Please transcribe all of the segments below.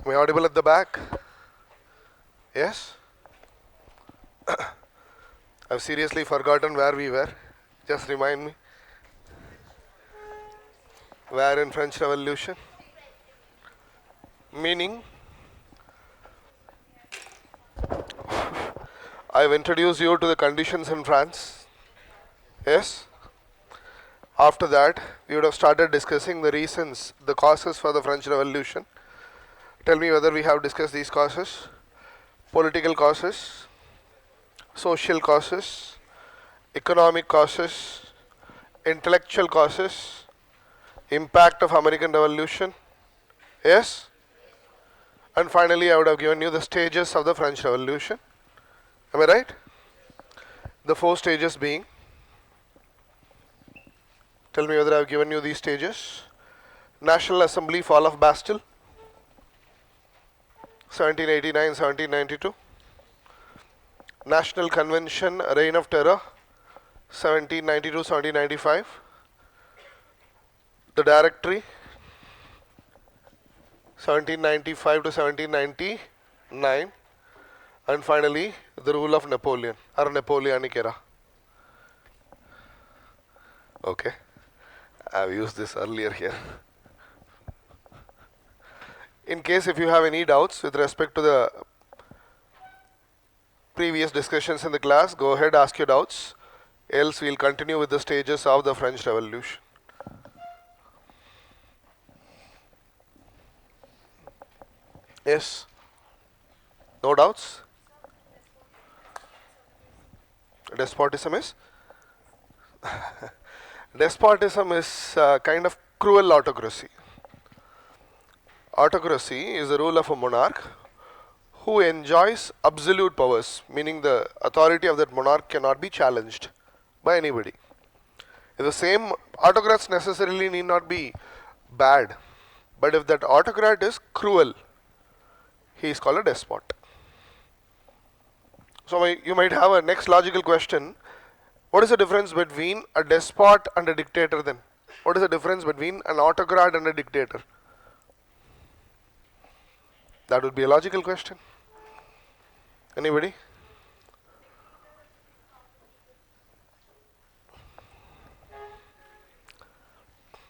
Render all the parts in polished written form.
Am I audible at the back? Yes? I've seriously forgotten where we were. Just remind me. Where in French Revolution? Meaning, I've introduced you to the conditions in France. Yes? After that, we would have started discussing the reasons, the causes for the French Revolution. Tell me whether we have discussed these causes. Political causes, social causes, economic causes, intellectual causes, impact of American Revolution. Yes? And finally, I would have given you the stages of the French Revolution. Am I right? The 4 stages being, tell me whether I have given you these stages. National Assembly, fall of Bastille, 1789-1792. National Convention, reign of terror, 1792-1795. The Directory, 1795 to 1799. And finally, the rule of Napoleon, or Napoleonic era. Okay, I've used this earlier here. In case if you have any doubts with respect to the previous discussions in the class, go ahead, ask your doubts. Else we'll continue with the stages of the French Revolution. Yes? No doubts? Despotism is? Despotism is a kind of cruel autocracy. Autocracy is the rule of a monarch who enjoys absolute powers, meaning the authority of that monarch cannot be challenged by anybody. The same autocrats necessarily need not be bad, but if that autocrat is cruel, he is called a despot. So you might have a next logical question. What is the difference between a despot and a dictator then? What is the difference between an autocrat and a dictator? That would be a logical question. Anybody?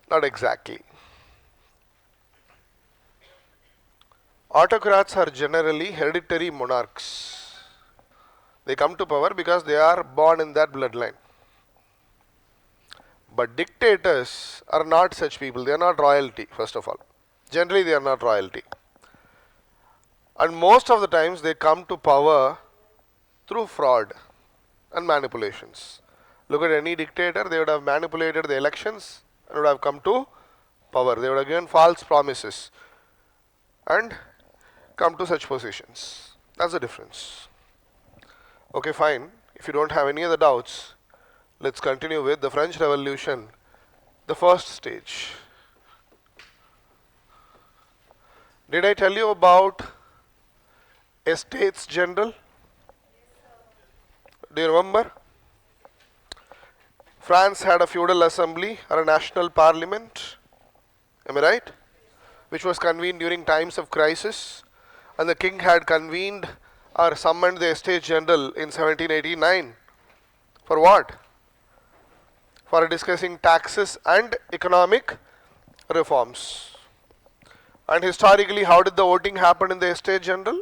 Not exactly. Autocrats are generally hereditary monarchs. They come to power because they are born in that bloodline. But dictators are not such people. They are not royalty, first of all. Generally, they are not royalty. And most of the times, they come to power through fraud and manipulations. Look at any dictator, they would have manipulated the elections and would have come to power. They would have given false promises and come to such positions. That's the difference. Okay, fine. If you don't have any other doubts, let's continue with the French Revolution, the first stage. Did I tell you about Estates General? Do you remember? France had a feudal assembly or a national parliament, am I right? Which was convened during times of crisis, and the king had convened or summoned the Estates General in 1789. For what? For discussing taxes and economic reforms. And historically, how did the voting happen in the Estates General?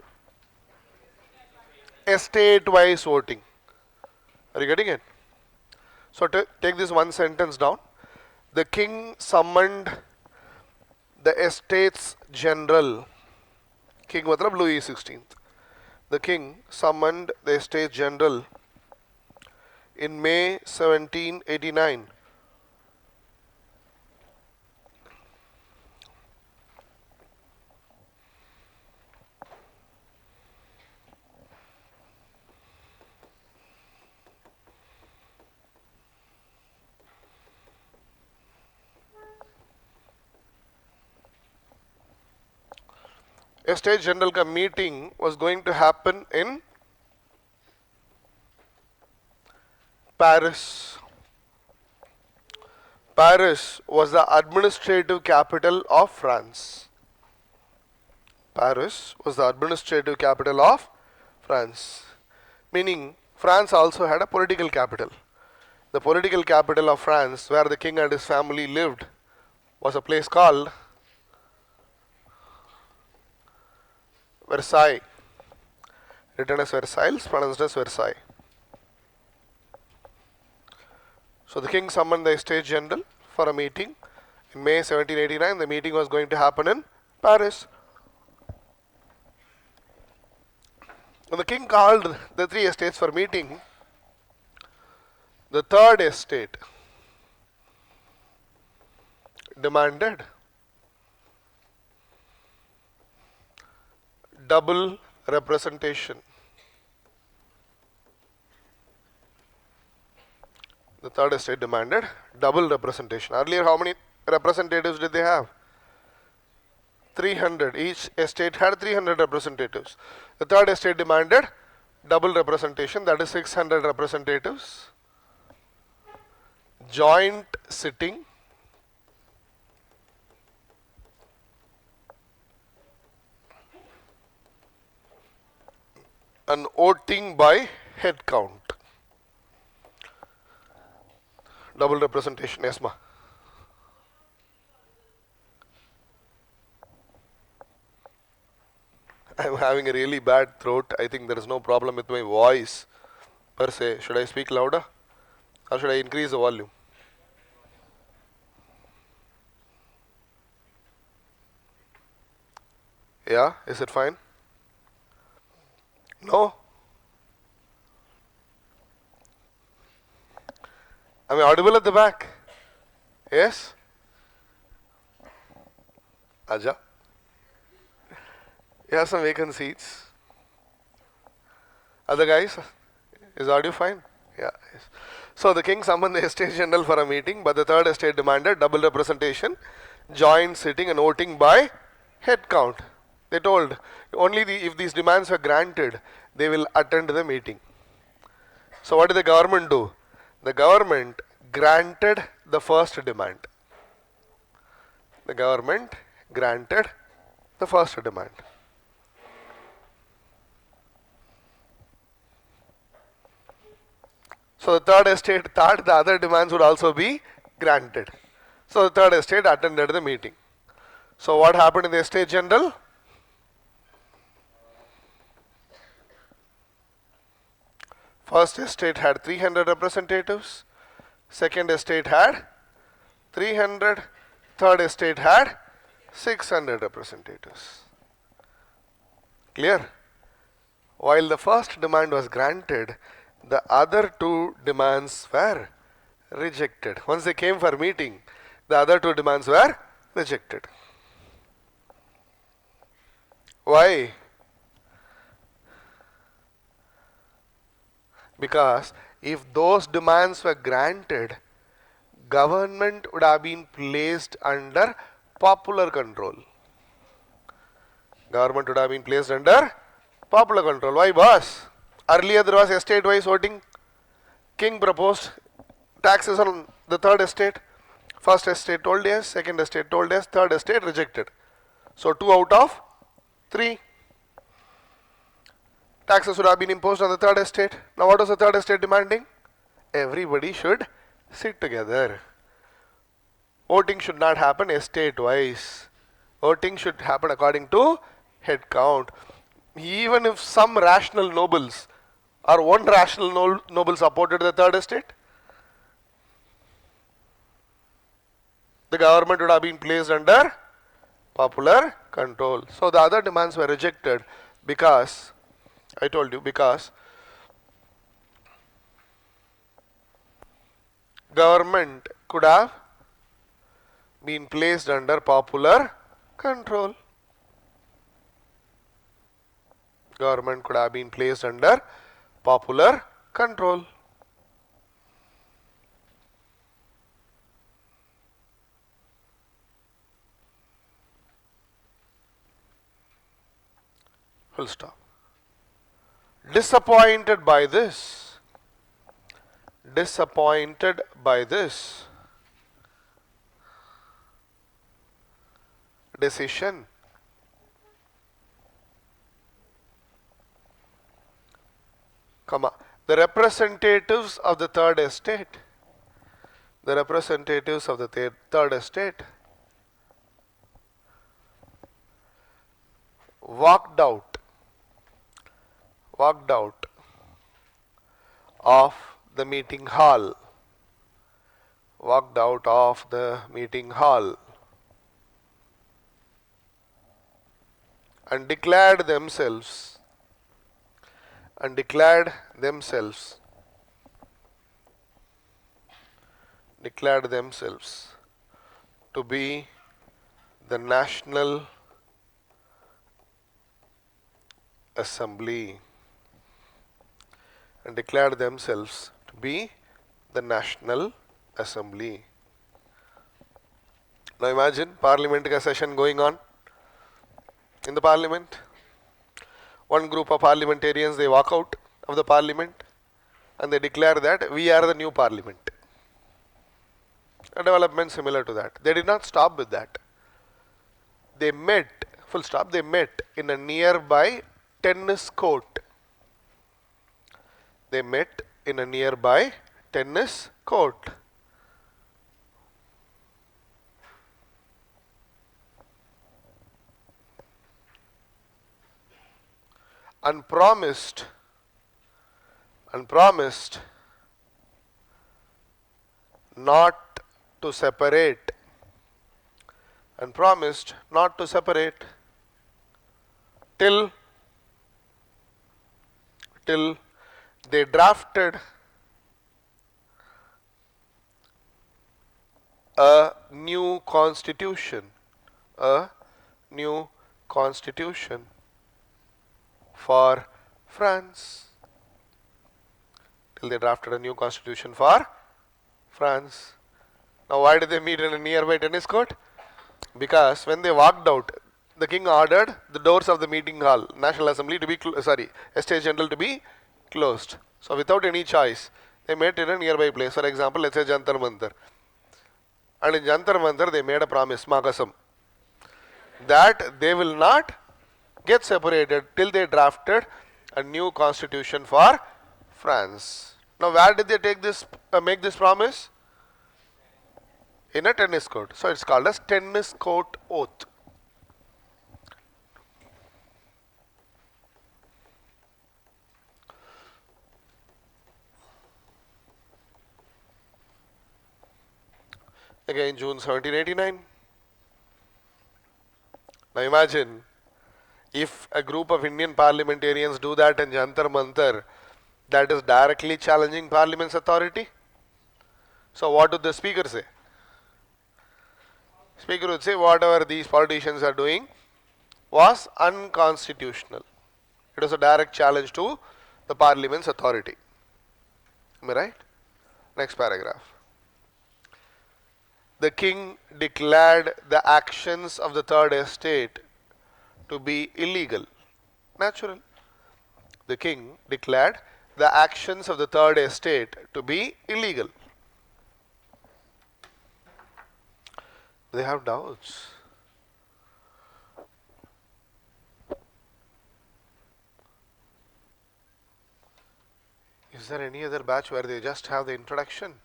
Estate-wise voting. Are you getting it? So take this one sentence down. The king summoned the Estates General. King matlab Louis XVI. The king summoned the Estates General in May 1789. Estates General ka meeting was going to happen in Paris. Paris was the administrative capital of France. Paris was the administrative capital of France. Meaning France also had a political capital. The political capital of France, where the king and his family lived, was a place called Versailles. Written as Versailles, pronounced as Versailles. So the king summoned the States General for a meeting. In May 1789, the meeting was going to happen in Paris. When the king called the three estates for meeting, the third estate demanded double representation. The third estate demanded double representation. Earlier, how many representatives did they have? 300. Each estate had 300 representatives. The third estate demanded double representation, that is 600 representatives. Joint sitting, and voting by head count. Double representation, yes ma. I am having a really bad throat. I think there is no problem with my voice per se. Should I speak louder or should I increase the volume? Yeah, is it fine? No? Am I audible at the back? Yes? Aja? You have some vacant seats. Other guys? Is audio fine? Yeah. Yes. So the king summoned the Estates General for a meeting, but the third estate demanded double representation, joint sitting and voting by head count. They told only if these demands were granted, they will attend the meeting. So what did the government do? The government granted the first demand. The government granted the first demand. So the third estate thought the other demands would also be granted. So the third estate attended the meeting. So what happened in the Estate General? First estate had 300 representatives, second estate had 300, third estate had 600 representatives. Clear? While the first demand was granted, the other two demands were rejected. Once they came for meeting, the other two demands were rejected. Why? Because if those demands were granted, government would have been placed under popular control. Government would have been placed under popular control. Why, boss? Earlier there was estate-wise voting. King proposed taxes on the third estate. First estate told yes, second estate told yes, third estate rejected. So 2 out of 3. Taxes would have been imposed on the third estate. Now what was the third estate demanding? Everybody should sit together. Voting should not happen estate-wise. Voting should happen according to head count. Even if some rational nobles or one rational noble supported the third estate, the government would have been placed under popular control. So the other demands were rejected because, I told you, because government could have been placed under popular control. Government could have been placed under popular control. Full stop. Disappointed by this, decision, comma, the representatives of the third estate, the representatives of the third estate walked out of the meeting hall, walked out of the meeting hall and declared themselves to be the National Assembly, and declared themselves to be the National Assembly. Now imagine parliament session going on in the parliament. One group of parliamentarians, they walk out of the parliament and they declare that we are the new parliament. A development similar to that. They did not stop with that. They met, full stop, they met in a nearby tennis court. They met in a nearby tennis court. And promised not to separate, till they drafted a new constitution for France. Till they drafted a new constitution for France. Now why did they meet in a nearby tennis court? Because when they walked out, the king ordered the doors of the meeting hall, National Assembly to be, Estate General to be closed. So without any choice, they met in a nearby place. For example, let's say Jantar Mantar. And in Jantar Mantar, they made a promise, Makasam, that they will not get separated till they drafted a new constitution for France. Now where did they make this promise? In a tennis court. So it's called as tennis court oath. Again, June 1789. Now imagine if a group of Indian parliamentarians do that in Jantar Mantar, that is directly challenging Parliament's authority. So what would the speaker say? Speaker would say whatever these politicians are doing was unconstitutional. It was a direct challenge to the Parliament's authority. Am I right? Next paragraph. The king declared the actions of the third estate to be illegal. Natural. The king declared the actions of the third estate to be illegal. They have doubts. Is there any other batch where they just have the introduction?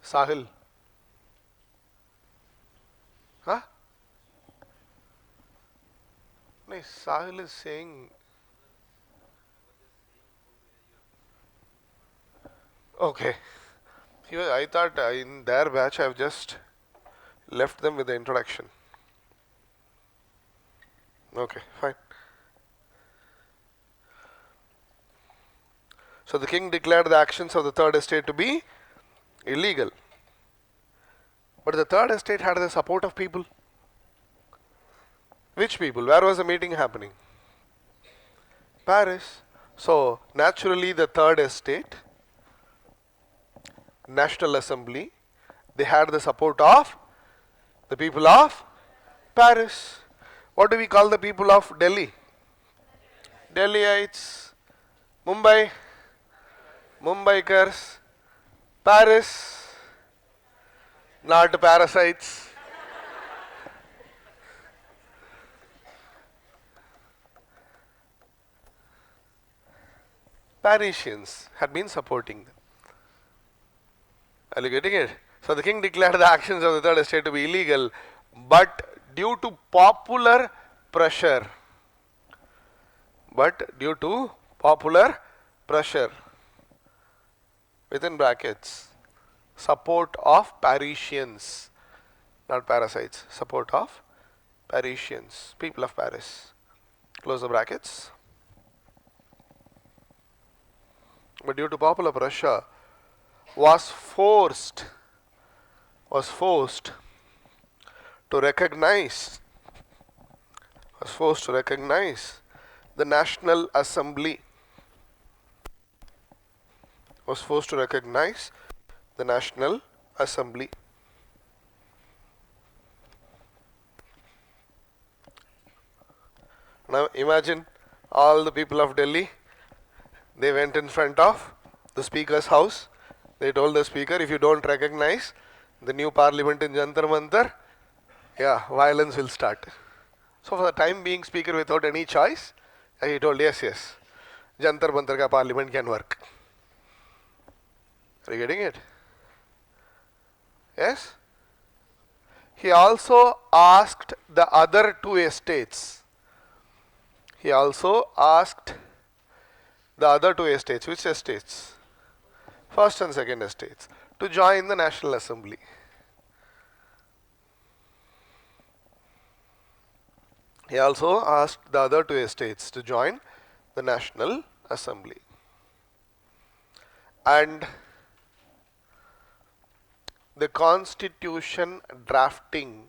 Sahil? Huh? No, Sahil is saying. Okay. I thought in their batch I have just left them with the introduction. Okay, fine. So the king declared the actions of the third estate to be illegal. But the third estate had the support of people. Which people? Where was the meeting happening? Paris. So naturally the third estate, National Assembly, they had the support of the people of Paris. What do we call the people of Delhi? Delhiites. Mumbai, Mumbaikars. Paris, not parasites. Parisians had been supporting them. Are you getting it? So the king declared the actions of the third estate to be illegal, but due to popular pressure, within brackets, support of Parisians, not parasites, support of Parisians, people of Paris, close the brackets. But due to popular pressure, was forced to recognize the National Assembly. Now imagine all the people of Delhi, they went in front of the speaker's house. They told the speaker, if you don't recognize the new parliament in Jantar Mantar, violence will start. So for the time being, speaker without any choice, he told yes, Jantar Mantar ka parliament can work. Are you getting it? Yes? He also asked the other two estates. Which estates? First and second estates, to join the National Assembly. He also asked the other two estates to join the National Assembly. And the constitution drafting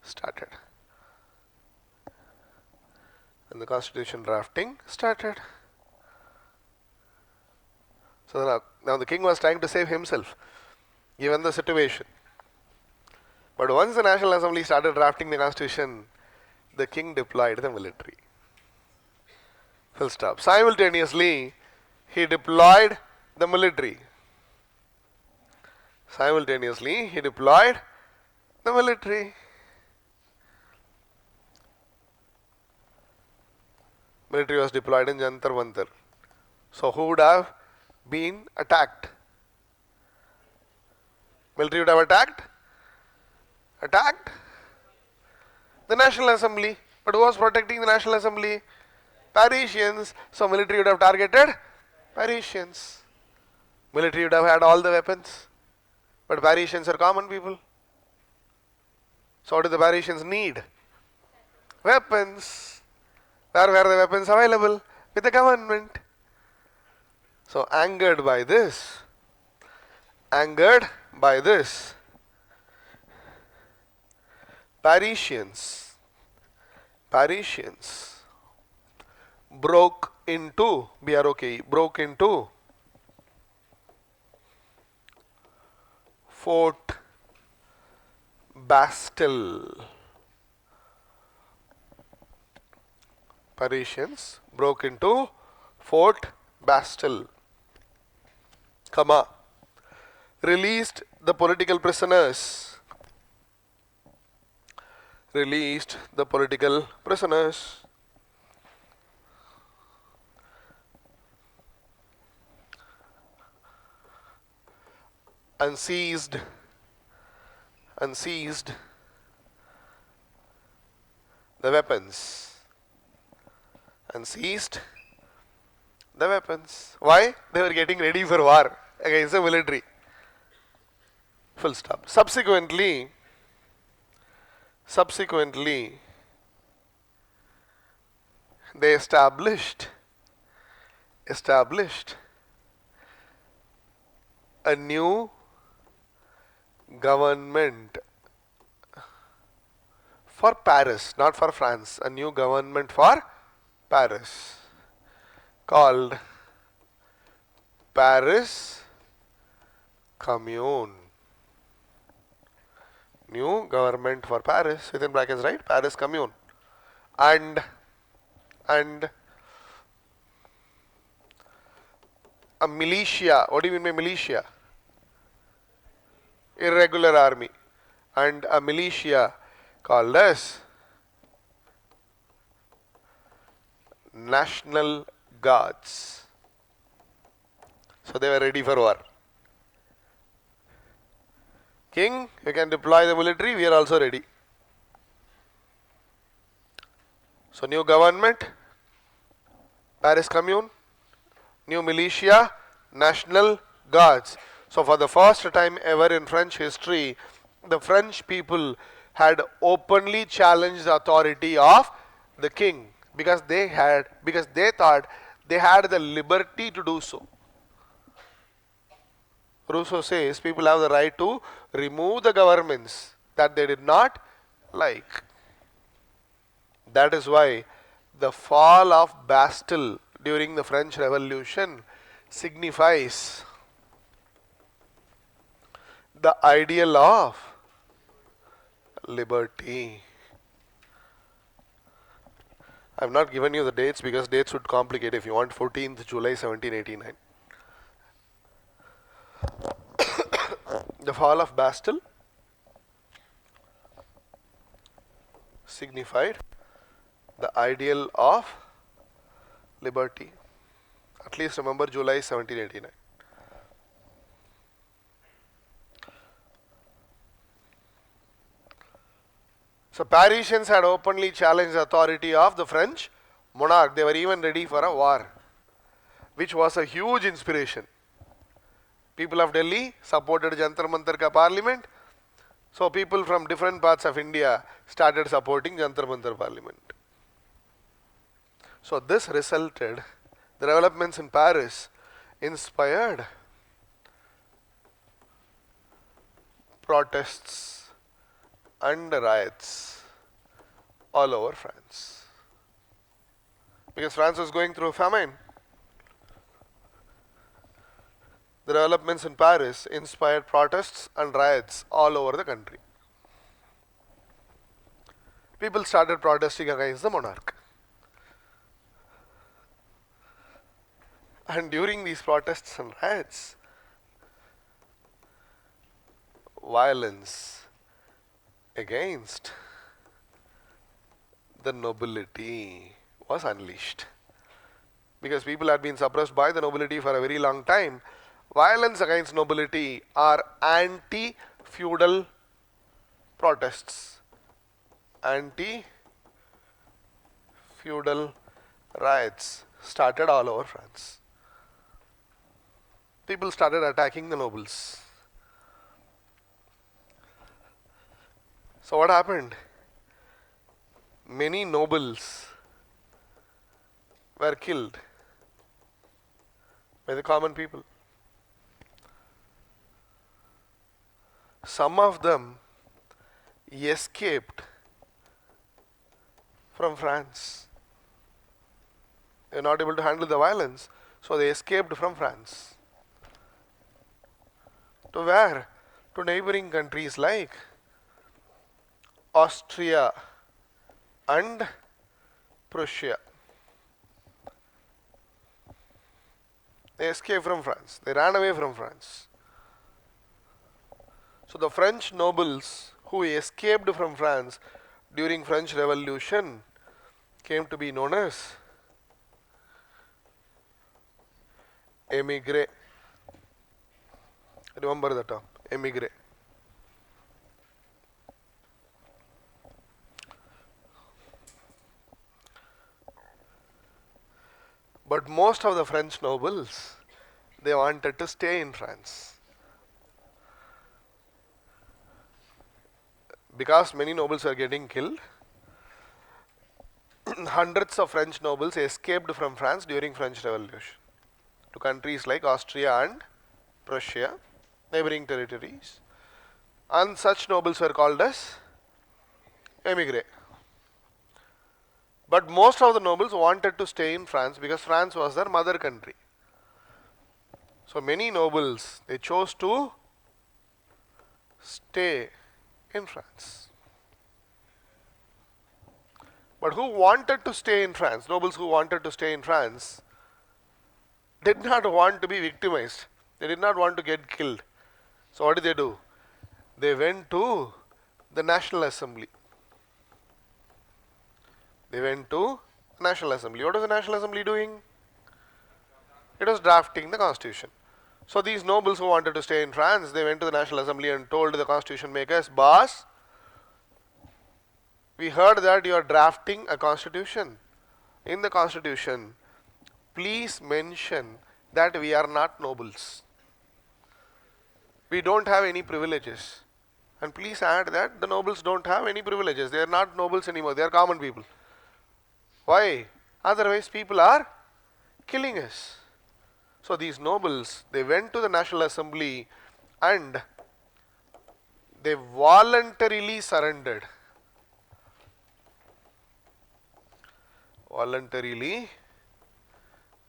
started. So now the king was trying to save himself, given the situation. But once the National Assembly started drafting the constitution, the king deployed the military. Full stop. Simultaneously, he deployed the military. Military was deployed in Jantar Mantar. So who would have been attacked? Military would have attacked the National Assembly. But who was protecting the National Assembly? Parisians. So military would have targeted Parisians. Military would have had all the weapons. But Parisians are common people. So what do the Parisians need? Weapons. Where were the weapons available? With the government. So angered by this, Parisians broke into Fort Bastille. Parisians broke into Fort Bastille, released the political prisoners. And seized the weapons. Why? They were getting ready for war against the military. Full stop. Subsequently, they established a new government for Paris, not for France, a new government for Paris called Paris Commune. New government for Paris, within brackets, right? Paris Commune. And a militia. What do you mean by militia? Irregular army. And a militia called as National Guards. So they were ready for war. King, you can deploy the military, we are also ready. So new government, Paris Commune, new militia, National Guards. So for the first time ever in French history, the French people had openly challenged the authority of the king because they thought they had the liberty to do so. Rousseau says people have the right to remove the governments that they did not like. That is why the fall of Bastille during the French Revolution signifies the ideal of liberty. I have not given you the dates because dates would complicate. If you want 14th July 1789. The fall of Bastille signified the ideal of liberty. At least remember July 1789. So Parisians had openly challenged the authority of the French monarch. They were even ready for a war, which was a huge inspiration. People of Delhi supported Jantar Mantar ka parliament. So people from different parts of India started supporting Jantar Mantar parliament. So this resulted, the developments in Paris inspired protests and riots all over France. Because France was going through a famine. The developments in Paris inspired protests and riots all over the country. People started protesting against the monarch. And during these protests and riots, violence against the nobility was unleashed. Because people had been suppressed by the nobility for a very long time, violence against nobility or anti-feudal protests, anti-feudal riots started all over France. People started attacking the nobles. So what happened? Many nobles were killed by the common people. Some of them escaped from France. They were not able to handle the violence, so they escaped from France. To where? To neighboring countries like Austria and Prussia. They escaped from France. They ran away from France. So the French nobles who escaped from France during French Revolution came to be known as émigrés. Remember the term, émigrés. But most of the French nobles, they wanted to stay in France. Because many nobles were getting killed, hundreds of French nobles escaped from France during French Revolution to countries like Austria and Prussia, neighboring territories. And such nobles were called as émigrés. But most of the nobles wanted to stay in France because France was their mother country. So many nobles, they chose to stay in France. But who wanted to stay in France, nobles who wanted to stay in France, did not want to be victimized. They did not want to get killed. So what did they do? They went to the National Assembly. They went to National Assembly. What was the National Assembly doing? It was drafting the constitution. So these nobles who wanted to stay in France, they went to the National Assembly and told the constitution makers, boss, we heard that you are drafting a constitution. In the constitution, please mention that we are not nobles. We don't have any privileges. And please add that the nobles don't have any privileges. They are not nobles anymore. They are common people. Why? Otherwise people are killing us. So these nobles, they went to the National Assembly and they voluntarily surrendered. Voluntarily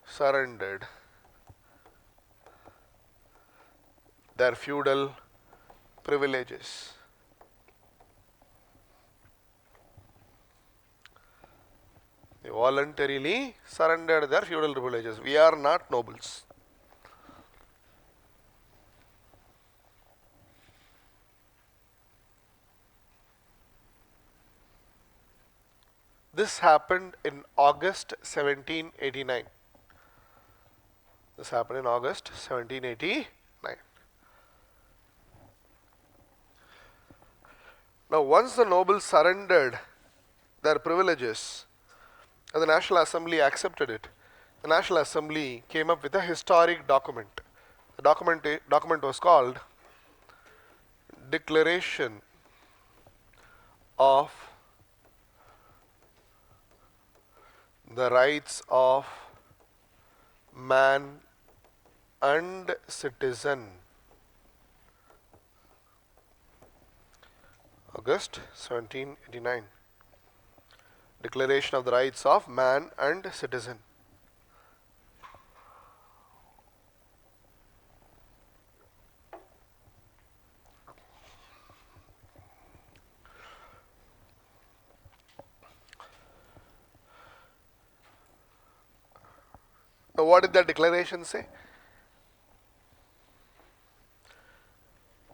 surrendered their feudal privileges. They voluntarily surrendered their feudal privileges. We are not nobles. This happened in August 1789. This happened in August 1789. Now, once the nobles surrendered their privileges and the National Assembly accepted it, the National Assembly came up with a historic document. The document was called Declaration of the Rights of Man and Citizen. August 1789. Declaration of the Rights of Man and Citizen. Now, what did that declaration say?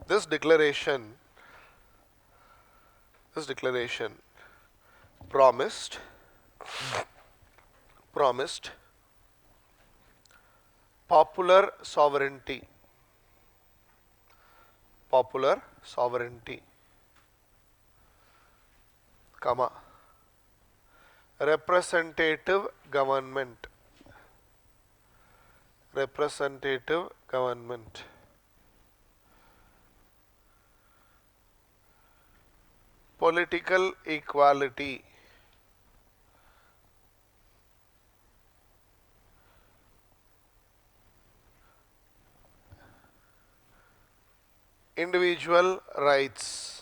This declaration promised popular sovereignty, comma, representative government, political equality, individual rights,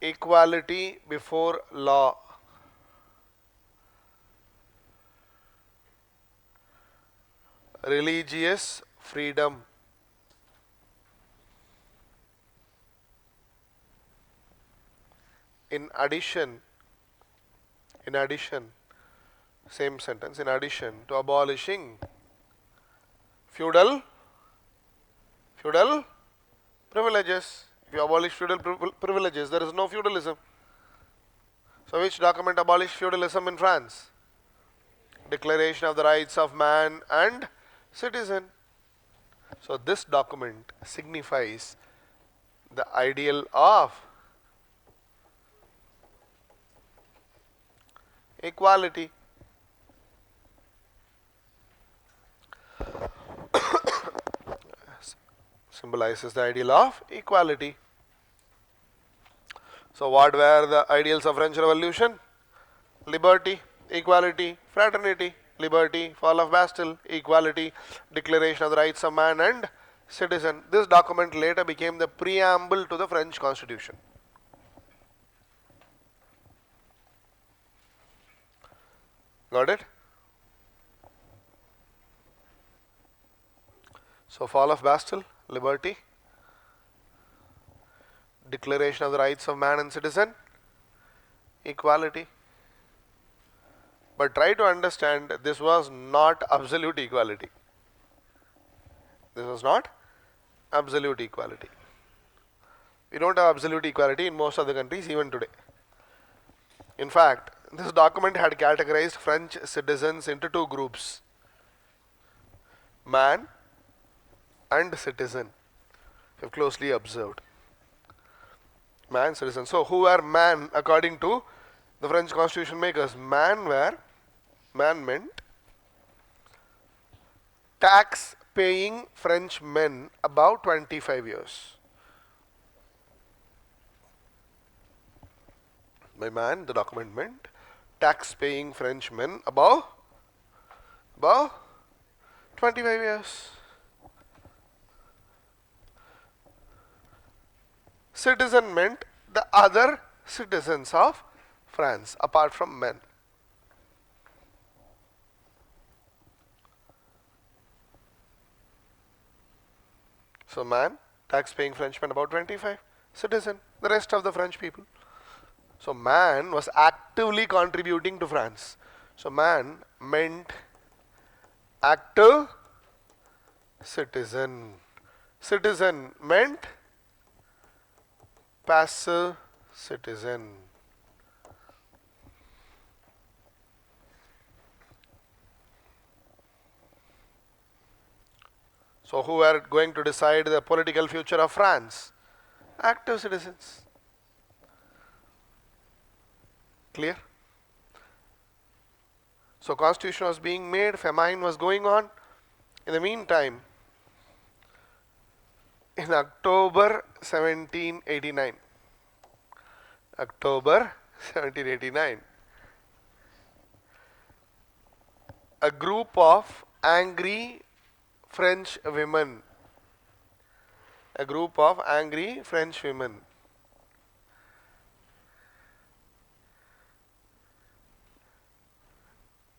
equality before law, religious freedom, in addition, same sentence, in addition to abolishing feudal privileges. If you abolish feudal privileges, there is no feudalism. So which document abolished feudalism in France? Declaration of the Rights of Man and Citizen. So this document signifies the ideal of equality. Symbolizes the ideal of equality. So what were the ideals of French Revolution? Liberty, equality, fraternity, liberty, fall of Bastille, equality, declaration of the rights of man and citizen. This document later became the preamble to the French Constitution. Got it? So fall of Bastille, liberty, declaration of the rights of man and citizen, equality. But try to understand, this was not absolute equality. This was not absolute equality. We don't have absolute equality in most of the countries even today. In fact, this document had categorized French citizens into two groups, man and citizen, if you've closely observed. Man, citizen. So, who were man according to the French constitution makers? Man meant tax paying French men above 25 years. By man, the document meant tax paying French men above 25 years. Citizen meant the other citizens of France apart from men. So man, tax paying Frenchman about 25, citizen, the rest of the French people. So man was actively contributing to France. So man meant active citizen. Citizen meant passive citizen. So who are going to decide the political future of France? Active citizens. Clear? So constitution was being made, famine was going on. In the meantime, in October 1789, a group of angry French women,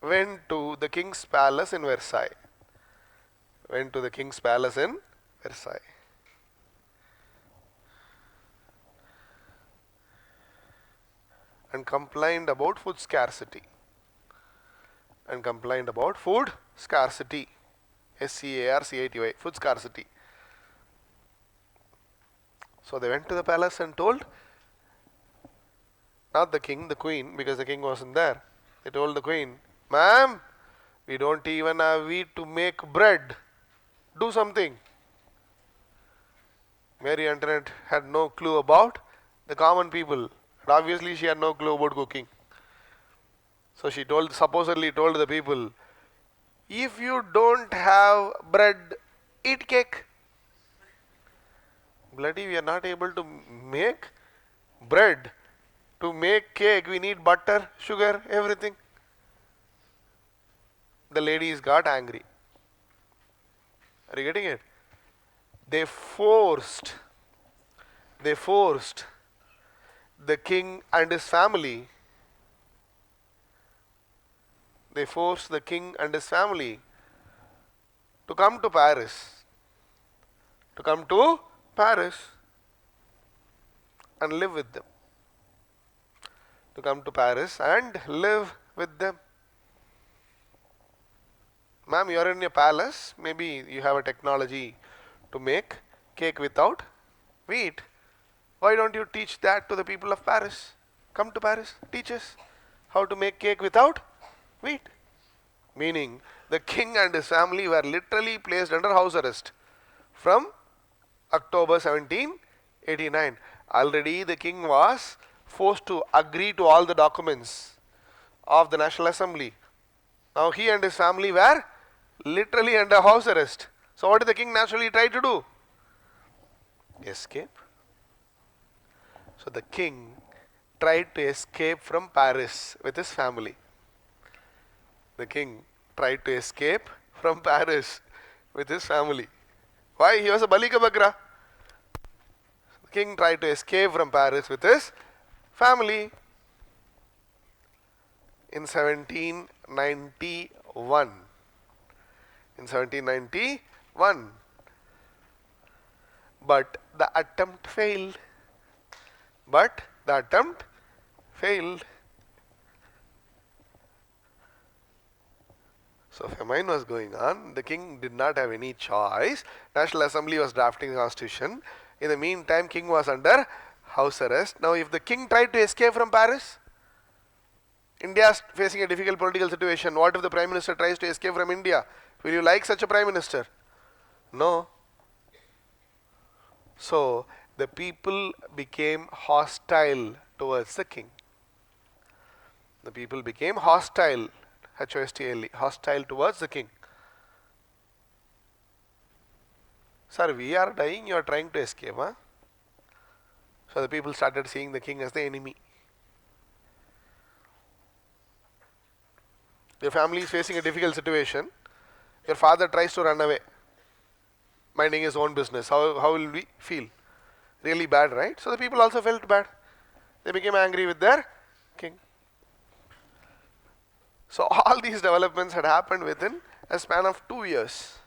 went to the king's palace in Versailles. And complained about food scarcity. SCARCITY, food scarcity. So they went to the palace and told, not the king, the queen, because the king wasn't there. They told the queen, ma'am, we don't even have wheat to make bread. Do something. Mary Antoinette had no clue about the common people. And obviously she had no clue about cooking. So she supposedly told the people, if you don't have bread, eat cake. Bloody, we are not able to make bread. To make cake, we need butter, sugar, everything. The ladies got angry. Are you getting it? They forced the king and his family. To come to Paris. And live with them. Ma'am, you are in your palace. Maybe you have a technology to make cake without wheat. Why don't you teach that to the people of Paris? Come to Paris, teach us how to make cake without wheat. Meaning, the king and his family were literally placed under house arrest from October 1789. Already the king was forced to agree to all the documents of the National Assembly. Now he and his family were literally under house arrest. So what did the king naturally try to do? Escape. So the king tried to escape from Paris with his family. Why? He was a Balika Bakra. The king tried to escape from Paris with his family. In 1791. But the attempt failed. So famine was going on. The king did not have any choice. National Assembly was drafting the constitution. In the meantime, king was under house arrest. Now, if the king tried to escape from Paris, India is facing a difficult political situation. What if the prime minister tries to escape from India? Will you like such a prime minister? No. So, the people became hostile towards the king. The people became hostile, H-O-S-T-I-L-E, hostile towards the king. Sir, we are dying, you are trying to escape, huh? So the people started seeing the king as the enemy. Your family is facing a difficult situation. Your father tries to run away, minding his own business. How will we feel? Really bad, right? So the people also felt bad. They became angry with their king. So all these developments had happened within a span of 2 years.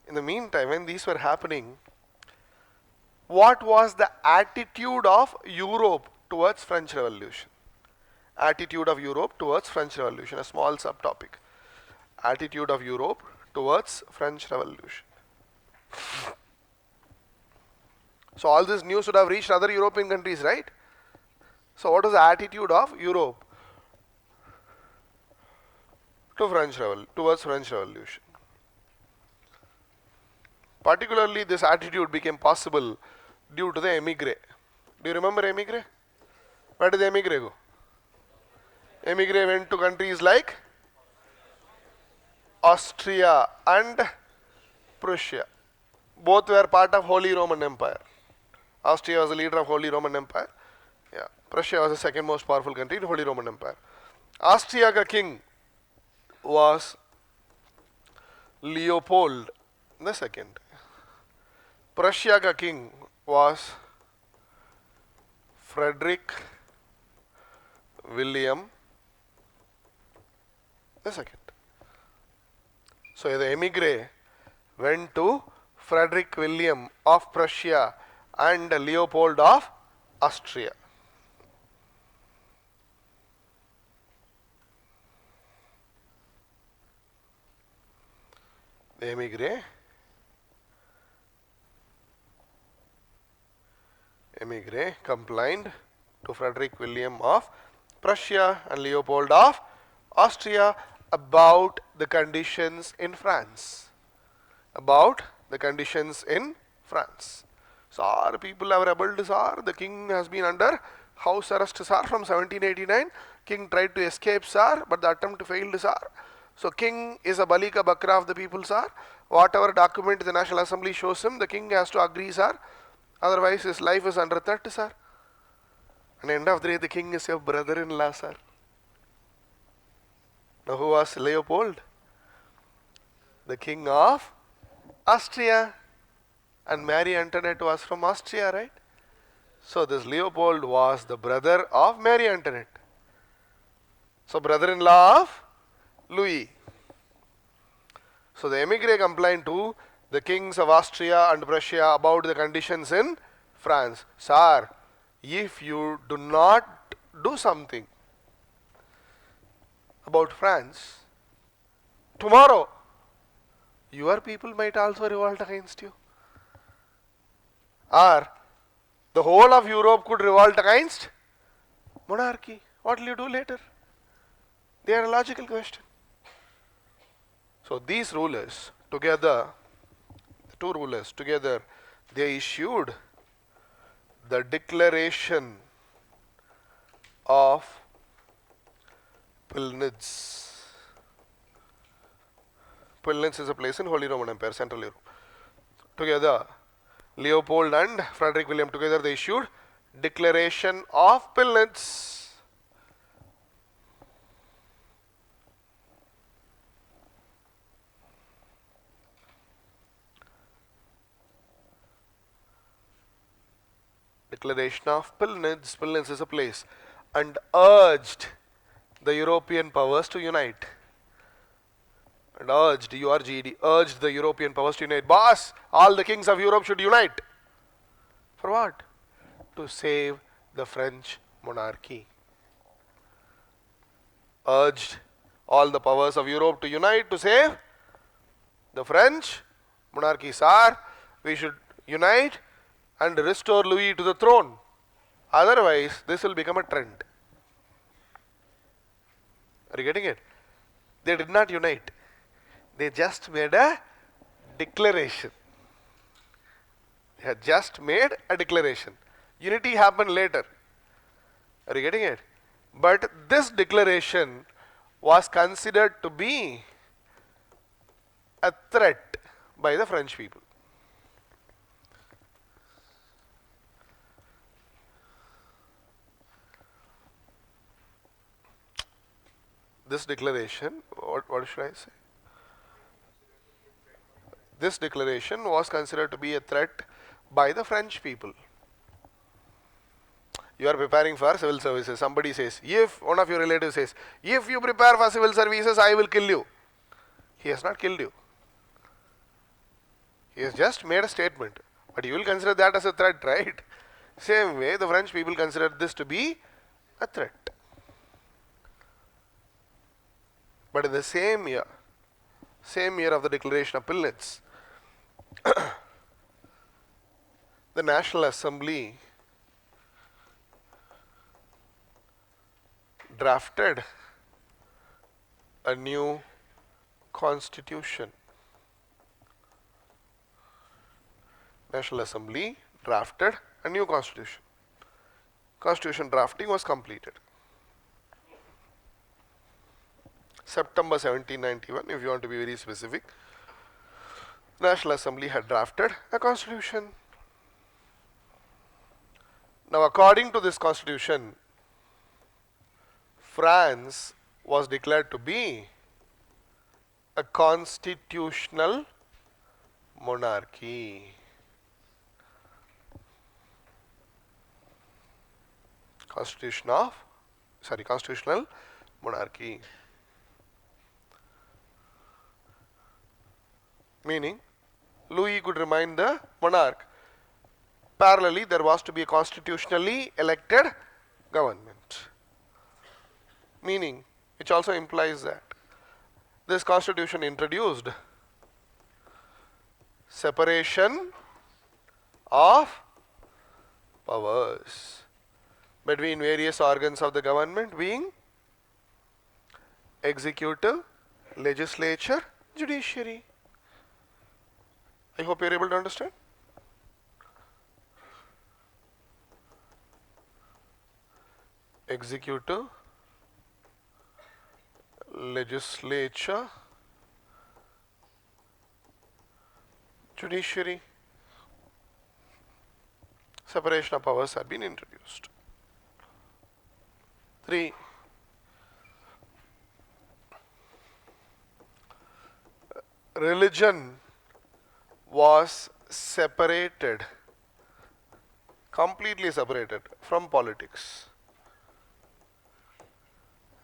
In the meantime, when these were happening, what was the attitude of Europe towards French Revolution? Attitude of Europe towards French Revolution, a small subtopic. Attitude of Europe towards French Revolution. So all this news would have reached other European countries, right? So what was the attitude of Europe towards French Revolution? Particularly this attitude became possible due to the émigré. Do you remember émigré? Where did the émigré go? Émigré went to countries like Austria and Prussia. Both were part of Holy Roman Empire. Austria was the leader of Holy Roman Empire. Yeah. Prussia was the second most powerful country in Holy Roman Empire. Austria ka king was Leopold the second. Prussia ka king was Frederick William the second. So the émigré went to Frederick William of Prussia and Leopold of Austria. The émigré complained to Frederick William of Prussia and Leopold of Austria about the conditions in France. So our people have rebelled, sir. The king has been under house arrest, sir, from 1789. King tried to escape, sir, but the attempt failed, sir. So king is a balika bakra of the people, sir. Whatever document the National Assembly shows him, the king has to agree, sir. Otherwise his life is under threat, sir. And end of the day, the king is your brother-in-law, sir. Now who was Leopold? The king of Austria. And Marie Antoinette was from Austria, right? So this Leopold was the brother of Marie Antoinette. So brother-in-law of Louis. So the émigré complained to the kings of Austria and Prussia about the conditions in France. Sir, if you do not do something about France, tomorrow your people might also revolt against you. Or the whole of Europe could revolt against monarchy. What will you do later? They are a logical question. So these rulers together, the two rulers together, they issued the Declaration of Pillnitz. Pillnitz is a place in Holy Roman Empire, Central Europe. Together, Leopold and Frederick William together, they issued Declaration of Pillnitz. Declaration of Pillnitz. Pillnitz is a place, and urged the European powers to unite. And urged, U-R-G-E-D, urged the European powers to unite. Boss, all the kings of Europe should unite. For what? To save the French monarchy. Urged all the powers of Europe to unite to save the French monarchy. Sir, we should unite and restore Louis to the throne. Otherwise, this will become a trend. Are you getting it? They did not unite. They just made a declaration. They had just made a declaration. Unity happened later. Are you getting it? But this declaration was considered to be a threat by the French people. This declaration, what should I say? This declaration was considered to be a threat by the French people. You are preparing for civil services. Somebody says, if one of your relatives says, if you prepare for civil services, I will kill you. He has not killed you. He has just made a statement. But you will consider that as a threat, right? Same way, the French people considered this to be a threat. But in the same year of the Declaration of Pillnitz, the National Assembly drafted a new constitution. National Assembly drafted a new constitution. Constitution drafting was completed. September 1791, if you want to be very specific, National Assembly had drafted a constitution. Now, according to this constitution, France was declared to be a constitutional monarchy. Constitutional monarchy. Meaning, Louis could remain the monarch. Parallelly, there was to be a constitutionally elected government. Meaning, which also implies that this constitution introduced separation of powers between various organs of the government, being executive, legislature, judiciary. I hope you are able to understand. Executive, legislature, judiciary. Separation of powers had been introduced. 3. Religion was separated, completely separated from politics.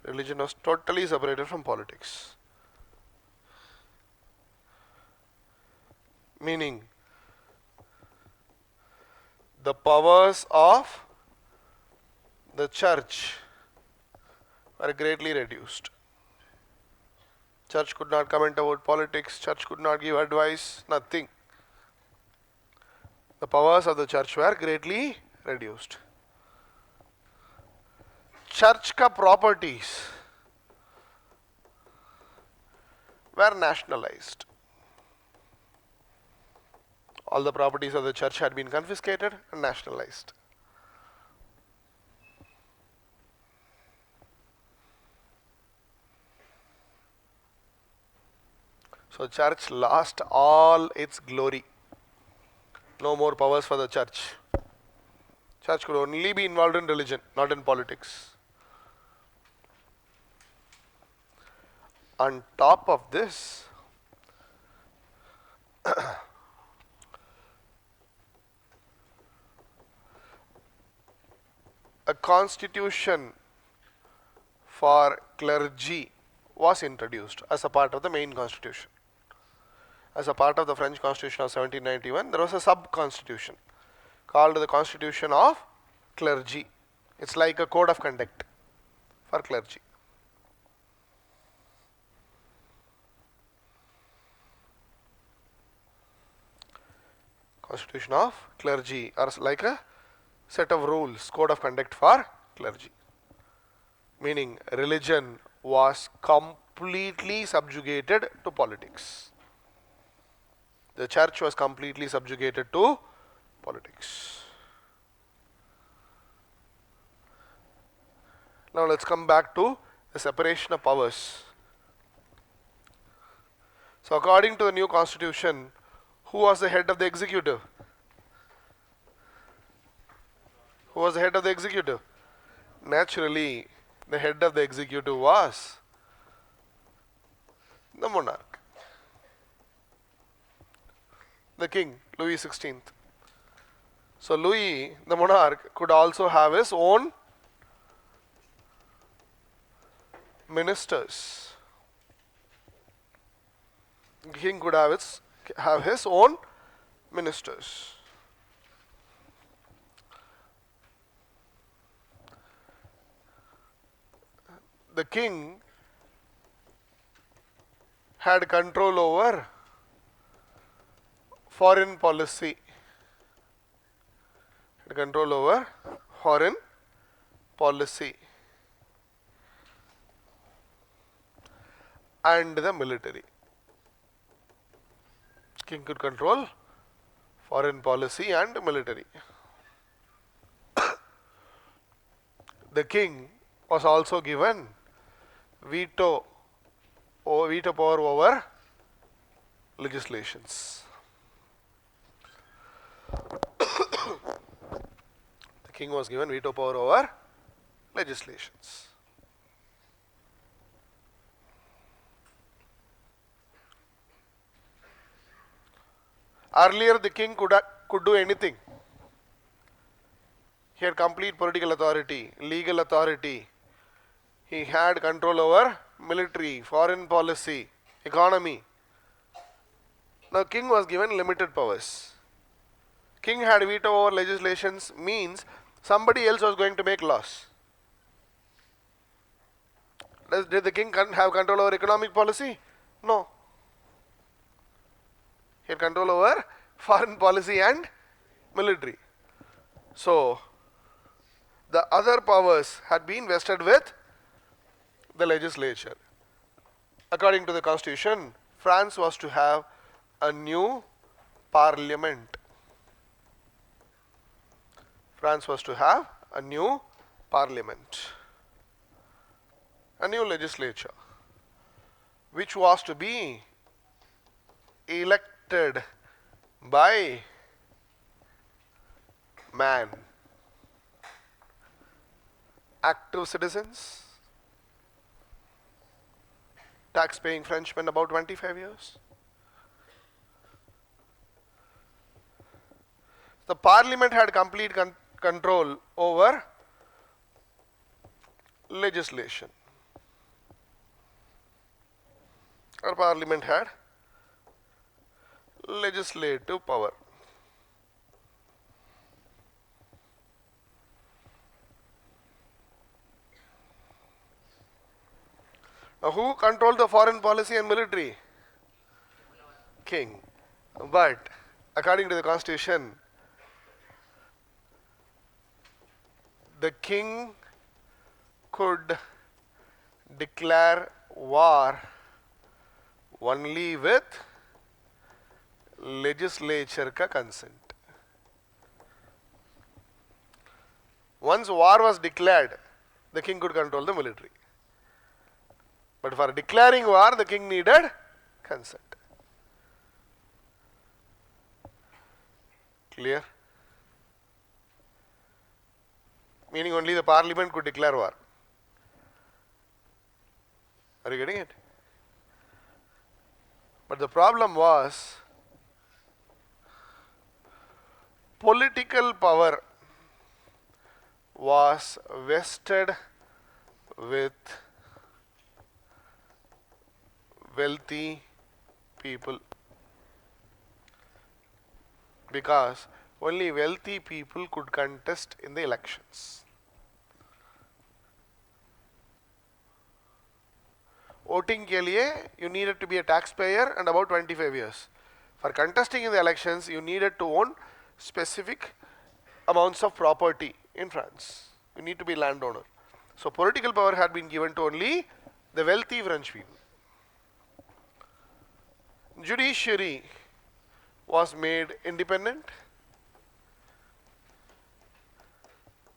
Religion was totally separated from politics. Meaning, the powers of the church were greatly reduced. Church could not comment about politics, church could not give advice, nothing. The powers of the church were greatly reduced. Church ka properties were nationalized. All the properties of the church had been confiscated and nationalized. So church lost all its glory. No more powers for the church. Church could only be involved in religion, not in politics. On top of this, a constitution for clergy was introduced as a part of the main constitution. As a part of the French Constitution of 1791, there was a sub-constitution called the Constitution of Clergy. It's like a code of conduct for clergy. Constitution of clergy, or like a set of rules, code of conduct for clergy. Meaning religion was completely subjugated to politics. The church was completely subjugated to politics. Now let's come back to the separation of powers. So according to the new constitution, who was the head of the executive? Who was the head of the executive? Naturally, the head of the executive was the monarch, the king, Louis XVI. So Louis, the monarch, could also have his own ministers. The king could have his own ministers. The king had control over foreign policy. Had control over foreign policy and the military. King could control foreign policy and military. The king was also given veto power over legislations. The king was given veto power over legislations. Earlier, the king could do anything. He had complete political authority, legal authority. He had control over military, foreign policy, economy. Now, king was given limited powers. King had veto over legislations means somebody else was going to make laws. Did the king have control over economic policy? No. He had control over foreign policy and military. So, the other powers had been vested with the legislature. According to the constitution, France was to have a new parliament. France was to have a new parliament, a new legislature, which was to be elected by man, active citizens, tax-paying Frenchmen about 25 years. The parliament had complete control over legislation. Our parliament had legislative power. Now, who controlled the foreign policy and military? King. But according to the constitution, the king could declare war only with legislature ka consent. Once war was declared, the king could control the military. But for declaring war, the king needed consent. Clear? Meaning only the parliament could declare war. Are you getting it? But the problem was political power was vested with wealthy people, because only wealthy people could contest in the elections. Voting के लिए you needed to be a taxpayer and about 25 years. For contesting in the elections, you needed to own specific amounts of property in France. You need to be landowner. So political power had been given to only the wealthy French people. Judiciary was made independent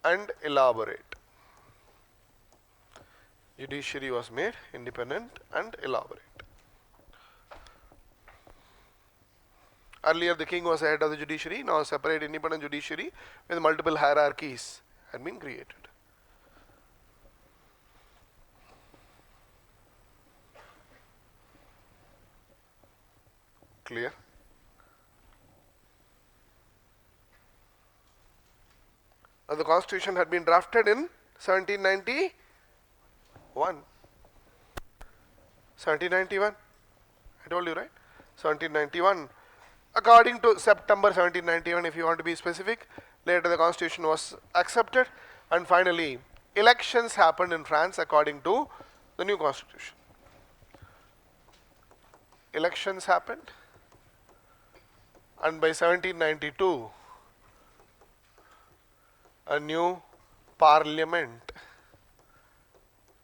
and elaborate. Judiciary was made independent and elaborate. Earlier the king was the head of the judiciary, now a separate independent judiciary with multiple hierarchies had been created. Clear? Now the constitution had been drafted in 1791. 1791. I told you, right? 1791. According to September 1791, if you want to be specific, later the constitution was accepted, and finally elections happened in France according to the new constitution. Elections happened, and by 1792 a new parliament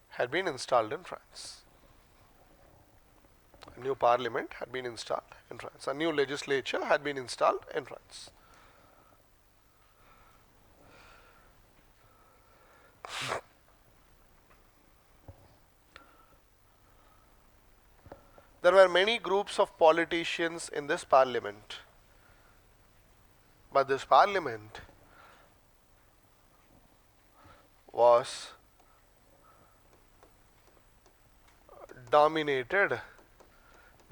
had been installed in France. A new parliament had been installed in France. A new legislature had been installed in France. There were many groups of politicians in this parliament, but this parliament was dominated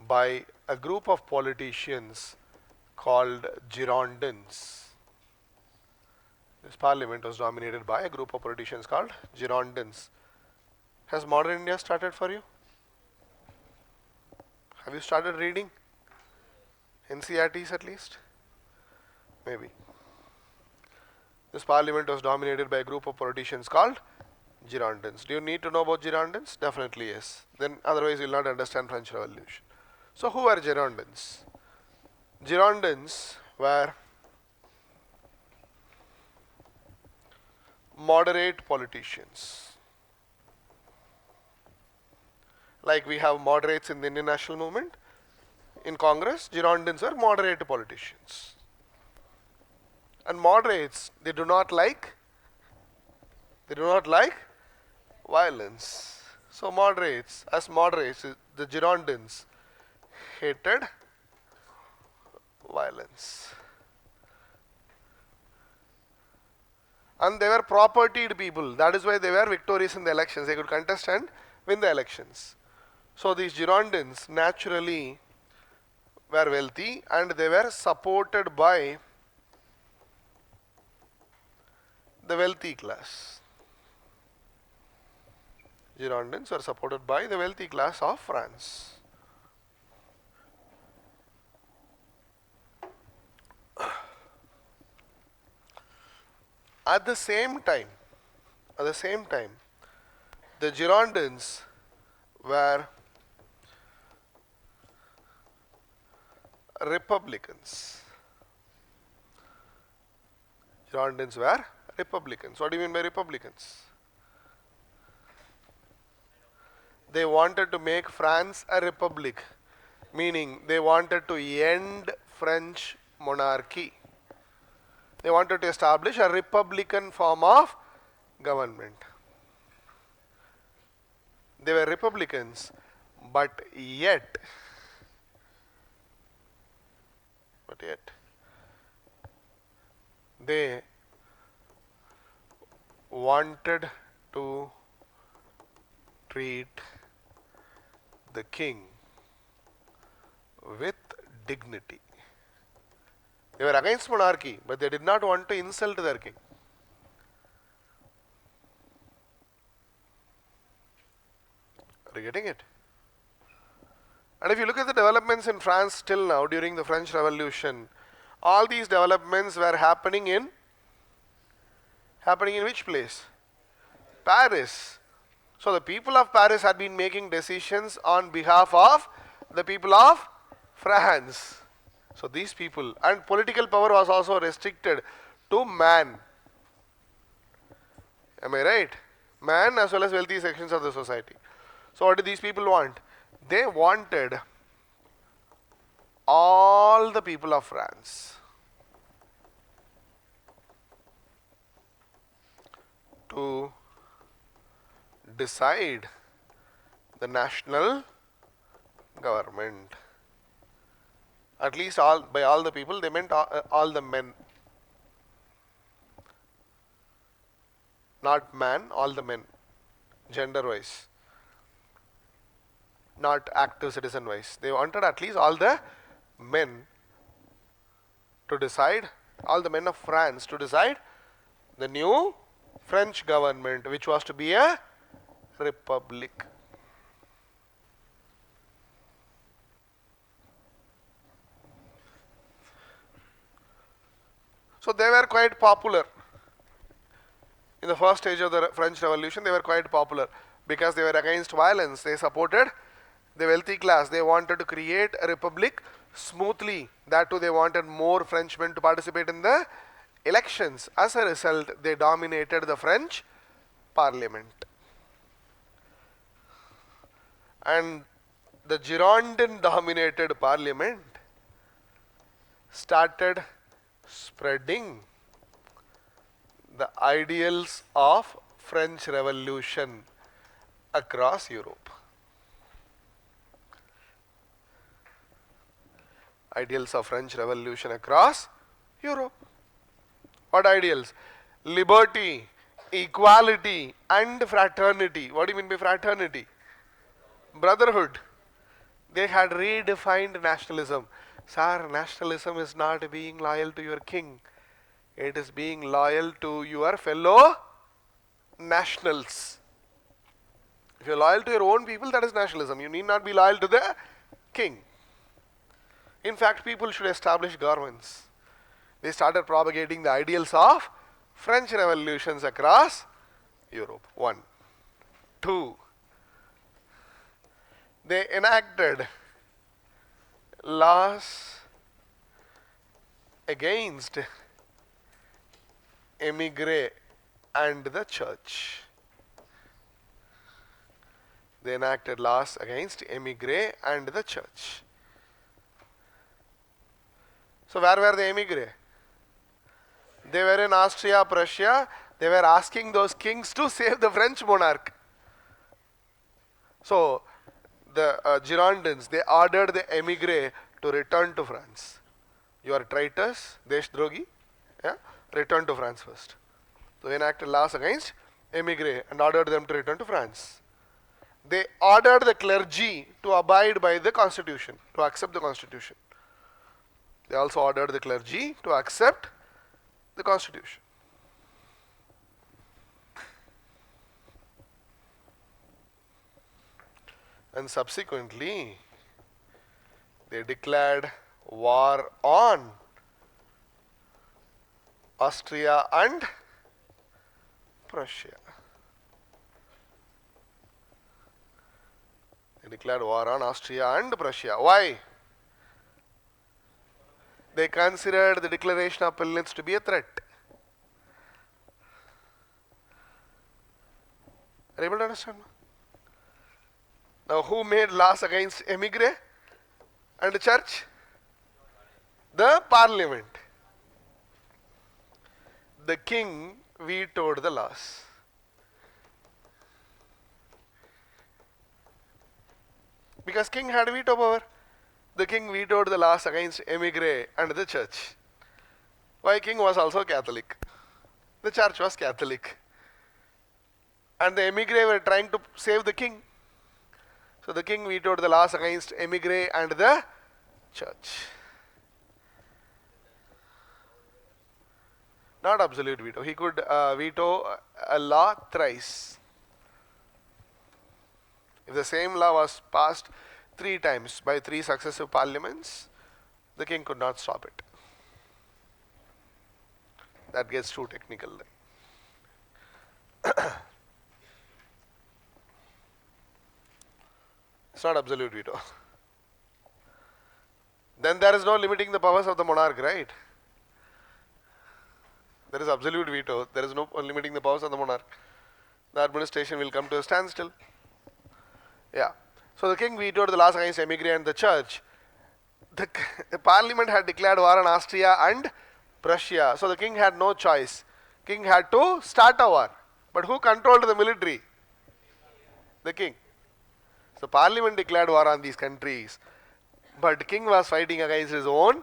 by a group of politicians called Girondins. This parliament was dominated by a group of politicians called Girondins. Has modern India started for you? Have you started reading? NCERTs at least? Maybe. This parliament was dominated by a group of politicians called Girondins. Do you need to know about Girondins? Definitely yes. Then otherwise you will not understand French Revolution. So who were Girondins? Girondins were moderate politicians. Like we have moderates in the Indian National Movement. In Congress, Girondins are moderate politicians. And moderates, they do not like violence. So moderates, the Girondins hated violence. And they were propertied people. That is why they were victorious in the elections. They could contest and win the elections. So these Girondins naturally were wealthy, and they were supported by the wealthy class. Girondins were supported by the wealthy class of France. At the same time, the Girondins were Republicans. Girondins were Republicans. What do you mean by Republicans? They wanted to make France a republic, meaning they wanted to end French monarchy. They wanted to establish a republican form of government. They were Republicans, but yet they wanted to treat the king with dignity. They were against monarchy, but they did not want to insult their king. Are you getting it? And if you look at the developments in France till now during the French Revolution, all these developments were happening in which place? Paris. So the people of Paris had been making decisions on behalf of the people of France. So these people, and political power was also restricted to man. Am I right? Man as well as wealthy sections of the society. So what did these people want? They wanted all the people of France to decide the national government. At least all, by all the people, they meant all the men. Not man, all the men, gender wise, not active citizen wise. They wanted at least all the men to decide, all the men of France to decide the new French government, which was to be a republic. So they were quite popular. In the first stage of the French Revolution, they were quite popular because they were against violence. They supported the wealthy class. They wanted to create a republic smoothly. That too, they wanted more Frenchmen to participate in the elections. As a result, they dominated the French parliament. And the Girondin dominated parliament started spreading the ideals of French Revolution across Europe. Ideals of French Revolution across Europe. What ideals? Liberty, equality and fraternity. What do you mean by fraternity? Brotherhood. They had redefined nationalism. Sir, nationalism is not being loyal to your king. It is being loyal to your fellow nationals. If you are loyal to your own people, that is nationalism. You need not be loyal to the king. In fact, people should establish governments. They started propagating the ideals of French revolutions across Europe. 1. 2. They enacted laws against emigre and the church. They enacted laws against emigre and the church. So where were the emigre? They were in Austria, Prussia. They were asking those kings to save the French monarch. So the Girondins, they ordered the emigre to return to France. You are traitors, Deshdrogi, yeah? Return to France first. So they enacted laws against emigre and ordered them to return to France. They ordered the clergy to abide by the constitution, to accept the constitution. They also ordered the clergy to accept the constitution. And subsequently, they declared war on Austria and Prussia. They declared war on Austria and Prussia. Why? They considered the Declaration of Pillnitz to be a threat. Are you able to understand? Now, who made laws against emigre and the church? The parliament. The king vetoed the laws. Because king had veto power. The king vetoed the laws against emigre and the church. Why? King was also Catholic. The church was Catholic. And the emigre were trying to save the king. So the king vetoed the laws against emigre and the church. Not absolute veto. He could veto a law thrice. If the same law was passed 3 times by 3 successive parliaments, the king could not stop it. That gets too technical then. It's not absolute veto. then there is no limiting the powers of the monarch, right? There is absolute veto. There is no limiting the powers of the monarch. The administration will come to a standstill. Yeah. So the king vetoed the laws against emigre and the church. The parliament had declared war on Austria and Prussia. So the king had no choice. King had to start a war. But who controlled the military? The king. So parliament declared war on these countries. But the king was fighting against his own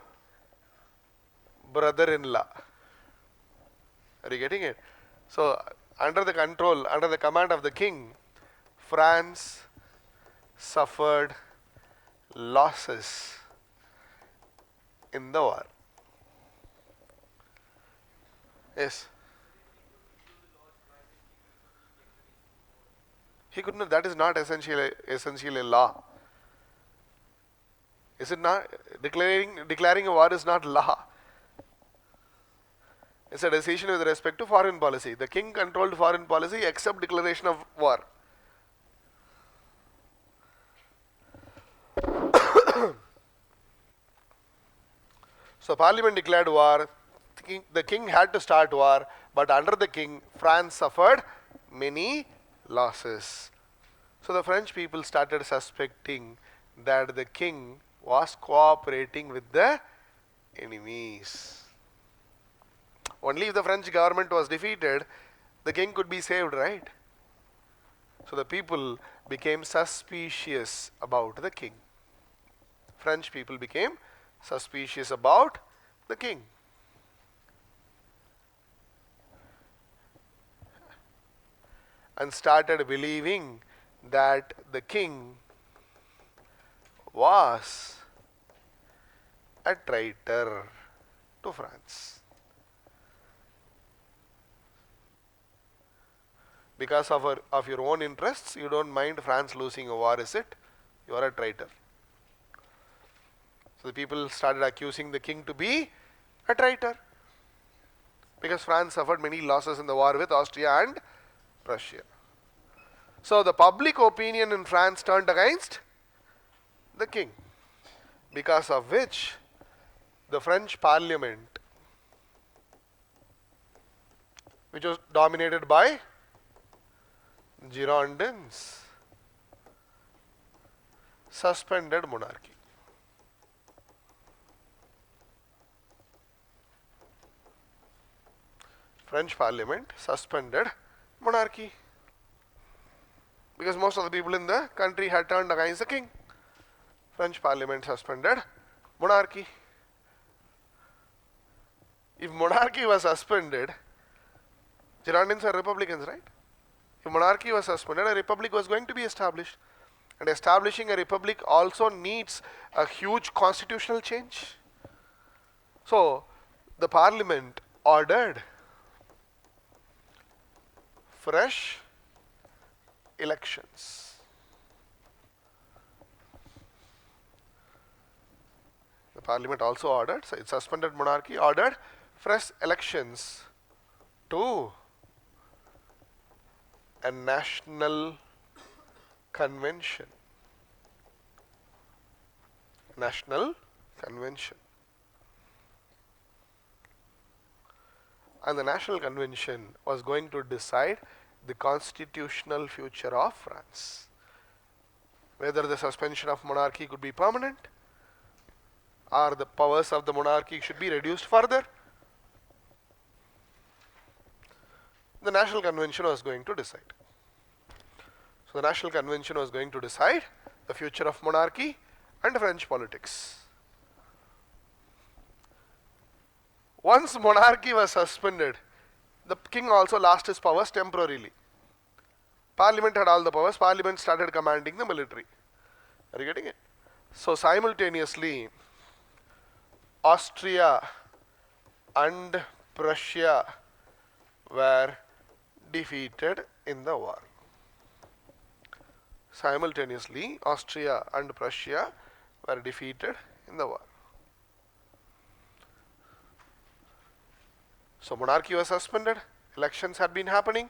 brother-in-law. Are you getting it? So under the control, under the command of the king, France suffered losses in the war. Yes. He could not. That is not essentially a law. Is it not? Declaring a war is not law. It's a decision with respect to foreign policy. The king controlled foreign policy except declaration of war. So parliament declared war. The king had to start war, but under the king, France suffered many losses. So the French people started suspecting that the king was cooperating with the enemies. Only if the French government was defeated, the king could be saved, right? So the people became suspicious about the king. French people became suspicious about the king. And started believing that the king was a traitor to France. Because of your own interests, you don't mind France losing a war, is it? You are a traitor. So the people started accusing the king to be a traitor. Because France suffered many losses in the war with Austria and Prussia. So the public opinion in France turned against the king. Because of which the French parliament, which was dominated by Girondins, suspended monarchy. French parliament suspended monarchy because most of the people in the country had turned against the king. French parliament suspended monarchy. If monarchy was suspended, Girondins are republicans, right? If monarchy was suspended, a republic was going to be established. And establishing a republic also needs a huge constitutional change. So, the parliament ordered fresh elections. The parliament also ordered, so it suspended monarchy, ordered fresh elections to a national convention. National convention. And the national convention was going to decide the constitutional future of France. Whether the suspension of monarchy could be permanent or the powers of the monarchy should be reduced further. The national convention was going to decide. So the national convention was going to decide the future of monarchy and French politics. Once monarchy was suspended, the king also lost his powers temporarily. Parliament had all the powers. Parliament started commanding the military. Are you getting it? So simultaneously, Austria and Prussia were defeated in the war. Simultaneously, Austria and Prussia were defeated in the war. So monarchy was suspended, elections had been happening,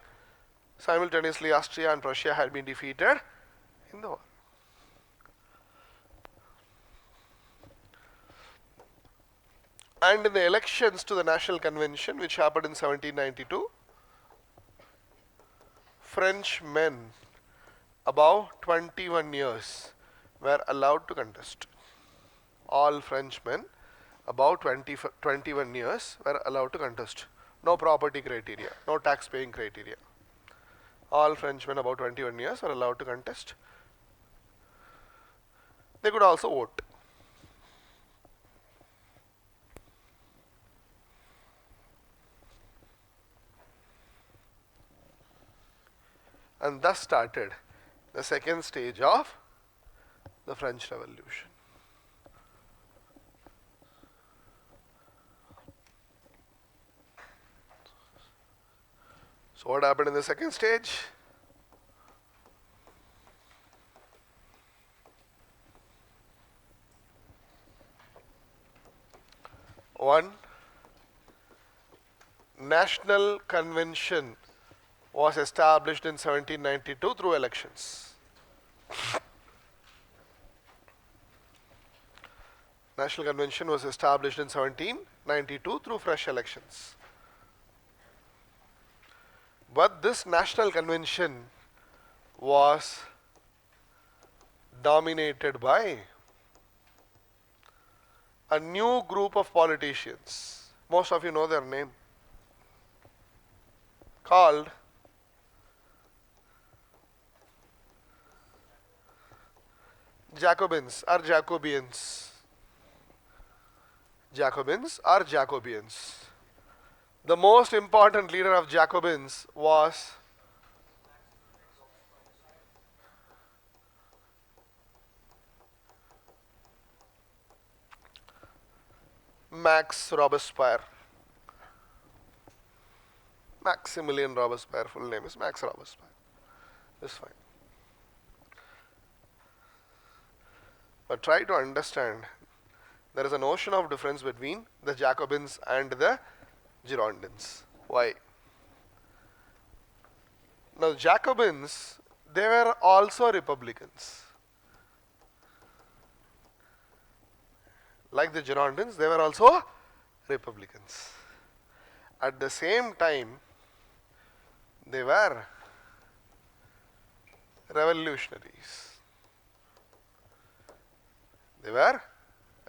simultaneously Austria and Prussia had been defeated in the war. And in the elections to the National Convention, which happened in 1792, French men above 21 years were allowed to contest. All Frenchmen above 21 years were allowed to contest. No property criteria, no tax paying criteria. All Frenchmen above 21 years were allowed to contest. They could also vote. And thus started the second stage of the French Revolution. So what happened in the second stage? One, National Convention was established in 1792 through elections. National Convention was established in 1792 through fresh elections. But this National Convention was dominated by a new group of politicians. Most of you know their name. Called Jacobins or Jacobians. Jacobins or Jacobians. The most important leader of Jacobins was Max Robespierre. Maximilien Robespierre, full name is Max Robespierre. This is fine. But try to understand, there is an ocean of difference between the Jacobins and the Girondins. Why? Now Jacobins, they were also Republicans. Like the Girondins, they were also Republicans. At the same time, they were revolutionaries. They were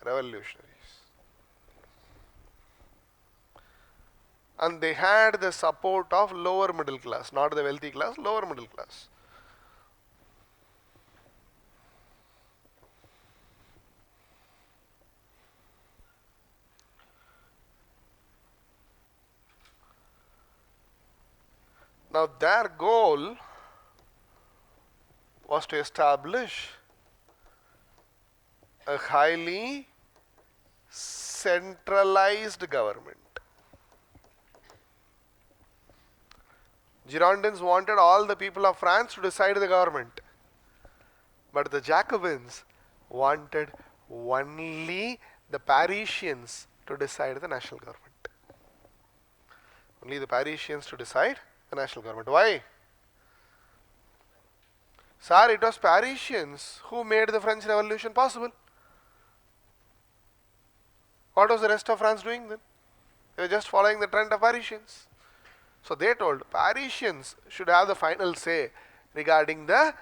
revolutionaries. And they had the support of lower middle class, not the wealthy class, lower middle class. Now their goal was to establish a highly centralized government. Girondins wanted all the people of France to decide the government. But the Jacobins wanted only the Parisians to decide the national government. Only the Parisians to decide the national government. Why? Sir, it was Parisians who made the French Revolution possible. What was the rest of France doing then? They were just following the trend of Parisians. So they told Parisians should have the final say regarding the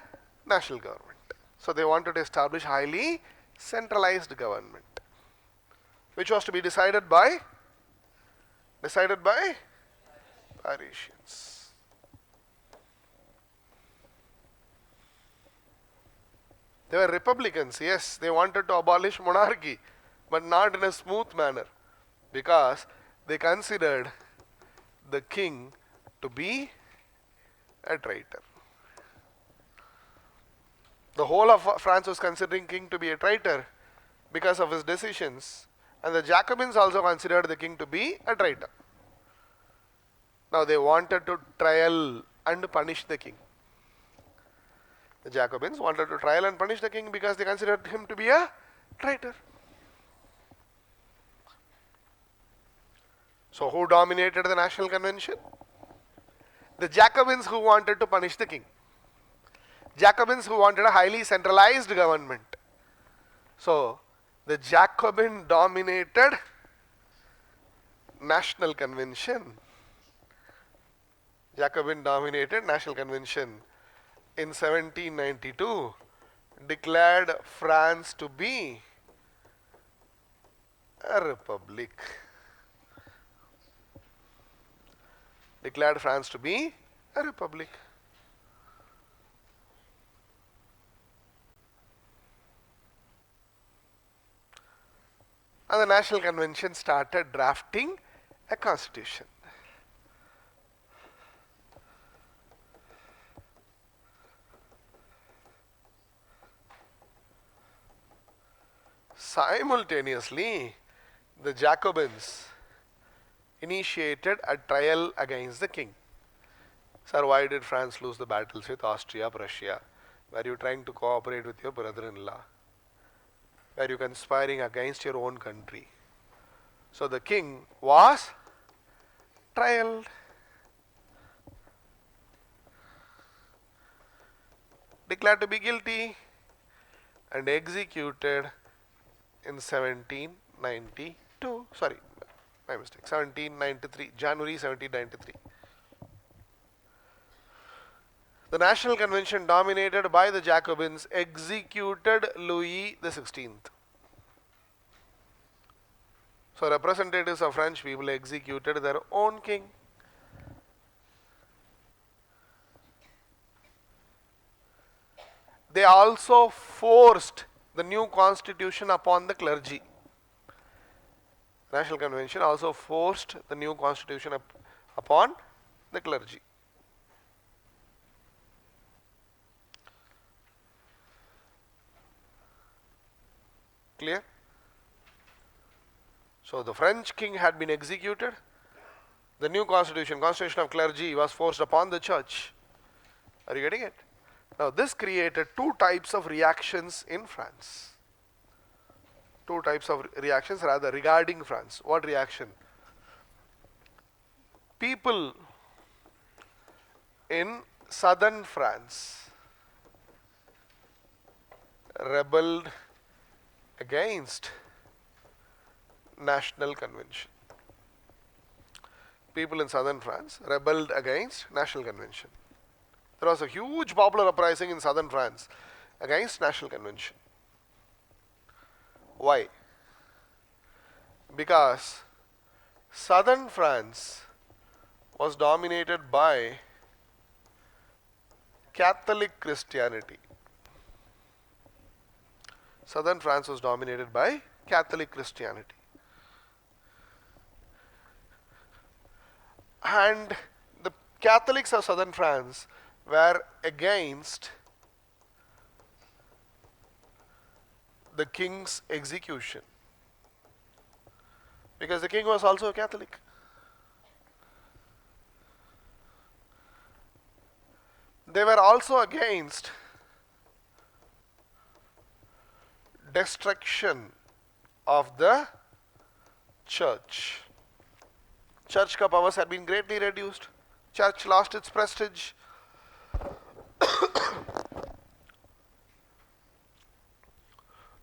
national government. So they wanted to establish highly centralized government, which was to be decided by Parisians. They were Republicans, yes, they wanted to abolish monarchy, but not in a smooth manner, because they considered the king to be a traitor. The whole of France was considering king to be a traitor because of his decisions, and the Jacobins also considered the king to be a traitor. Now they wanted to trial and punish the king. The Jacobins wanted to trial and punish the king because they considered him to be a traitor. So who dominated the National Convention? The Jacobins who wanted to punish the king. Jacobins who wanted a highly centralized government. So the Jacobin dominated National Convention, Jacobin dominated National Convention in 1792 declared France to be a republic. Declared France to be a republic. And the National Convention started drafting a constitution. Simultaneously, the Jacobins initiated a trial against the king. Sir, why did France lose the battles with Austria, Prussia? Were you trying to cooperate with your brother-in-law? Were you conspiring against your own country? So the king was trialed. Declared to be guilty and executed in 1792. Sorry, my mistake. 1793, January 1793. The National Convention, dominated by the Jacobins, executed Louis XVI. So representatives of French people executed their own king. They also forced the new constitution upon the clergy. National Convention also forced the new constitution upon the clergy. Clear? So the French king had been executed. The new constitution of clergy, was forced upon the church. Are you getting it? Now this created two types of reactions in France. Two types of reactions rather regarding France. What reaction? People in southern France rebelled against National Convention. People in southern France rebelled against National Convention. There was a huge popular uprising in southern France against National Convention. Why? Because southern France was dominated by Catholic Christianity. Southern France was dominated by Catholic Christianity. And the Catholics of southern France were against the king's execution, because the king was also a Catholic. They were also against destruction of the church. Church ka powers had been greatly reduced. Church lost its prestige.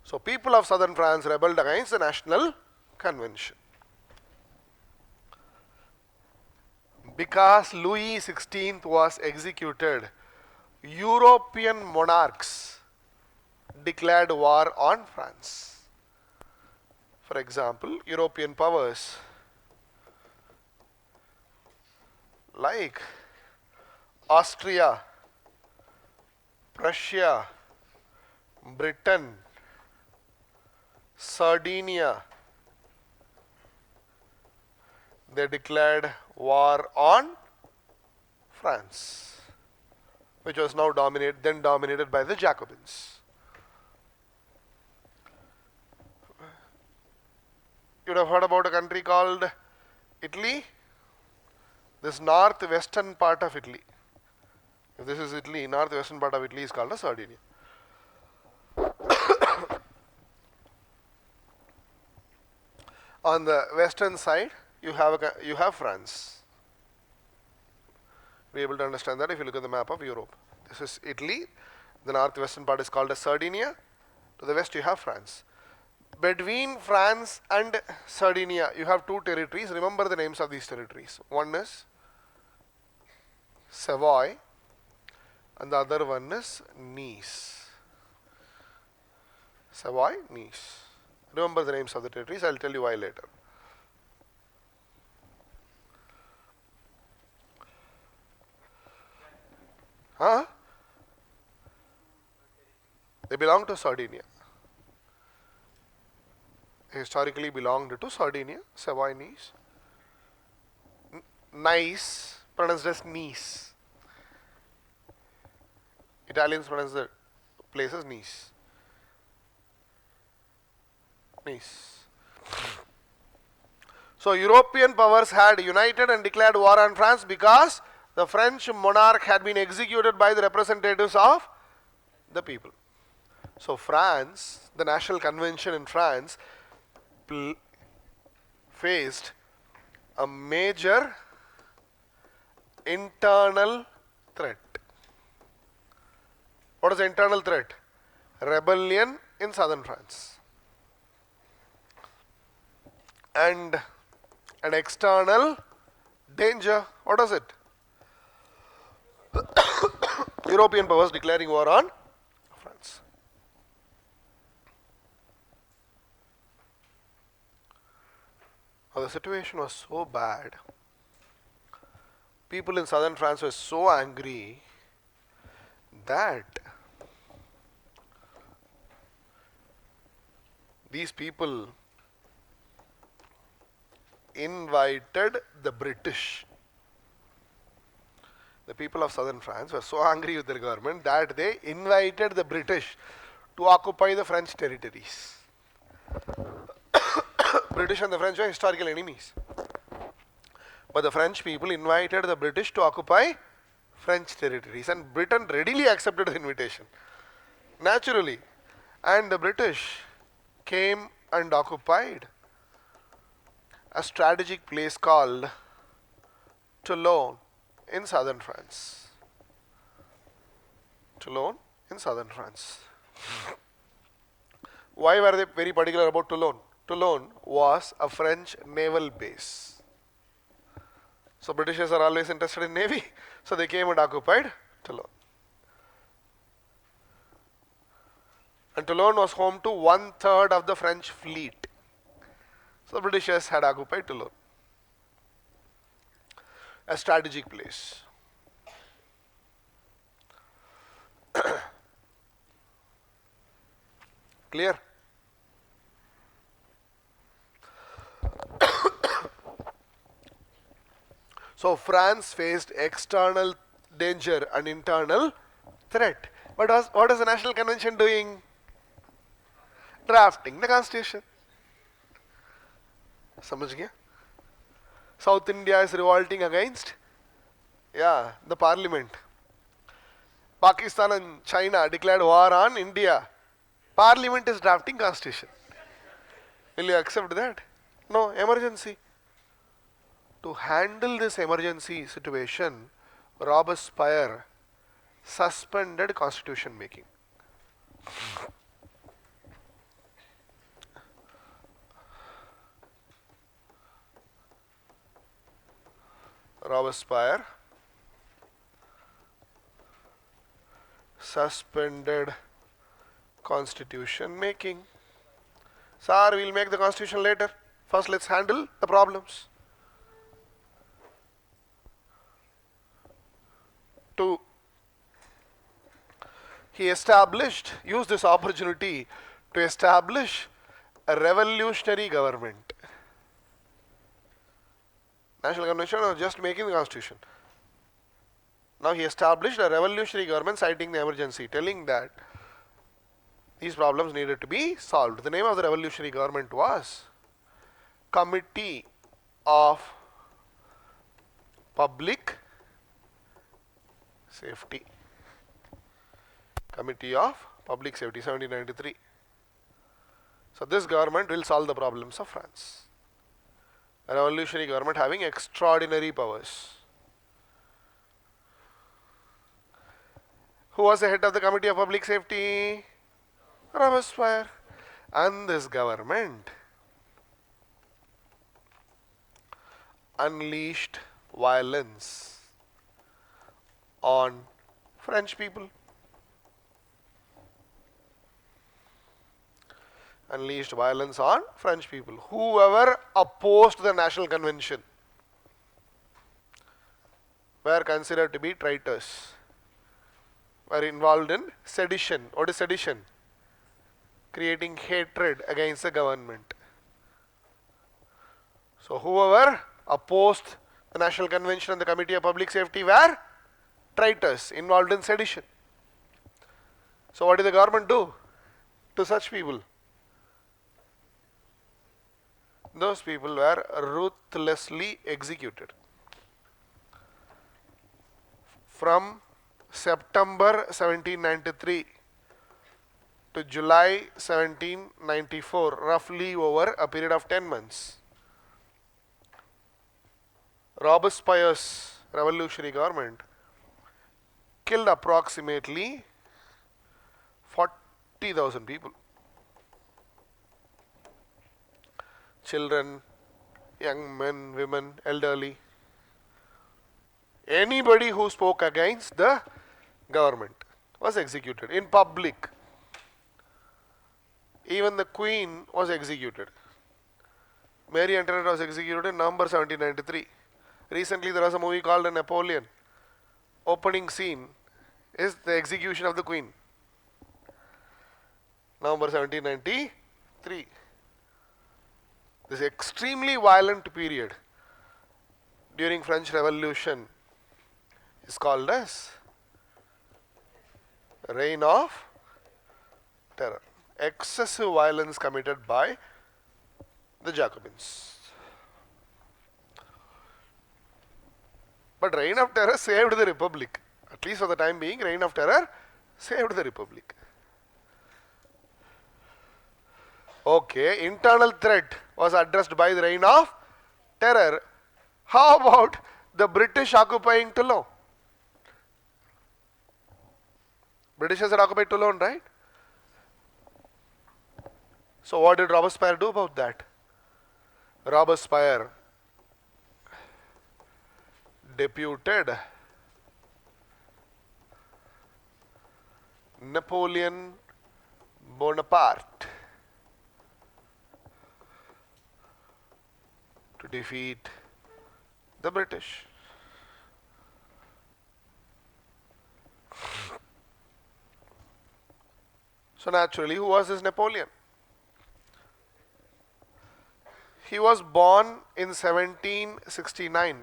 So people of southern France rebelled against the National Convention. Because Louis XVI was executed, European monarchs declared war on France. For example, European powers like Austria, Prussia, Britain, Sardinia, they declared war on France, which was now dominated by the Jacobins. You would have heard about a country called Italy. This northwestern part of Italy. If this is Italy, northwestern part of Italy is called as Sardinia. On the western side, you have France. Be able to understand that if you look at the map of Europe. This is Italy. The northwestern part is called as Sardinia. To the west, you have France. Between France and Sardinia, you have two territories. Remember the names of these territories. One is Savoy and the other one is Nice. Savoy, Nice. Remember the names of the territories. I'll tell you why later. Huh? They belong to Sardinia. Historically belonged to Sardinia, Savoy, Nice. Nice, pronounced as Nice. Italians pronounce the place as Nice. Nice. So European powers had united and declared war on France because the French monarch had been executed by the representatives of the people. So France, the National Convention in France, faced a major internal threat. What is the internal threat? Rebellion in southern France. And an external danger. What is it? European powers declaring war on France. Now the situation was so bad. People in southern France were so angry that these people invited the British. The people of southern France were so angry with their government that they invited the British to occupy the French territories. British and the French were historical enemies. But the French people invited the British to occupy French territories, and Britain readily accepted the invitation. Naturally. And the British came and occupied a strategic place called Toulon in southern France. Toulon in southern France. Why were they very particular about Toulon? Toulon was a French naval base. So Britishers are always interested in navy. So they came and occupied Toulon. And Toulon was home to 1/3 of the French fleet. So the Britishers had occupied Toulon. A strategic place. Clear? So France faced external danger and internal threat. What is the National Convention doing? Drafting the constitution. समझ गया? South India is revolting against, the parliament. Pakistan and China declared war on India. Parliament is drafting constitution. Will you accept that? No, emergency. To handle this emergency situation, Robespierre suspended constitution making. Robespierre suspended constitution making. Sir, we'll make the constitution later. First, let's handle the problems. Two, he used this opportunity to establish a revolutionary government. National Convention was just making the constitution. Now he established a revolutionary government citing the emergency, telling that these problems needed to be solved. The name of the revolutionary government was Committee of Public Safety. Committee of Public Safety, 1793. So this government will solve the problems of France. A revolutionary government having extraordinary powers. Who was the head of the Committee of Public Safety? Robespierre. And this government unleashed violence on French people. Unleashed violence on French people. Whoever opposed the National Convention were considered to be traitors, were involved in sedition. What is sedition? Creating hatred against the government. So whoever opposed the National Convention and the Committee of Public Safety were traitors involved in sedition. So what did the government do to such people? Those people were ruthlessly executed. From September 1793 to July 1794, roughly over a period of 10 months, Robespierre's revolutionary government killed approximately 40,000 people. Children, young men, women, elderly. Anybody who spoke against the government was executed in public. Even the Queen was executed. Marie Antoinette was executed in November 1793. Recently there was a movie called Napoleon. Opening scene is the execution of the Queen. November 1793. This extremely violent period during French Revolution is called as Reign of Terror. Excessive violence committed by the Jacobins. But Reign of Terror saved the Republic. At least for the time being, Reign of Terror saved the Republic. Okay, internal threat was addressed by the Reign of Terror. How about the British occupying Toulon? Britishers had occupied Toulon, right? So what did Robespierre do about that? Robespierre deputed Napoleon Bonaparte to defeat the British. So naturally, who was this Napoleon? He was born in 1769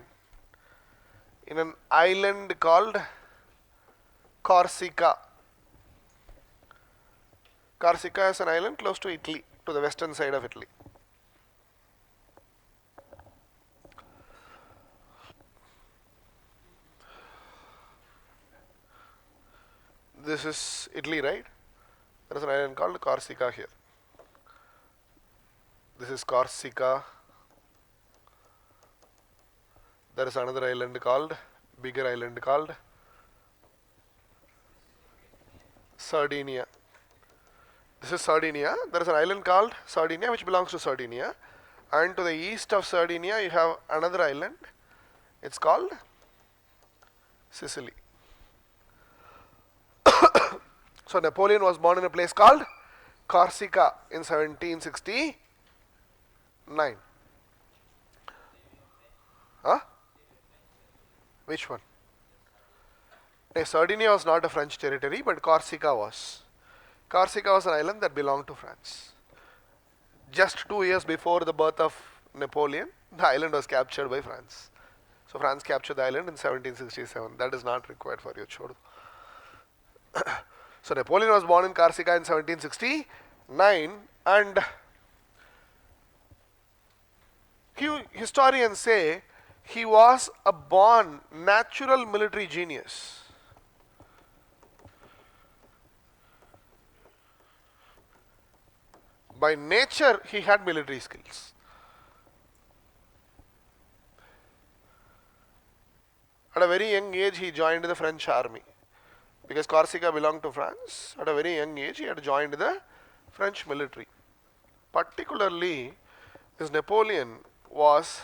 in an island called Corsica. Corsica is an island close to Italy, to the western side of Italy. This is Italy, right? There is an island called Corsica here. This is Corsica. There is another island called, bigger island called Sardinia. This is Sardinia. There is an island called Sardinia which belongs to Sardinia. And to the east of Sardinia you have another island. It's called Sicily. So Napoleon was born in a place called Corsica in 1769. Huh? Which one? No, Sardinia was not a French territory, but Corsica was. Corsica was an island that belonged to France. Just 2 years before the birth of Napoleon, the island was captured by France. So France captured the island in 1767. That is not required for you, Chodu. So Napoleon was born in Corsica in 1769, and historians say he was a born natural military genius. By nature, he had military skills. At a very young age, he joined the French army. Because Corsica belonged to France, at a very young age, he had joined the French military. Particularly, this Napoleon was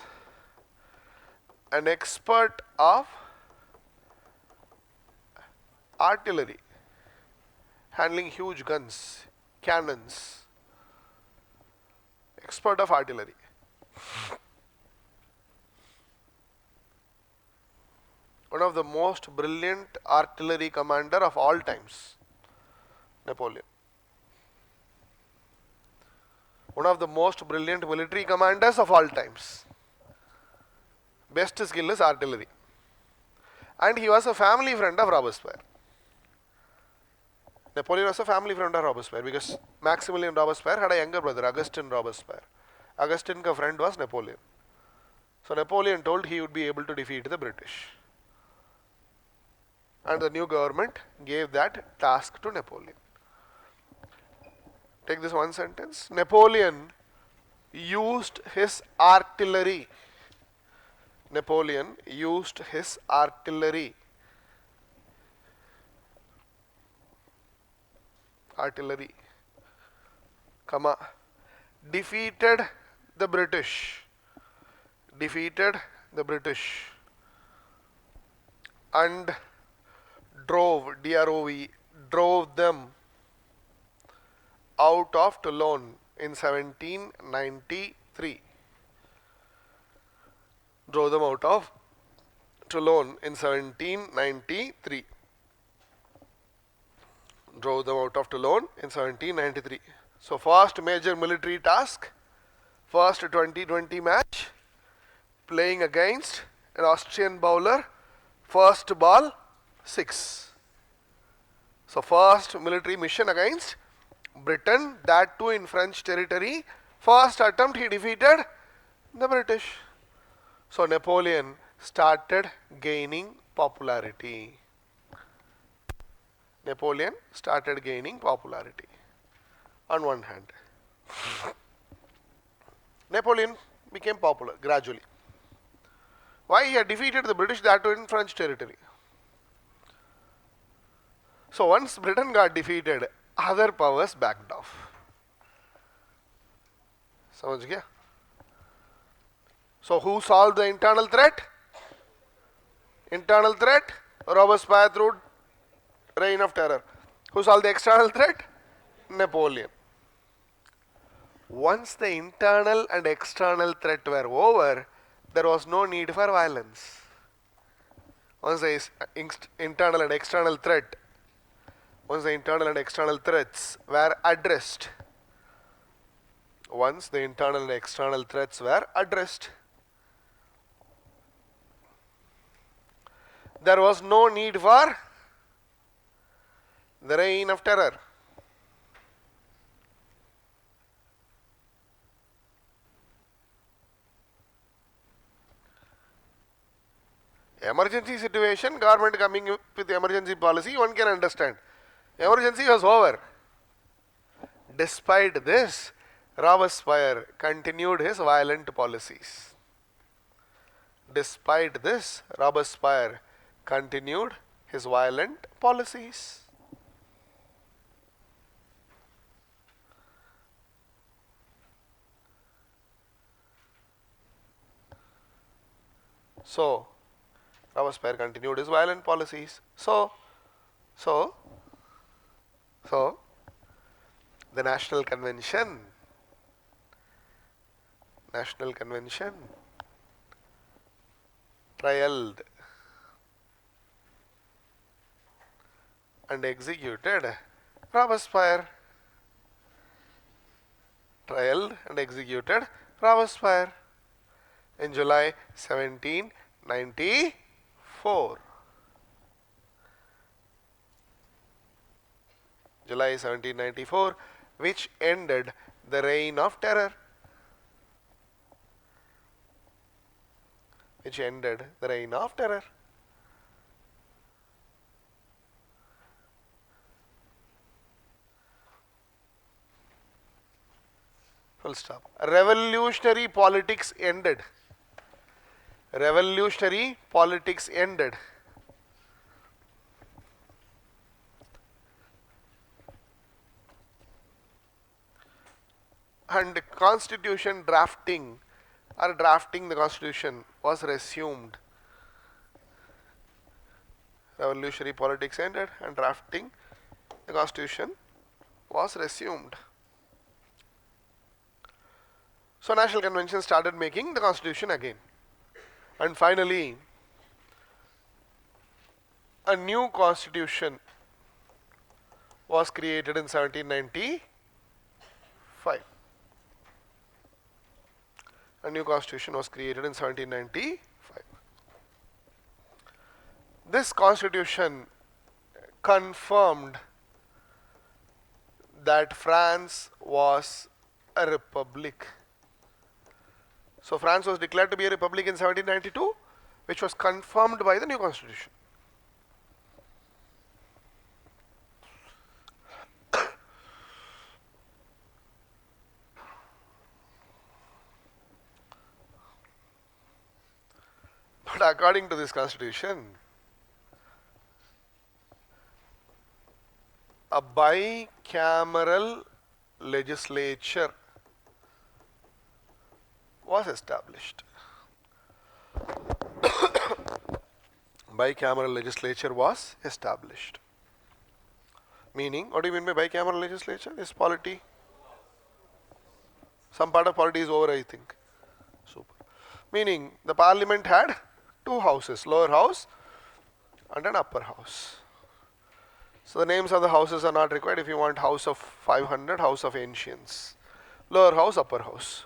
an expert of artillery, handling huge guns, cannons, expert of artillery. One of the most brilliant artillery commander of all times, Napoleon. One of the most brilliant military commanders of all times. Best skill is artillery. And he was a family friend of Robespierre. Napoleon was a family friend of Robespierre because Maximilian Robespierre had a younger brother, Augustin Robespierre. Augustin's friend was Napoleon. So Napoleon told he would be able to defeat the British. And the new government gave that task to Napoleon. Take this one sentence. Napoleon used his artillery. Napoleon used his artillery. Artillery, comma, defeated the British. Defeated the British. And drove, D-R-O-V, drove them out of Toulon in 1793. Drove them out of Toulon in 1793. Drove them out of Toulon in 1793. So first major military task, first 2020 match, playing against an Austrian bowler, first ball 6. So first military mission against Britain, that too in French territory. First attempt he defeated the British. So Napoleon started gaining popularity. Napoleon started gaining popularity on one hand. Napoleon became popular gradually. Why? He had defeated the British, that too in French territory. So once Britain got defeated, other powers backed off. समझ गया? So who solved the internal threat? Internal threat, Robespierre through reign of terror. Who solved the external threat? Napoleon. Once the internal and external threat were over, there was no need for violence. Once the internal and external threat, once the internal and external threats were addressed, once the internal and external threats were addressed, there was no need for the reign of terror. Emergency situation, government coming with emergency policy, one can understand. Emergency was over. Despite this, Robespierre continued his violent policies. Despite this, Robespierre continued his violent policies. So, Robespierre continued his violent policies. So, the National Convention trialed and executed Robespierre. Trialed and executed Robespierre in July 1794. July 1794, which ended the reign of terror. Which ended the reign of terror. Full stop. Revolutionary politics ended. Revolutionary politics ended. and constitution drafting or drafting the constitution was resumed. Revolutionary politics ended and drafting the constitution was resumed. So National Convention started making the constitution again. And finally, a new constitution was created in 1795. A new constitution was created in 1795. This constitution confirmed that France was a republic. So France was declared to be a republic in 1792, which was confirmed by the new constitution. But according to this constitution, a bicameral legislature was established. Bicameral legislature was established. Meaning, what do you mean by bicameral legislature? Is polity? Some part of polity is over, I think. Super. Meaning, the parliament had two houses, lower house and an upper house. So the names of the houses are not required. If you want house of 500, house of ancients, lower house, upper house.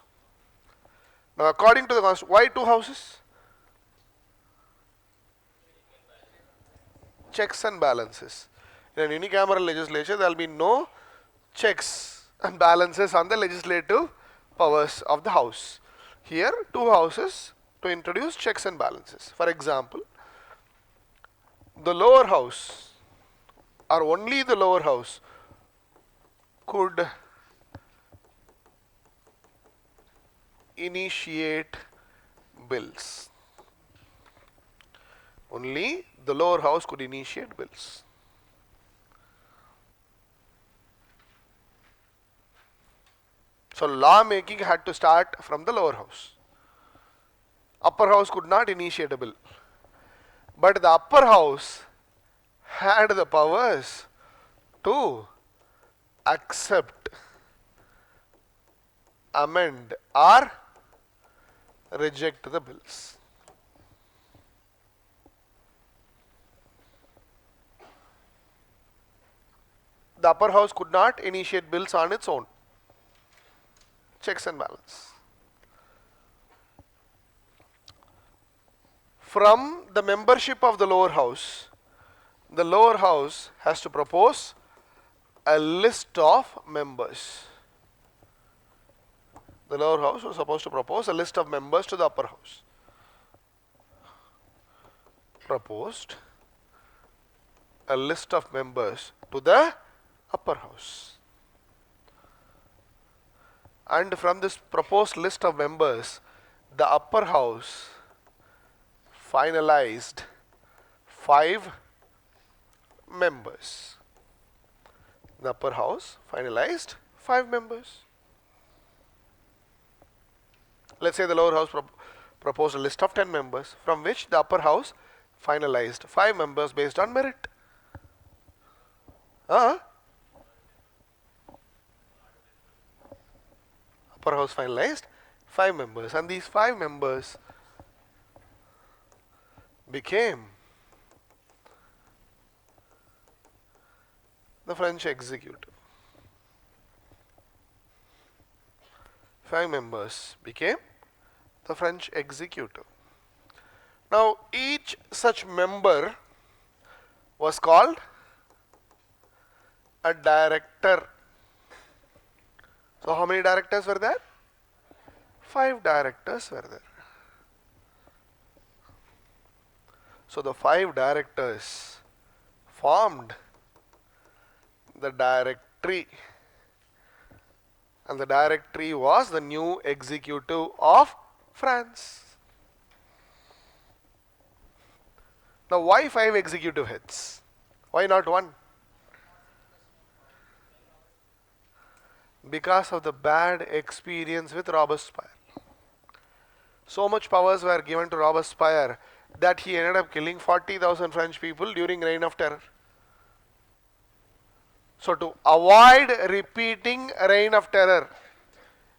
Now according to the constitution, why two houses? Checks and balances. In an unicameral legislature, there will be no checks and balances on the legislative powers of the house. Here, two houses to introduce checks and balances. For example, the lower house or only the lower house could initiate bills. Only the lower house could initiate bills. So law making had to start from the lower house. Upper house could not initiate a bill. But the upper house had the powers to accept, amend or reject the bills. The upper house could not initiate bills on its own. Checks and balance. From the membership of the lower house has to propose a list of members. The lower house was supposed to propose a list of members to the upper house. Proposed a list of members to the upper house. And from this proposed list of members, the upper house finalized 5 members. The upper house finalized 5 members. Let's say the lower house proposed a list of 10 members, from which the upper house finalized 5 members based on merit. Upper house finalized 5 members, and these 5 members became the French executive. 5 members became the French executive. Now each such member was called a director. So how many directors were there? 5 directors were there. So the 5 directors formed the directory, and the directory was the new executive of France. Now why 5 executive heads? Why not one? because of the bad experience with Robespierre. So much powers were given to Robespierre that he ended up killing 40,000 French people during Reign of Terror. So to avoid repeating Reign of Terror,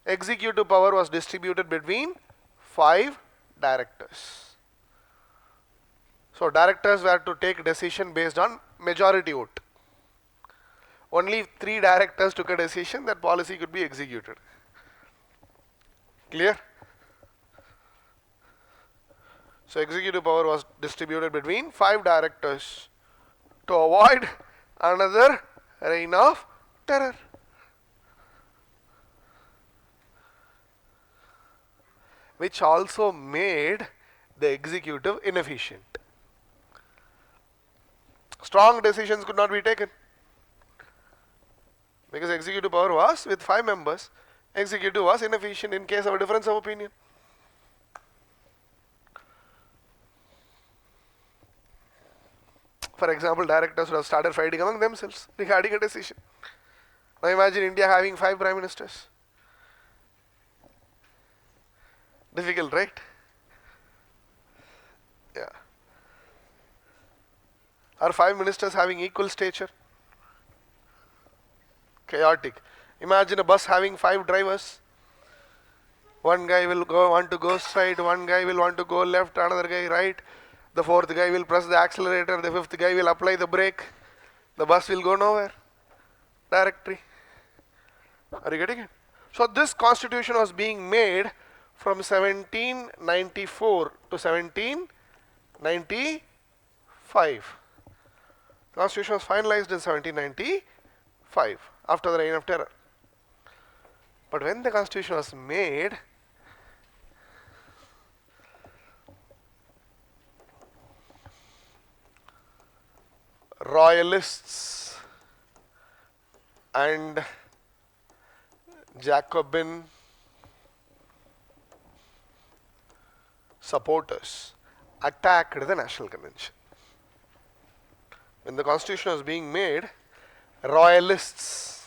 executive power was distributed between 5 directors. So directors were to take decision based on majority vote. Only 3 directors took a decision, that policy could be executed. Clear? So executive power was distributed between 5 directors to avoid another reign of terror. Which also made the executive inefficient. Strong decisions could not be taken because executive power was with 5 members. Executive was inefficient in case of a difference of opinion. For example, directors would have started fighting among themselves regarding a decision. Now imagine India having 5 prime ministers. Difficult, right? Yeah. Are 5 ministers having equal stature? Chaotic. Imagine a bus having 5 drivers. One guy will want to go straight, one guy will want to go left, another guy right. The 4th guy will press the accelerator, the 5th guy will apply the brake. The bus will go nowhere. Directory. Are you getting it? So this constitution was being made from 1794 to 1795. Constitution was finalized in 1795 after the Reign of Terror. But when the constitution was made, royalists and Jacobin supporters attacked the National Convention. When the constitution was being made, royalists,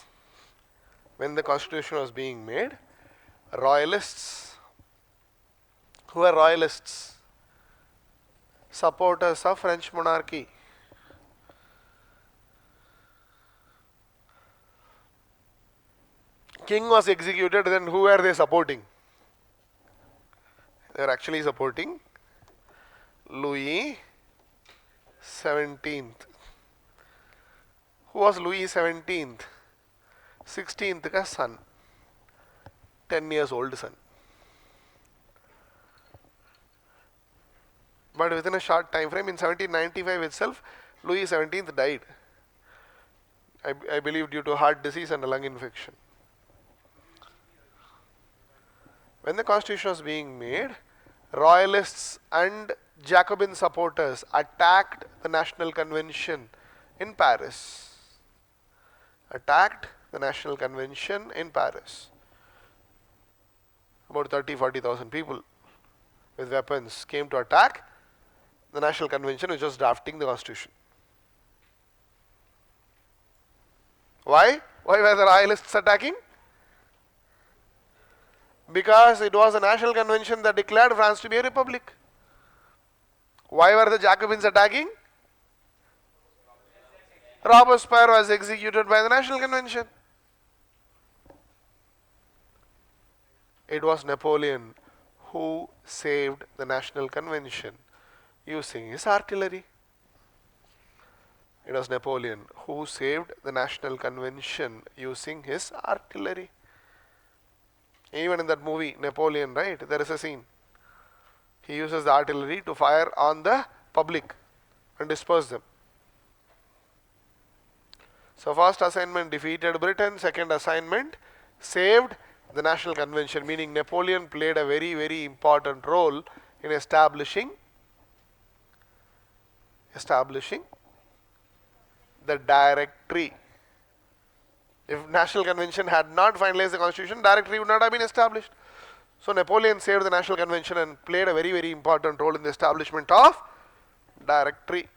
who were royalists, supporters of French monarchy, king was executed, then who were they supporting? They were actually supporting Louis XVII. Who was Louis XVII? 16th ka son, 10 years old son. But within a short time frame, in 1795 itself, Louis XVII died. I believe due to heart disease and a lung infection. When the constitution was being made, royalists and Jacobin supporters attacked the National Convention in Paris. About 30,000-40,000 people with weapons came to attack the National Convention, which was drafting the constitution. Why? Why were the royalists attacking? Because it was the National Convention that declared France to be a republic. Why were the Jacobins attacking? Robespierre was executed by the National Convention. It was Napoleon who saved the National Convention using his artillery. It was Napoleon who saved the National Convention using his artillery. Even in that movie, Napoleon, right, there is a scene. He uses the artillery to fire on the public and disperse them. So first assignment defeated Britain, second assignment saved the National Convention, meaning Napoleon played a very, very important role in establishing the directory. If National Convention had not finalized the constitution, directory would not have been established. So Napoleon saved the National Convention and played a very, very important role in the establishment of directory.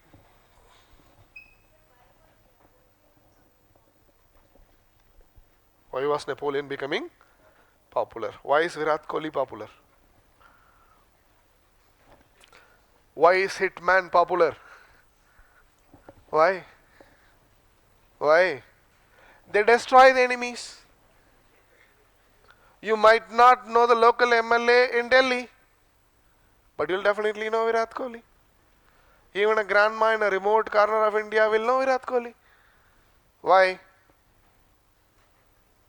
Why was Napoleon becoming popular? Why is Virat Kohli popular? Why is Hitman popular? Why? Why? They destroy the enemies. You might not know the local MLA in Delhi, but you'll definitely know Virat Kohli. Even a grandma in a remote corner of India will know Virat Kohli. Why?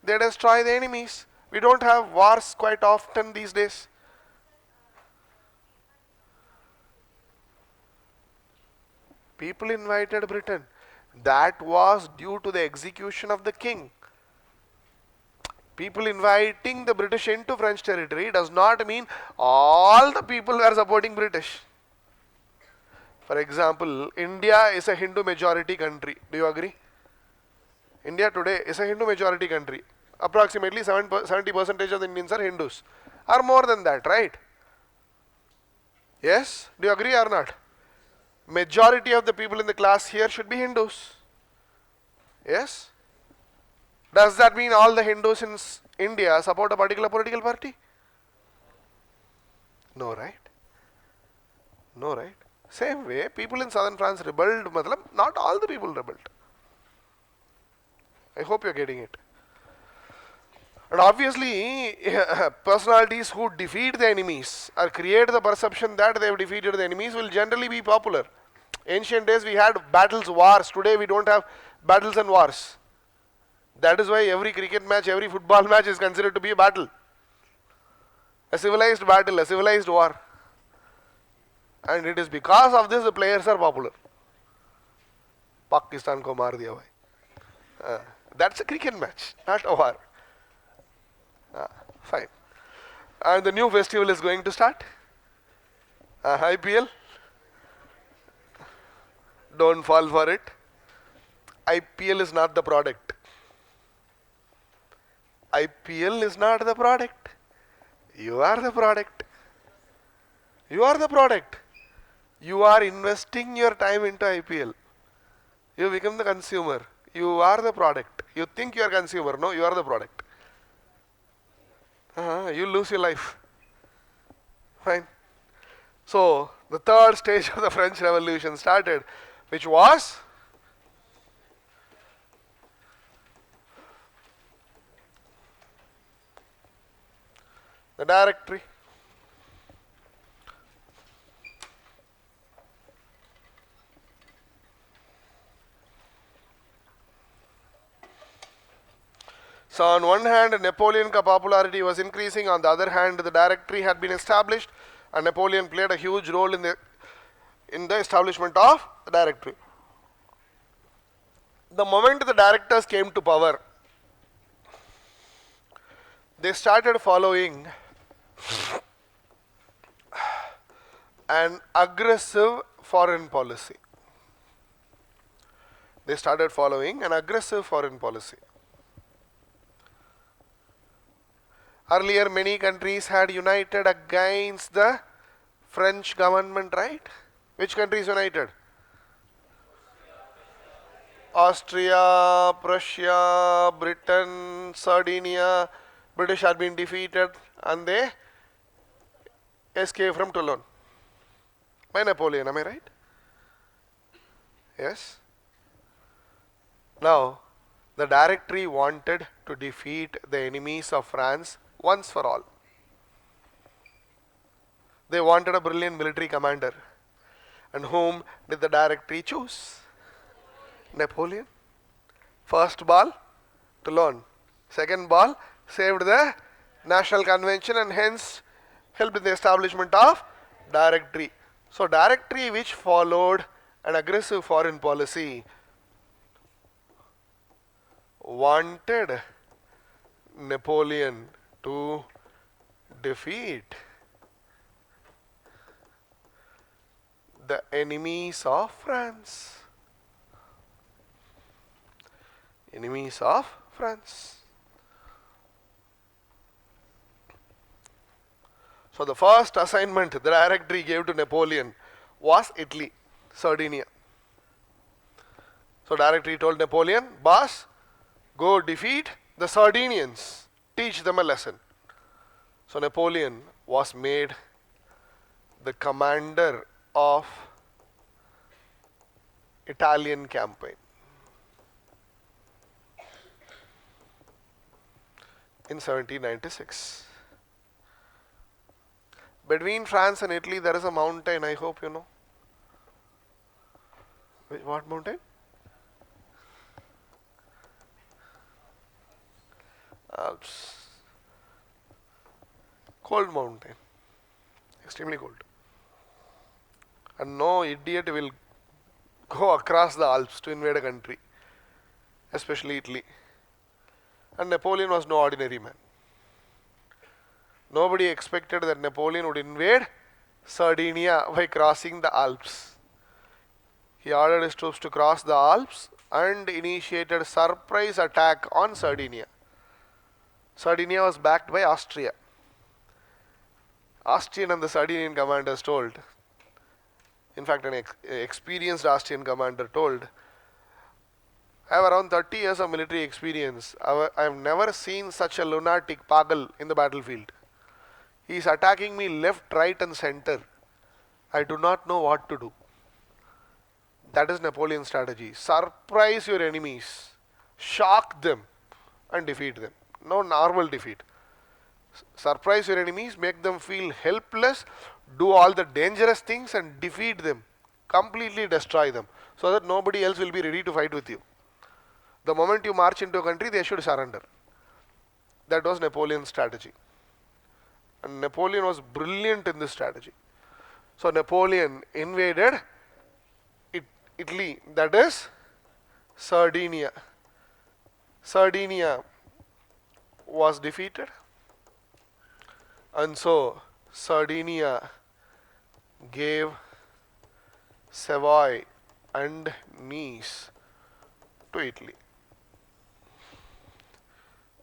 They destroy the enemies. We don't have wars quite often these days. People invited Britain. That was due to the execution of the king. People inviting the British into French territory does not mean all the people were supporting British. For example, India is a Hindu majority country. Do you agree? India today is a Hindu majority country. Approximately 70% of the Indians are Hindus. Or more than that, right? Yes? Do you agree or not? Majority of the people in the class here should be Hindus. Yes? Does that mean all the Hindus in India support a particular political party? No, right? No, right? Same way, people in southern France rebelled, not all the people rebelled. I hope you're getting it. And obviously, personalities who defeat the enemies or create the perception that they have defeated the enemies will generally be popular. Ancient days we had battles, wars. Today we don't have battles and wars. That is why every cricket match, every football match is considered to be a battle. A civilized battle, a civilized war. And it is because of this the players are popular. Pakistan ko maar diya bhai. That's a cricket match, not a war. Fine. And the new festival is going to start. IPL. Don't fall for it. IPL is not the product. IPL is not the product. You are the product. You are the product. You are investing your time into IPL. You become the consumer. You are the product. You think you are consumer. No, you are the product. You lose your life. Fine. So, the third stage of the French Revolution started, which was the Directory. So on one hand, Napoleon's popularity was increasing. On the other hand, the Directory had been established, and Napoleon played a huge role in the establishment of the Directory. The moment the directors came to power, they started following an aggressive foreign policy. They started following an aggressive foreign policy. Earlier, many countries had united against the French government, right? Which countries united? Austria, Prussia, Britain, Sardinia. British had been defeated and they escaped from Toulon by Napoleon, am I right? Yes. Now, the Directory wanted to defeat the enemies of France once for all. They wanted a brilliant military commander. And whom did the Directory choose? Napoleon. First ball, Toulon. Second ball, saved the National Convention and hence helped in the establishment of Directory. So Directory, which followed an aggressive foreign policy, wanted Napoleon to defeat the enemies of France. Enemies of France. So the first assignment the Directory gave to Napoleon was Italy, Sardinia. So Directory told Napoleon, boss, go defeat the Sardinians, teach them a lesson. So Napoleon was made the commander of Italian campaign in 1796. Between France and Italy there is a mountain, I hope you know. What mountain? Alps. Cold mountain. Extremely cold. And no idiot will go across the Alps to invade a country, especially Italy. And Napoleon was no ordinary man. Nobody expected that Napoleon would invade Sardinia by crossing the Alps. He ordered his troops to cross the Alps and initiated surprise attack on Sardinia. Sardinia was backed by Austria. Austrian and the Sardinian commanders told, in fact an experienced Austrian commander told, I have around 30 years of military experience. I have never seen such a lunatic pagal in the battlefield. He is attacking me left, right and center. I do not know what to do. That is Napoleon's strategy. Surprise your enemies, shock them and defeat them. No normal defeat. Surprise your enemies, make them feel helpless, do all the dangerous things and defeat them. Completely destroy them so that nobody else will be ready to fight with you. The moment you march into a country, they should surrender. That was Napoleon's strategy. And Napoleon was brilliant in this strategy. So Napoleon invaded Italy, that is Sardinia. Sardinia was defeated, and so Sardinia gave Savoy and Nice to Italy.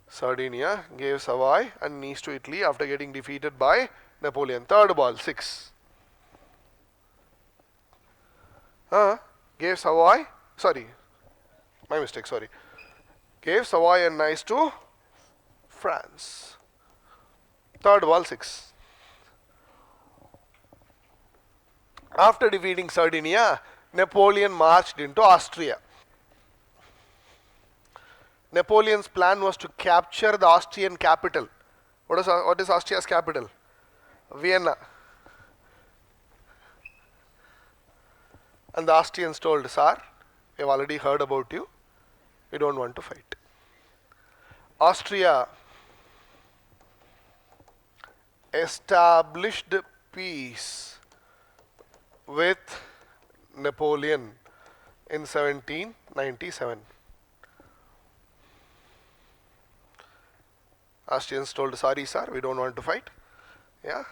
Sardinia gave Savoy and Nice to Italy after getting defeated by Napoleon. Third ball, 6. Gave Savoy, my mistake, gave Savoy and Nice to France. Third ball, 6. After defeating Sardinia, Napoleon marched into Austria. Napoleon's plan was to capture the Austrian capital. What is Austria's capital? Vienna. And the Austrians told, Sir, we have already heard about you. We don't want to fight. Austria established peace with Napoleon in 1797. Austrians told, sorry sir, we don't want to fight. Yeah.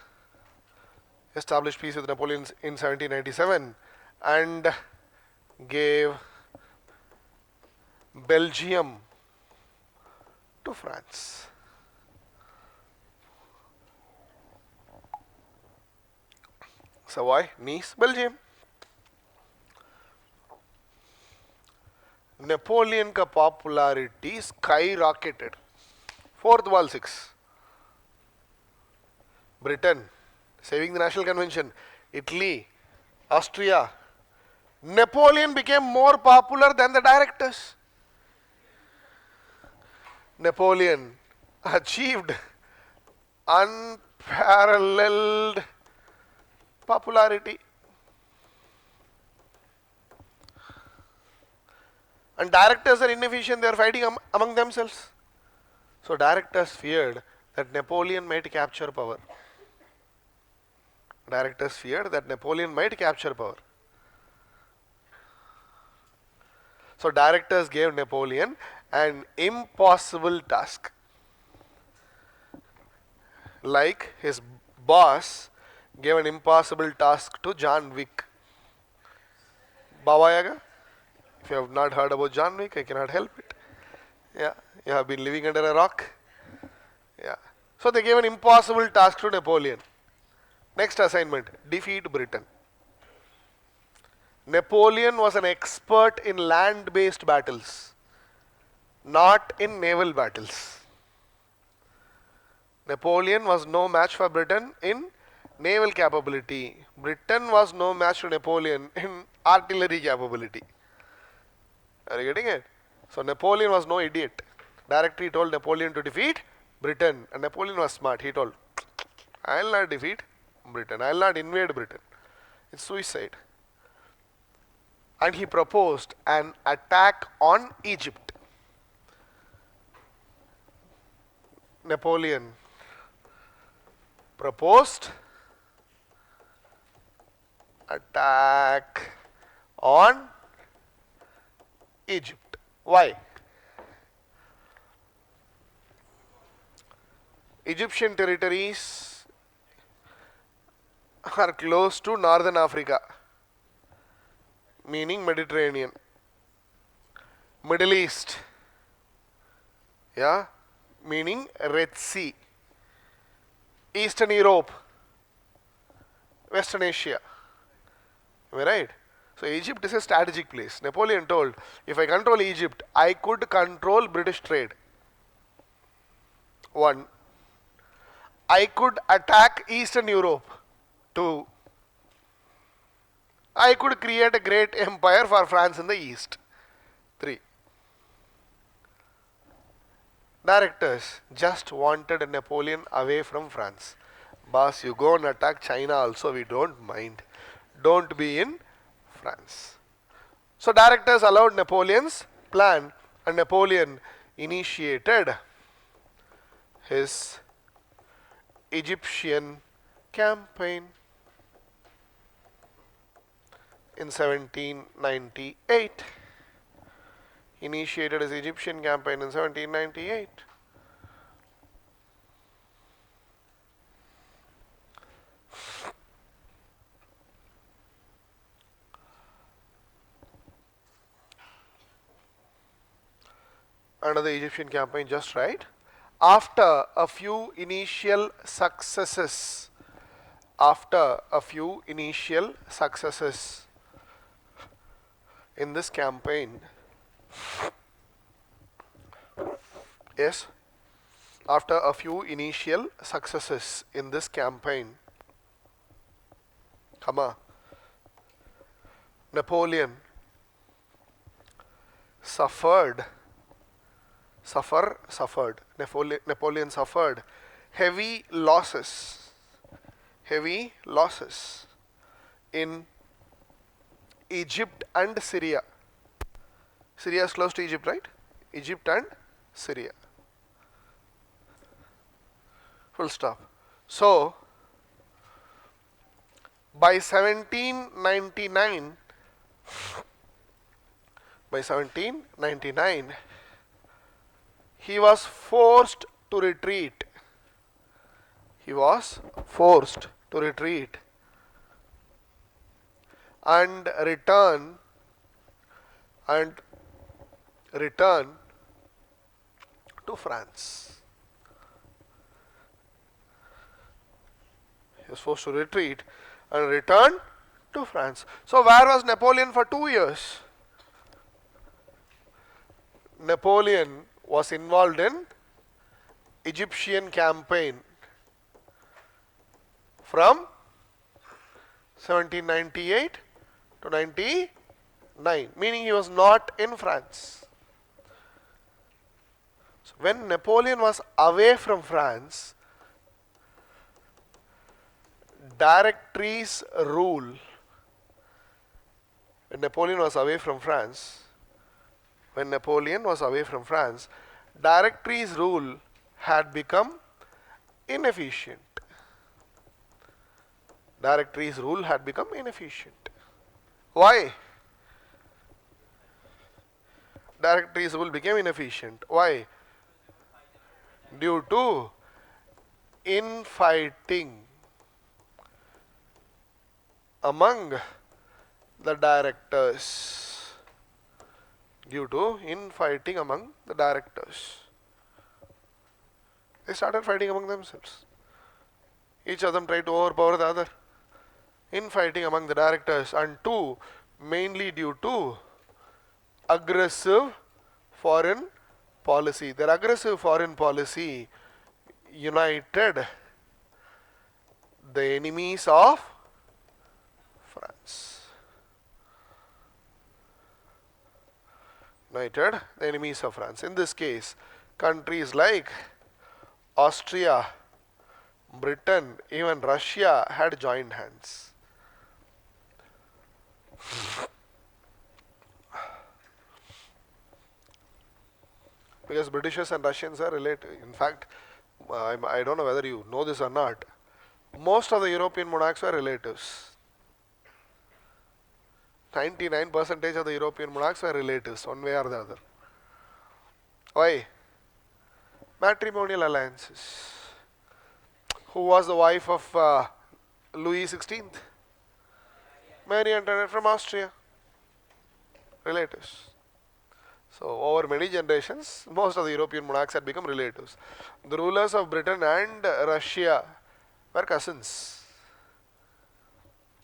Established peace with Napoleon in 1797 and gave Belgium to France. Savoy, Nice, Belgium. Napoleon का popularity skyrocketed. Fourth ball, 6. Britain, saving the National Convention. Italy, Austria. Napoleon became more popular than the directors. Napoleon achieved unparalleled popularity. And directors are inefficient, they are fighting among themselves. So directors feared that Napoleon might capture power. Directors feared that Napoleon might capture power. So directors gave Napoleon an impossible task. Like his boss gave an impossible task to John Wick. Baba Yaga, if you have not heard about John Wick, I cannot help it. Yeah, you have been living under a rock. Yeah. So they gave an impossible task to Napoleon. Next assignment, defeat Britain. Napoleon was an expert in land-based battles. not in naval battles. Napoleon was no match for Britain in naval capability. Britain was no match to Napoleon in artillery capability. Are you getting it? So Napoleon was no idiot. Directly told Napoleon to defeat Britain, and Napoleon was smart. He told, I will not defeat Britain. I will not invade Britain. It's suicide. And he proposed an attack on Egypt. Napoleon proposed attack on Egypt. Why? Egyptian territories are close to northern Africa, meaning Mediterranean. Middle East, yeah, meaning Red Sea. Eastern Europe, Western Asia. Am I right? So Egypt is a strategic place. Napoleon told, if I control Egypt, I could control British trade. 1. I could attack Eastern Europe. 2. I could create a great empire for France in the East. 3. Directors just wanted Napoleon away from France. Boss, you go and attack China also, we don't mind. Don't be in France. So directors allowed Napoleon's plan, and Napoleon initiated his Egyptian campaign in 1798. Initiated his Egyptian campaign in 1798. Under the Egyptian campaign, just right. After a few initial successes, in this campaign, yes, after a few initial successes in this campaign, Napoleon Napoleon suffered heavy losses in Egypt and Syria. Syria is close to Egypt, right? Egypt and Syria. Full stop. So, by 1799, he was forced to retreat. And return to France. He was forced to retreat and return to France. So where was Napoleon for 2 years? Napoleon was involved in Egyptian campaign from 1798 to 99, meaning he was not in France. So when Napoleon was away from France, Directories rule. When Napoleon was away from France, Directories rule had become inefficient. Why? Directories rule became inefficient. Why? Due to infighting among the directors. They started fighting among themselves. Each of them tried to overpower the other. Infighting among the directors, and 2, mainly due to aggressive foreign policy, their aggressive foreign policy united the enemies of France. United the enemies of France. In this case, countries like Austria, Britain, even Russia had joined hands. Because Britishers and Russians are related. In fact, I don't know whether you know this or not, most of the European monarchs were relatives. 99% of the European monarchs were relatives, one way or the other. Why? Matrimonial alliances. Who was the wife of Louis XVI? Marie Antoinette from Austria. Relatives. So, over many generations, most of the European monarchs had become relatives. The rulers of Britain and Russia were cousins.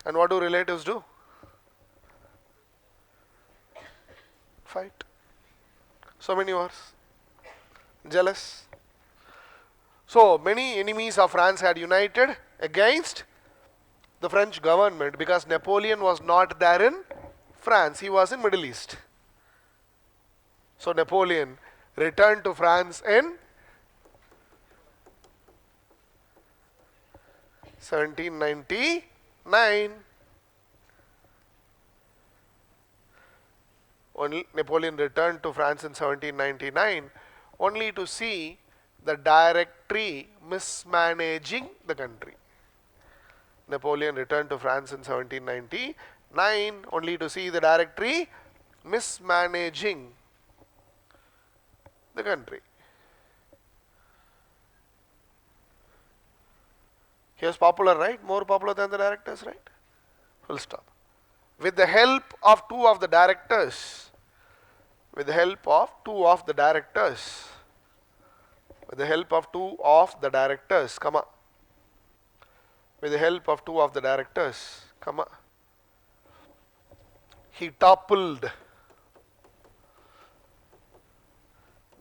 And what do relatives do? Fight. So many wars. Jealous. So many enemies of France had united against the French government because Napoleon was not there in France. He was in Middle East. So Napoleon returned to France in 1799. Napoleon returned to France in 1799 only to see the Directory mismanaging the country. Napoleon returned to France in 1799 only to see the Directory mismanaging the country. He was popular, right? More popular than the directors, right? Full stop. With the help of two of the directors, he toppled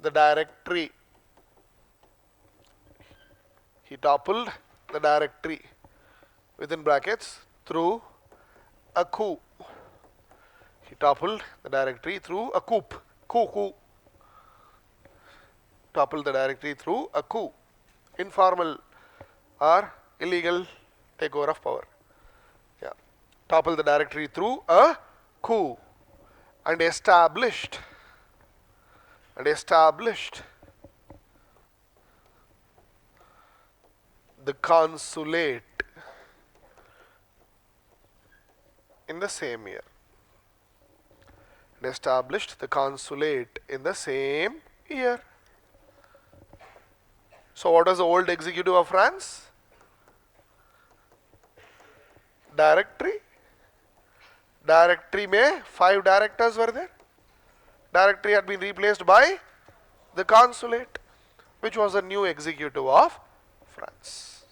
the Directory. Within brackets through a coup. He toppled the Directory through a coup. Toppled the Directory through a coup. Informal or illegal takeover of power. Yeah. Toppled the Directory through a coup and established the consulate in the same year. So what was the old executive of France? Directory. Directory में 5 directors were there. Directory had been replaced by the consulate, which was the new executive of France.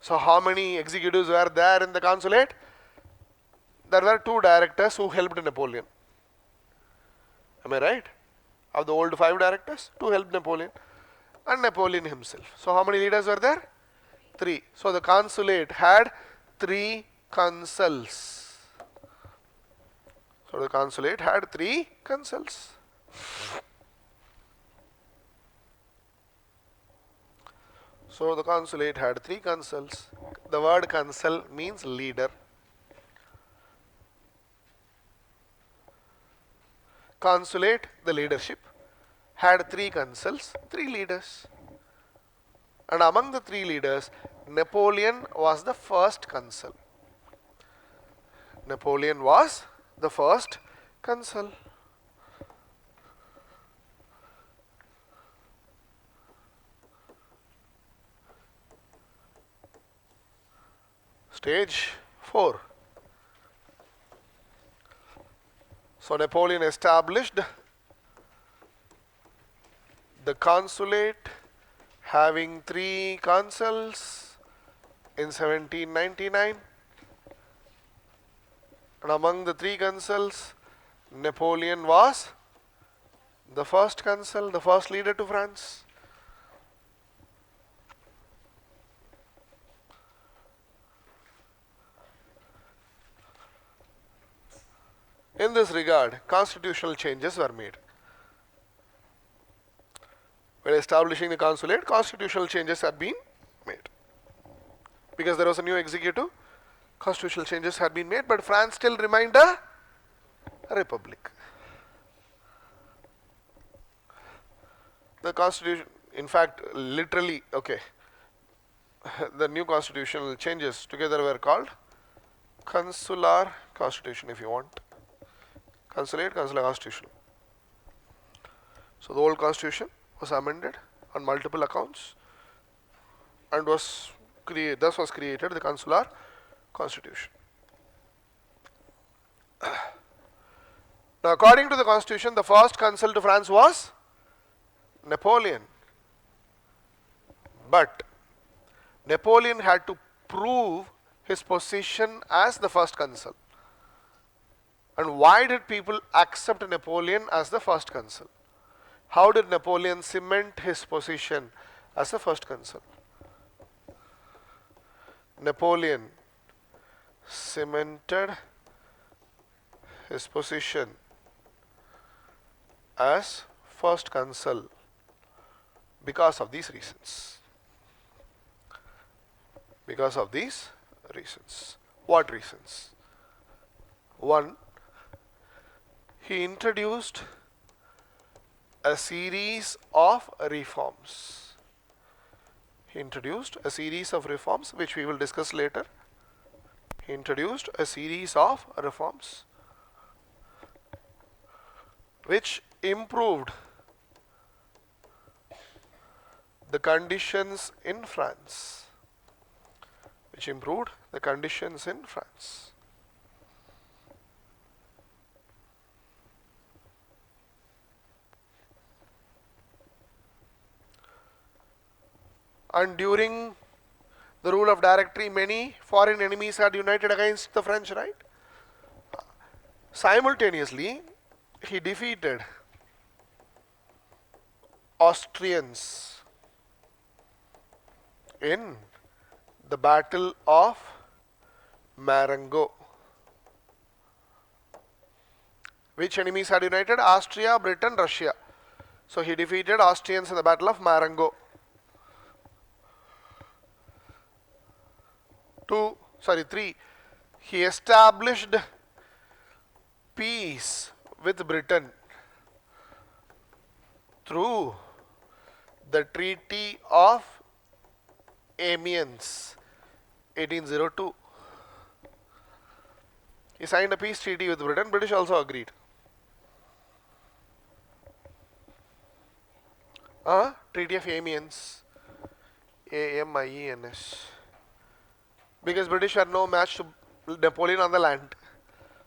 So how many executives were there in the consulate? There were 2 directors who helped Napoleon. Am I right? Of the old 5 directors, 2 helped Napoleon and Napoleon himself. So how many leaders were there? 3. So the consulate had 3 consuls. So the consulate had 3 consuls. The word consul means leader. Consulate, the leadership, had 3 consuls, 3 leaders. And among the 3 leaders, Napoleon was the first consul. Stage 4. So Napoleon established the consulate having 3 consuls in 1799, and among the 3 consuls Napoleon was the first consul, the first leader to France. In this regard, constitutional changes were made. When establishing the consulate, constitutional changes had been made. Because there was a new executive, constitutional changes had been made, but France still remained a republic. The constitution, in fact, literally, okay, the new constitutional changes together were called consular constitution, if you want. Consulate, consular constitution. So the old constitution was amended on multiple accounts and thus was created the consular constitution. Now, according to the constitution, the first consul to France was Napoleon. But Napoleon had to prove his position as the first consul. And why did people accept Napoleon as the first consul? How did Napoleon cement his position as the first consul? Napoleon cemented his position as first consul because of these reasons. Because of these reasons. What reasons? One, he introduced a series of reforms. He introduced a series of reforms which we will discuss later. He introduced a series of reforms which improved the conditions in France. Which improved the conditions in France. And during the rule of Directory, many foreign enemies had united against the French, right? Simultaneously, he defeated Austrians in the Battle of Marengo. Which enemies had united? Austria, Britain, Russia. So he defeated Austrians in the Battle of Marengo. 3. He established peace with Britain through the Treaty of Amiens, 1802. He signed a peace treaty with Britain. British also agreed. Treaty of Amiens, Amiens. Because British were no match to Napoleon on the land.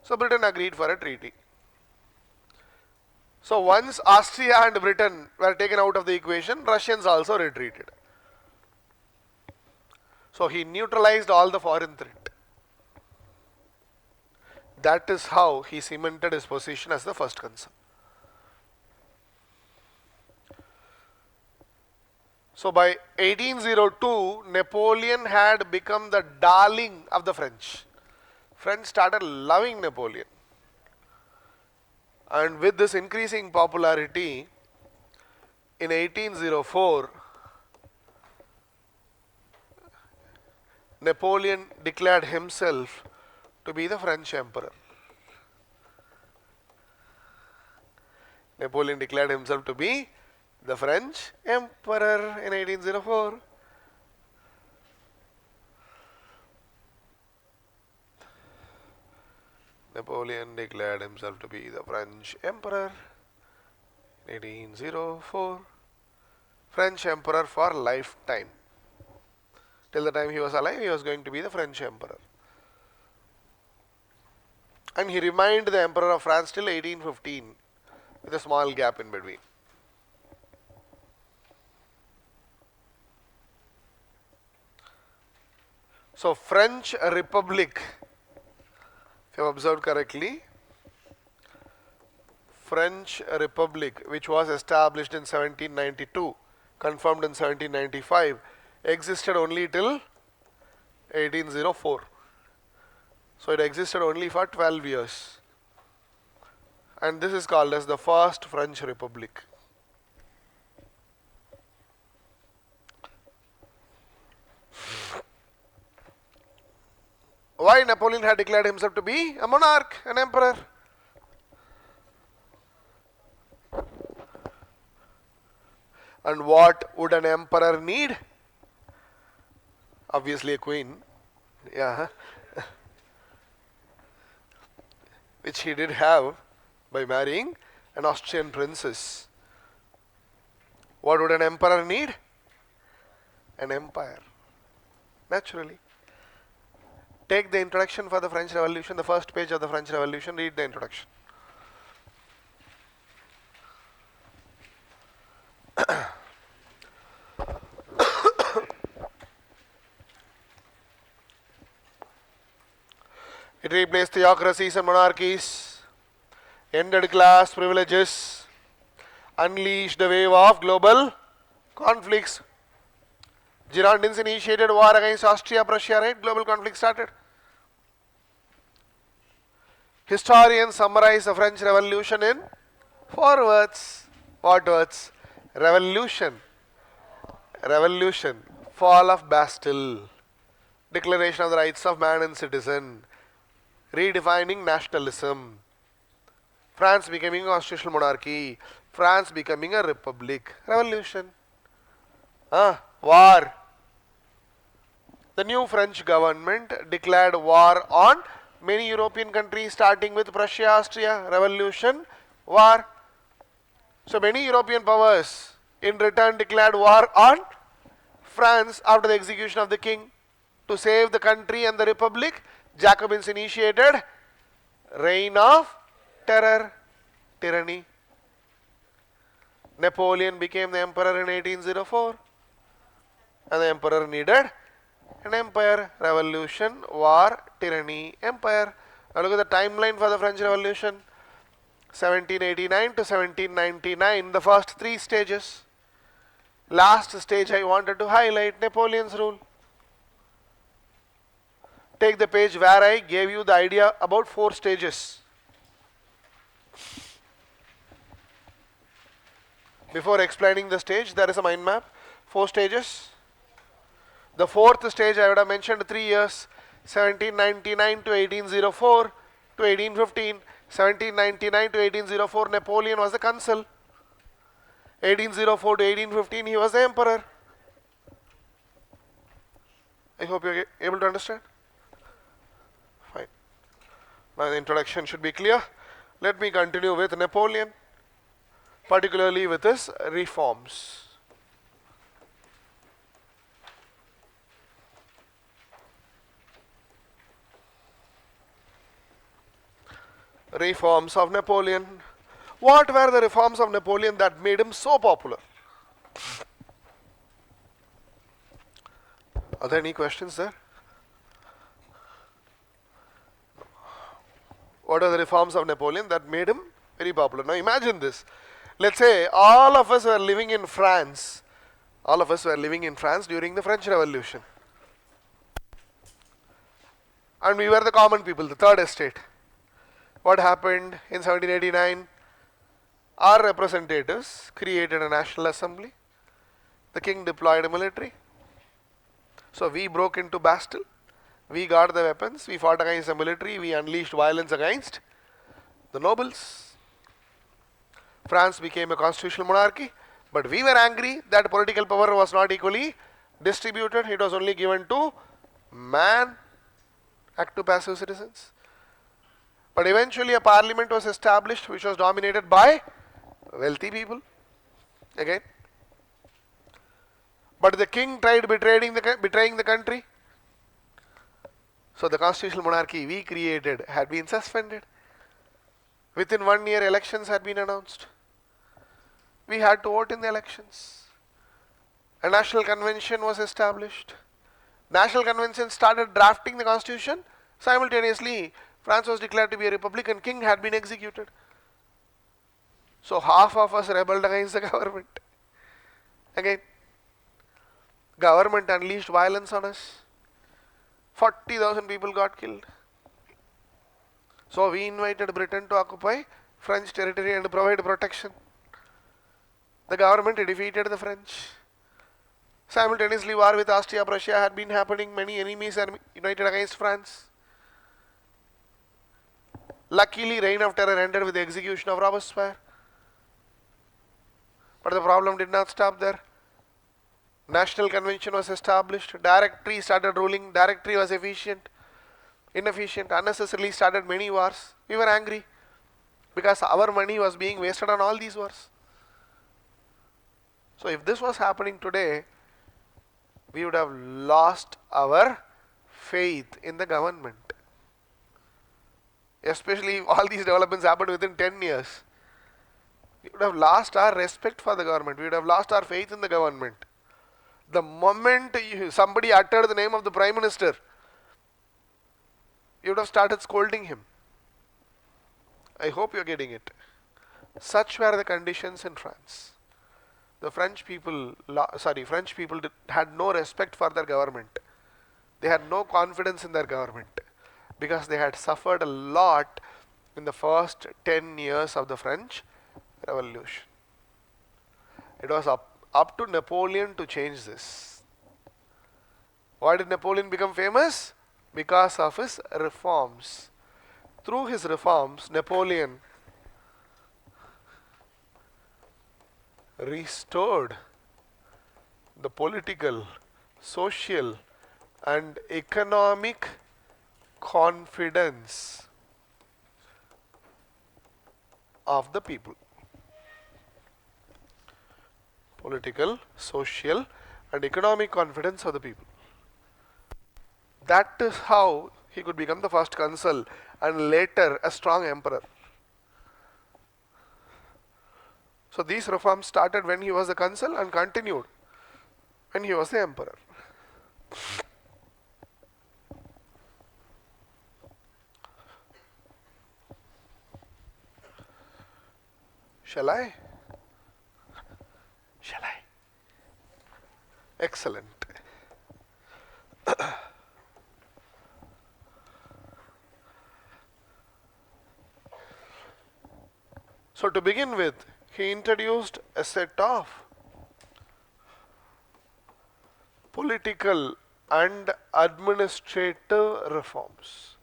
So Britain agreed for a treaty. So once Austria and Britain were taken out of the equation, Russians also retreated. So he neutralized all the foreign threat. That is how he cemented his position as the first consul. So by 1802, Napoleon had become the darling of the French. French started loving Napoleon. And with this increasing popularity, in 1804, Napoleon declared himself to be the French emperor. Napoleon declared himself to be the French emperor in 1804. Napoleon declared himself to be the French emperor in 1804. French emperor for lifetime. Till the time he was alive, he was going to be the French emperor. And he remained the emperor of France till 1815 with a small gap in between. So French Republic, if you have observed correctly, French Republic, which was established in 1792, confirmed in 1795, existed only till 1804. So it existed only for 12 years. And this is called as the First French Republic. Why Napoleon had declared himself to be a monarch, an emperor? And what would an emperor need? Obviously a queen. Yeah. Which he did have by marrying an Austrian princess. What would an emperor need? An empire. Naturally. Take the introduction for the French Revolution, the first page of the French Revolution, read the introduction. It replaced theocracies and monarchies, ended class privileges, unleashed a wave of global conflicts. Girondins initiated war against Austria, Prussia, right? Global conflict started. Historians summarize the French Revolution in 4 words. What words? Revolution. Revolution. Fall of Bastille. Declaration of the Rights of Man and Citizen. Redefining nationalism. France becoming a constitutional monarchy. France becoming a republic. Revolution. War. The new French government declared war on many European countries, starting with Prussia, Austria. Revolution. War. So many European powers in return declared war on France after the execution of the king. To save the country and the republic, Jacobins initiated reign of terror, tyranny. Napoleon became the emperor in 1804, and the emperor needed an empire. Revolution, war, tyranny, empire. Now look at the timeline for the French Revolution. 1789 to 1799, the first 3 stages. Last stage I wanted to highlight, Napoleon's rule. Take the page where I gave you the idea about 4 stages. Before explaining the stage, there is a mind map. 4 stages. The 4th stage I would have mentioned 3 years. 1799 to 1804 to 1815. 1799 to 1804, Napoleon was the consul. 1804 to 1815, he was the emperor. I hope you are able to understand. Fine. Now the introduction should be clear. Let me continue with Napoleon, particularly with his reforms. Reforms of Napoleon. What were the reforms of Napoleon that made him so popular? Are there any questions there? What are the reforms of Napoleon that made him very popular? Now imagine this. Let's say all of us were living in France. All of us were living in France during the French Revolution. And we were the common people, the third estate. What happened in 1789? Our representatives created a national assembly. The king deployed a military. So we broke into Bastille. We got the weapons. We fought against the military. We unleashed violence against the nobles. France became a constitutional monarchy. But we were angry that political power was not equally distributed. It was only given to man, active passive citizens. But eventually a parliament was established which was dominated by wealthy people. Again. But the king tried betraying the country. So the constitutional monarchy we created had been suspended. Within 1 year elections had been announced. We had to vote in the elections. A national convention was established. National convention started drafting the constitution. Simultaneously, France was declared to be a republic and king had been executed. So half of us rebelled against the government. Again, government unleashed violence on us. 40,000 people got killed. So we invited Britain to occupy French territory and provide protection. The government defeated the French. Simultaneously, war with Austria Prussia had been happening. Many enemies are united against France. Luckily, reign of terror ended with the execution of Robespierre. But the problem did not stop there. National Convention was established. Directory started ruling. Directory was inefficient, unnecessarily started many wars. We were angry because our money was being wasted on all these wars. So if this was happening today, we would have lost our faith in the government. Especially if all these developments happened within 10 years. We would have lost our respect for the government. We would have lost our faith in the government. The moment somebody uttered the name of the Prime Minister, you would have started scolding him. I hope you are getting it. Such were the conditions in France. The French people had no respect for their government. They had no confidence in their government because they had suffered a lot in the first 10 years of the French Revolution. It was up to Napoleon to change this. Why did Napoleon become famous? Because of his reforms. Through his reforms, Napoleon restored the political, social, and economic confidence of the people. Political, social, and economic confidence of the people. That is how he could become the first consul and later a strong emperor. So these reforms started when he was the consul and continued when he was the emperor. Shall I? Excellent. So to begin with, he introduced a set of political and administrative reforms.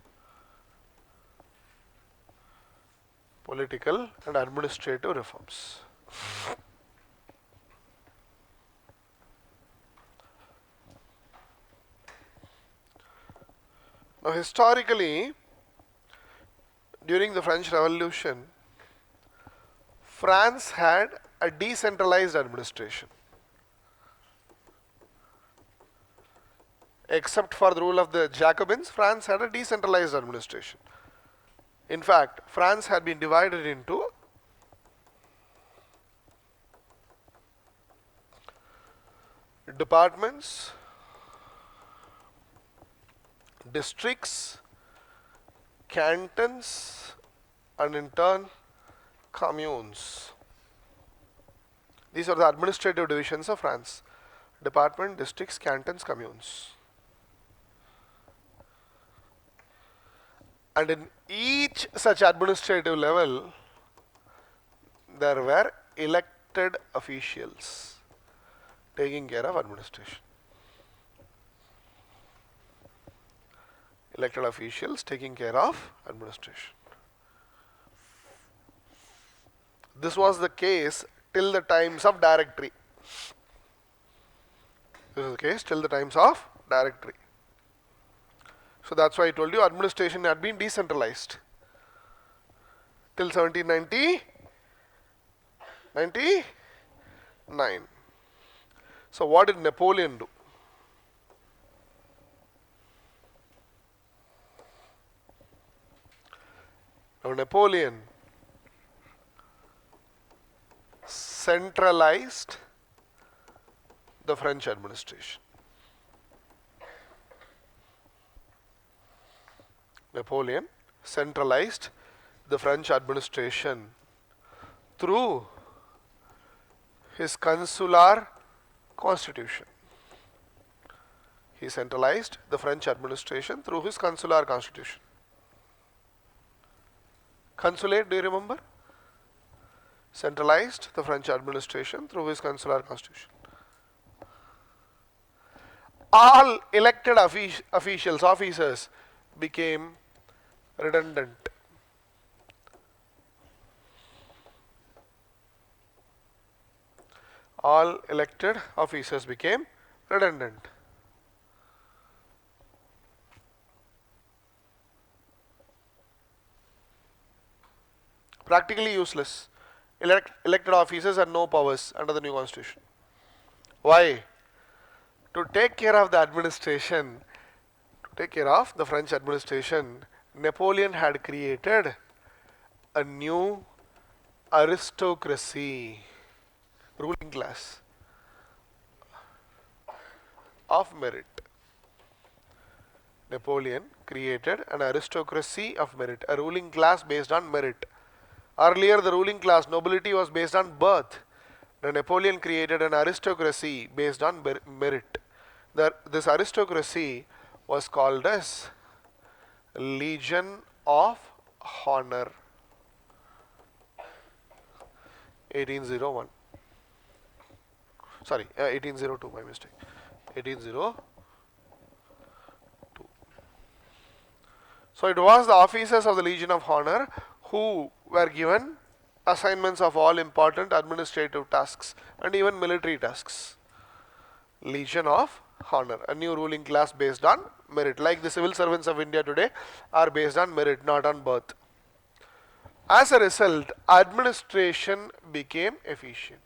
Political and administrative reforms. Now historically, during the French Revolution, France had a decentralized administration. Except for the rule of the Jacobins, France had a decentralized administration. In fact, France had been divided into departments, districts, cantons, and in turn communes. These are the administrative divisions of France: department, districts, cantons, communes. And in each such administrative level, there were elected officials taking care of administration. Elected officials taking care of administration. This was the case till the times of Directory. This is the case till the times of Directory. So that's why I told you administration had been decentralized till 1799. So what did Napoleon do? Now Napoleon centralized the French administration. Napoleon centralized the French administration through his consular constitution. He centralized the French administration through his consular constitution. Consulate, do you remember? Centralized the French administration through his consular constitution. All elected officers became redundant. All elected officers became redundant. Practically useless. Elected officers have no powers under the new constitution. Why? To take care of the administration, to take care of the French administration, Napoleon had created a new aristocracy, ruling class of merit. Napoleon created an aristocracy of merit, a ruling class based on merit. Earlier, the ruling class, nobility, was based on birth. Now, Napoleon created an aristocracy based on merit. This aristocracy was called as Legion of Honor. 1801. Sorry, 1802, my mistake. 1802. So it was the officers of the Legion of Honor who were given assignments of all important administrative tasks and even military tasks. Legion of Honor, a new ruling class based on merit, like the civil servants of India today are based on merit, not on birth. As a result, administration became efficient.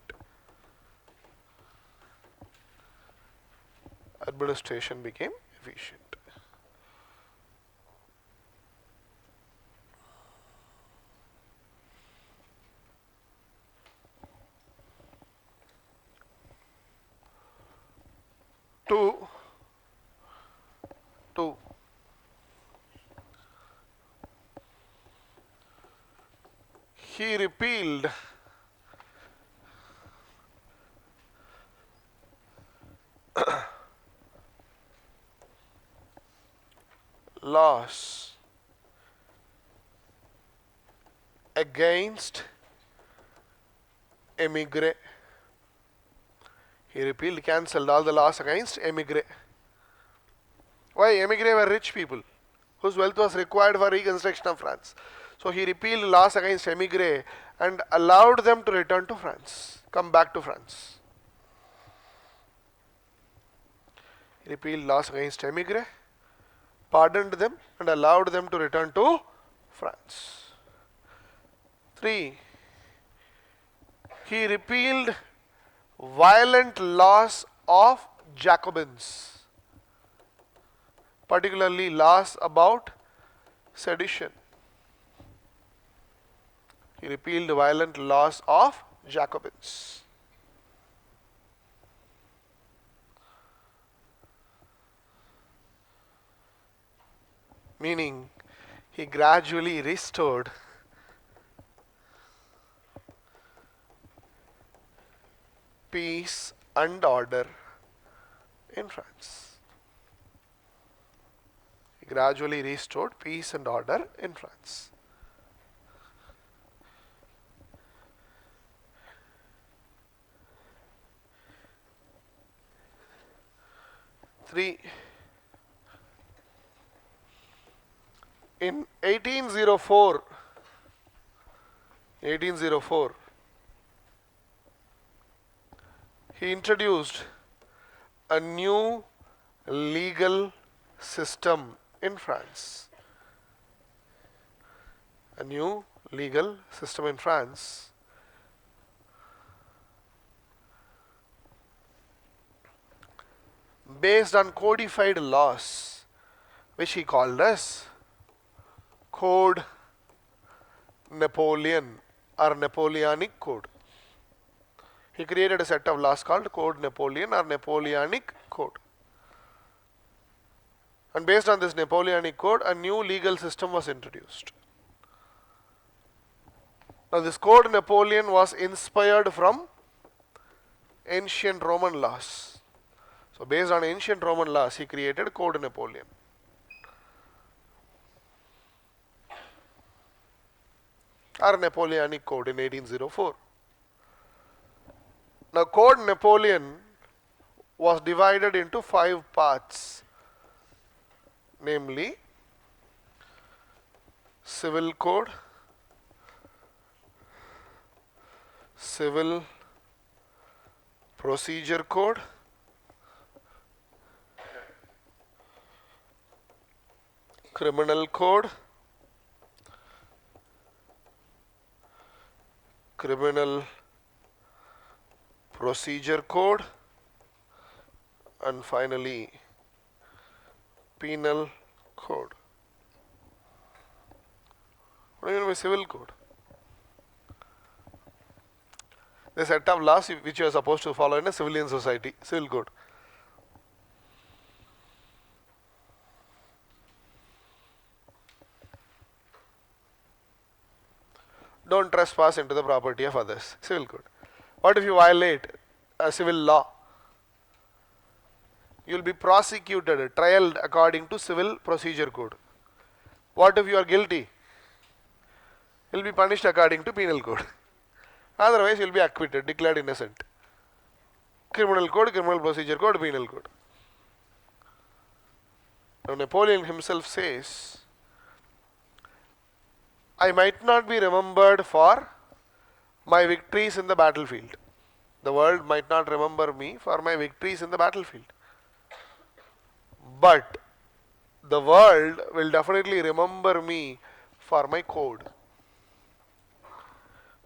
Administration became efficient. Two. He repealed laws against emigre. He repealed, cancelled all the laws against emigre. Why? Emigre were rich people whose wealth was required for reconstruction of France. So he repealed laws against emigre and allowed them to return to France, come back to France. He repealed laws against emigre, pardoned them and allowed them to return to France. 3. He repealed violent laws of Jacobins, particularly laws about sedition. He repealed violent laws of Jacobins. Meaning, he gradually restored peace and order in France. He gradually restored peace and order in France. In 1804, he introduced a new legal system in France. A new legal system in France. Based on codified laws, which he called as Code Napoleon or Napoleonic Code. He created a set of laws called Code Napoleon or Napoleonic Code. And based on this Napoleonic Code, a new legal system was introduced. Now this Code Napoleon was inspired from ancient Roman laws. So based on ancient Roman laws, he created Code Napoleon. Or Napoleonic Code in 1804. Now Code Napoleon was divided into 5 parts, namely Civil Code, Civil Procedure Code, Criminal Code, Criminal Procedure Code, and finally Penal Code. What do you mean by Civil Code? The set of laws which you are supposed to follow in a civilian society, Civil Code. Don't trespass into the property of others, Civil Code. What if you violate a civil law? You will be prosecuted, trialed according to Civil Procedure Code. What if you are guilty? You will be punished according to Penal Code. Otherwise, you will be acquitted, declared innocent. Criminal Code, Criminal Procedure Code, Penal Code. Now Napoleon himself says, I might not be remembered for my victories in the battlefield. The world might not remember me for my victories in the battlefield. But the world will definitely remember me for my code.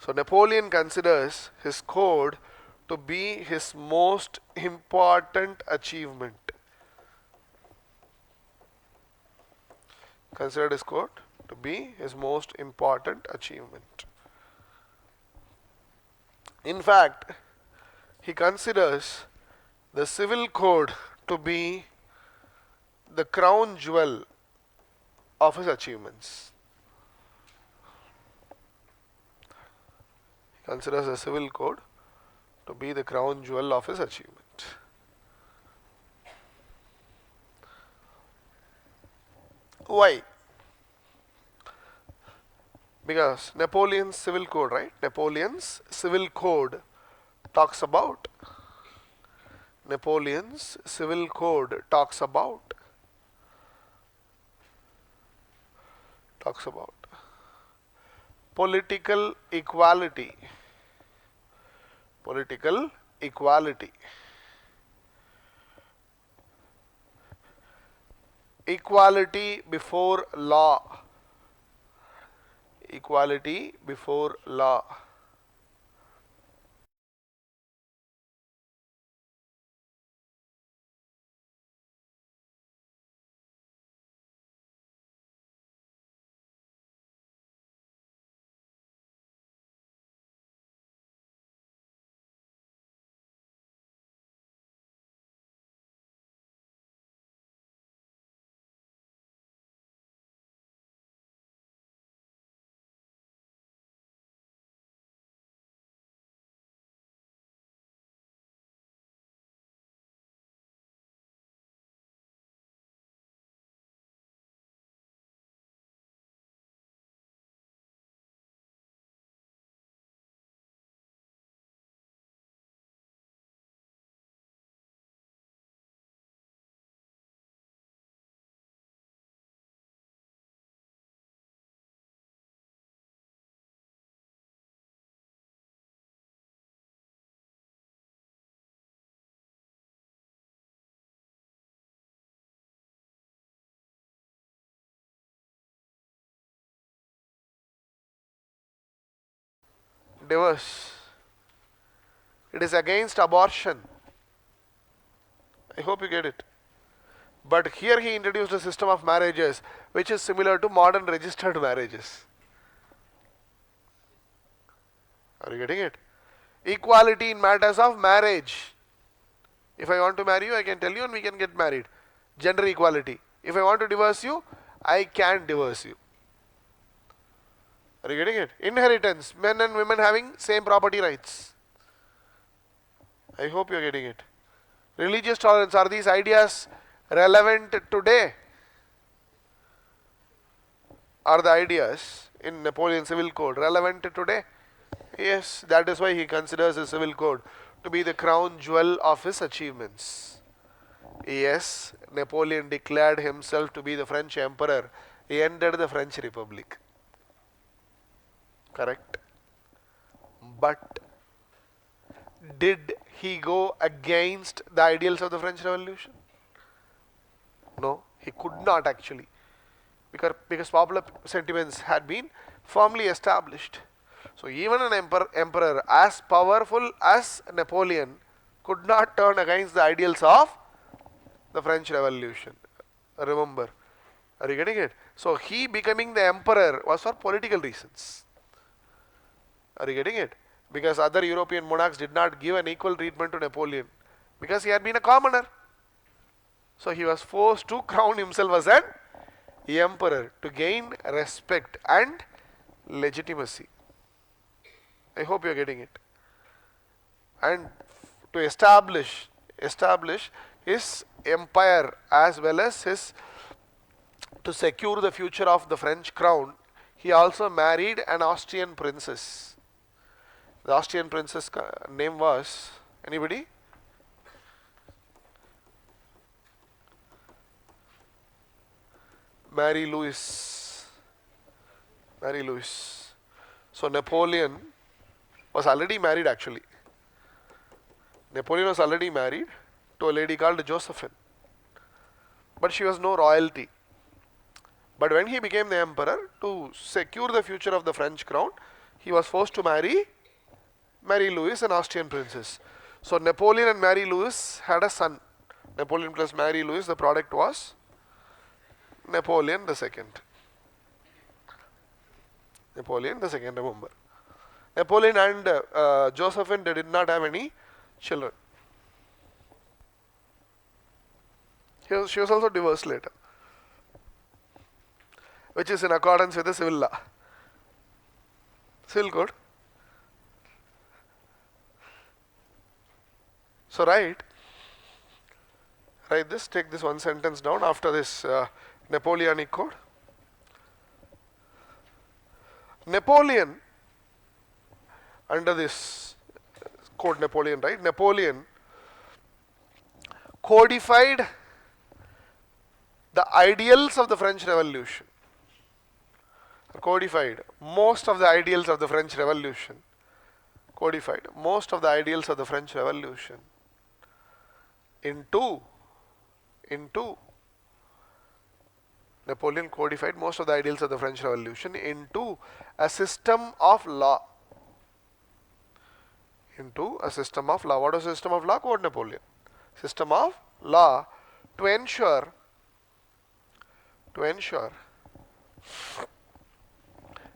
So Napoleon considers his code to be his most important achievement. Considered his code to be his most important achievement. In fact, he considers the Civil Code to be the crown jewel of his achievements. He considers the Civil Code to be the crown jewel of his achievement. Why? Because Napoleon's Civil Code, right? Napoleon's Civil Code talks about political equality. Equality before law. Equality before law. Divorce. It is against abortion. I hope you get it. But here he introduced a system of marriages which is similar to modern registered marriages. Are you getting it? Equality in matters of marriage. If I want to marry you, I can tell you and we can get married. Gender equality. If I want to divorce you, I can divorce you. Are you getting it? Inheritance, men and women having same property rights. I hope you are getting it. Religious tolerance, are these ideas relevant today? Are the ideas in Napoleon's civil code relevant today? Yes, that is why he considers the civil code to be the crown jewel of his achievements. Yes, Napoleon declared himself to be the French emperor. He ended the French Republic. Correct. But did he go against the ideals of the French Revolution? No, he could not actually. Because popular sentiments had been firmly established. So even an emperor as powerful as Napoleon could not turn against the ideals of the French Revolution. Remember, are you getting it? So he becoming the emperor was for political reasons. Are you getting it? Because other European monarchs did not give an equal treatment to Napoleon because he had been a commoner. So he was forced to crown himself as an emperor to gain respect and legitimacy. I hope you are getting it. And to establish his empire as well as to secure the future of the French crown, he also married an Austrian princess. The Austrian princess name was, anybody? Mary Louise. Mary Louise. So Napoleon was already married actually. Napoleon was already married to a lady called Josephine. But she was no royalty. But when he became the emperor, to secure the future of the French crown, he was forced to marry Mary Louise, an Austrian princess. So Napoleon and Mary Louise had a son. Napoleon plus Mary Louise, the product was Napoleon II. Napoleon II, remember. Napoleon and Josephine, they did not have any children. She was also divorced later, which is in accordance with the civil law. Civil code. So write this, take this one sentence down after this Napoleonic code. Napoleon, under this code Napoleon, right? Napoleon codified the ideals of the French Revolution. Codified most of the ideals of the French Revolution. Codified most of the ideals of the French Revolution into Napoleon codified most of the ideals of the French Revolution into a system of law. Into a system of law. What was the system of law? Code Napoleon. System of law to ensure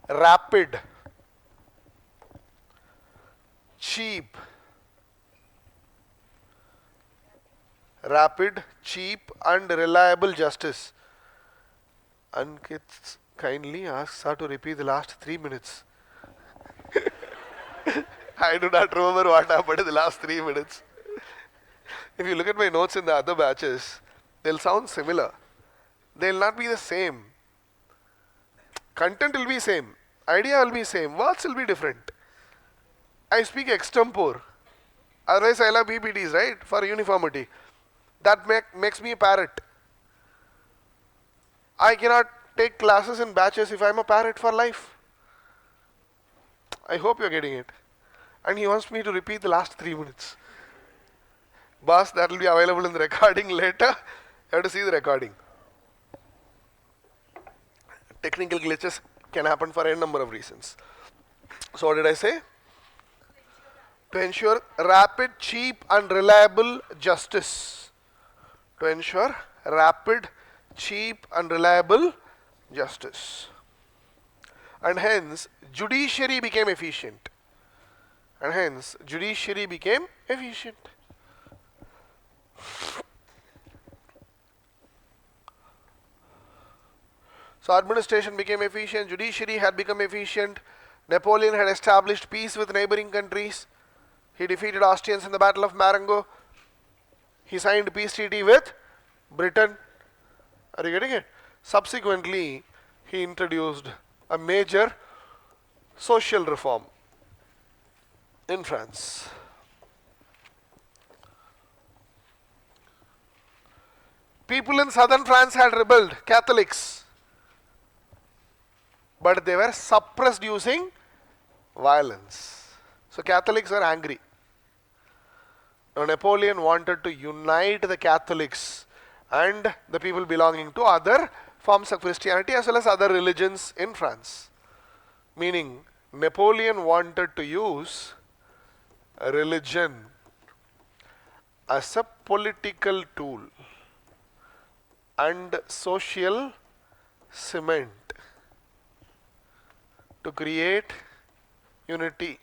rapid, cheap, and reliable justice. Ankit kindly asks her to repeat the last 3 minutes. I do not remember what happened in the last 3 minutes. If you look at my notes in the other batches, they'll sound similar. They'll not be the same. Content will be same. Idea will be same. Words will be different. I speak extempore. Otherwise I'll have PPTs, right? For uniformity. That makes me a parrot. I cannot take classes in batches if I'm a parrot for life. I hope you're getting it. And he wants me to repeat the last 3 minutes. Boss, that will be available in the recording later. You have to see the recording. Technical glitches can happen for a number of reasons. So what did I say? To ensure rapid, cheap and reliable justice. To ensure rapid, cheap and reliable justice. And hence, judiciary became efficient. So administration became efficient, judiciary had become efficient, Napoleon had established peace with neighboring countries, he defeated Austrians in the Battle of Marengo, he signed peace treaty with Britain. Are you getting it? Subsequently, he introduced a major social reform in France. People in southern France had rebelled, Catholics, but they were suppressed using violence. So Catholics were angry. Now Napoleon wanted to unite the Catholics and the people belonging to other forms of Christianity as well as other religions in France. Meaning Napoleon wanted to use religion as a political tool and social cement to create unity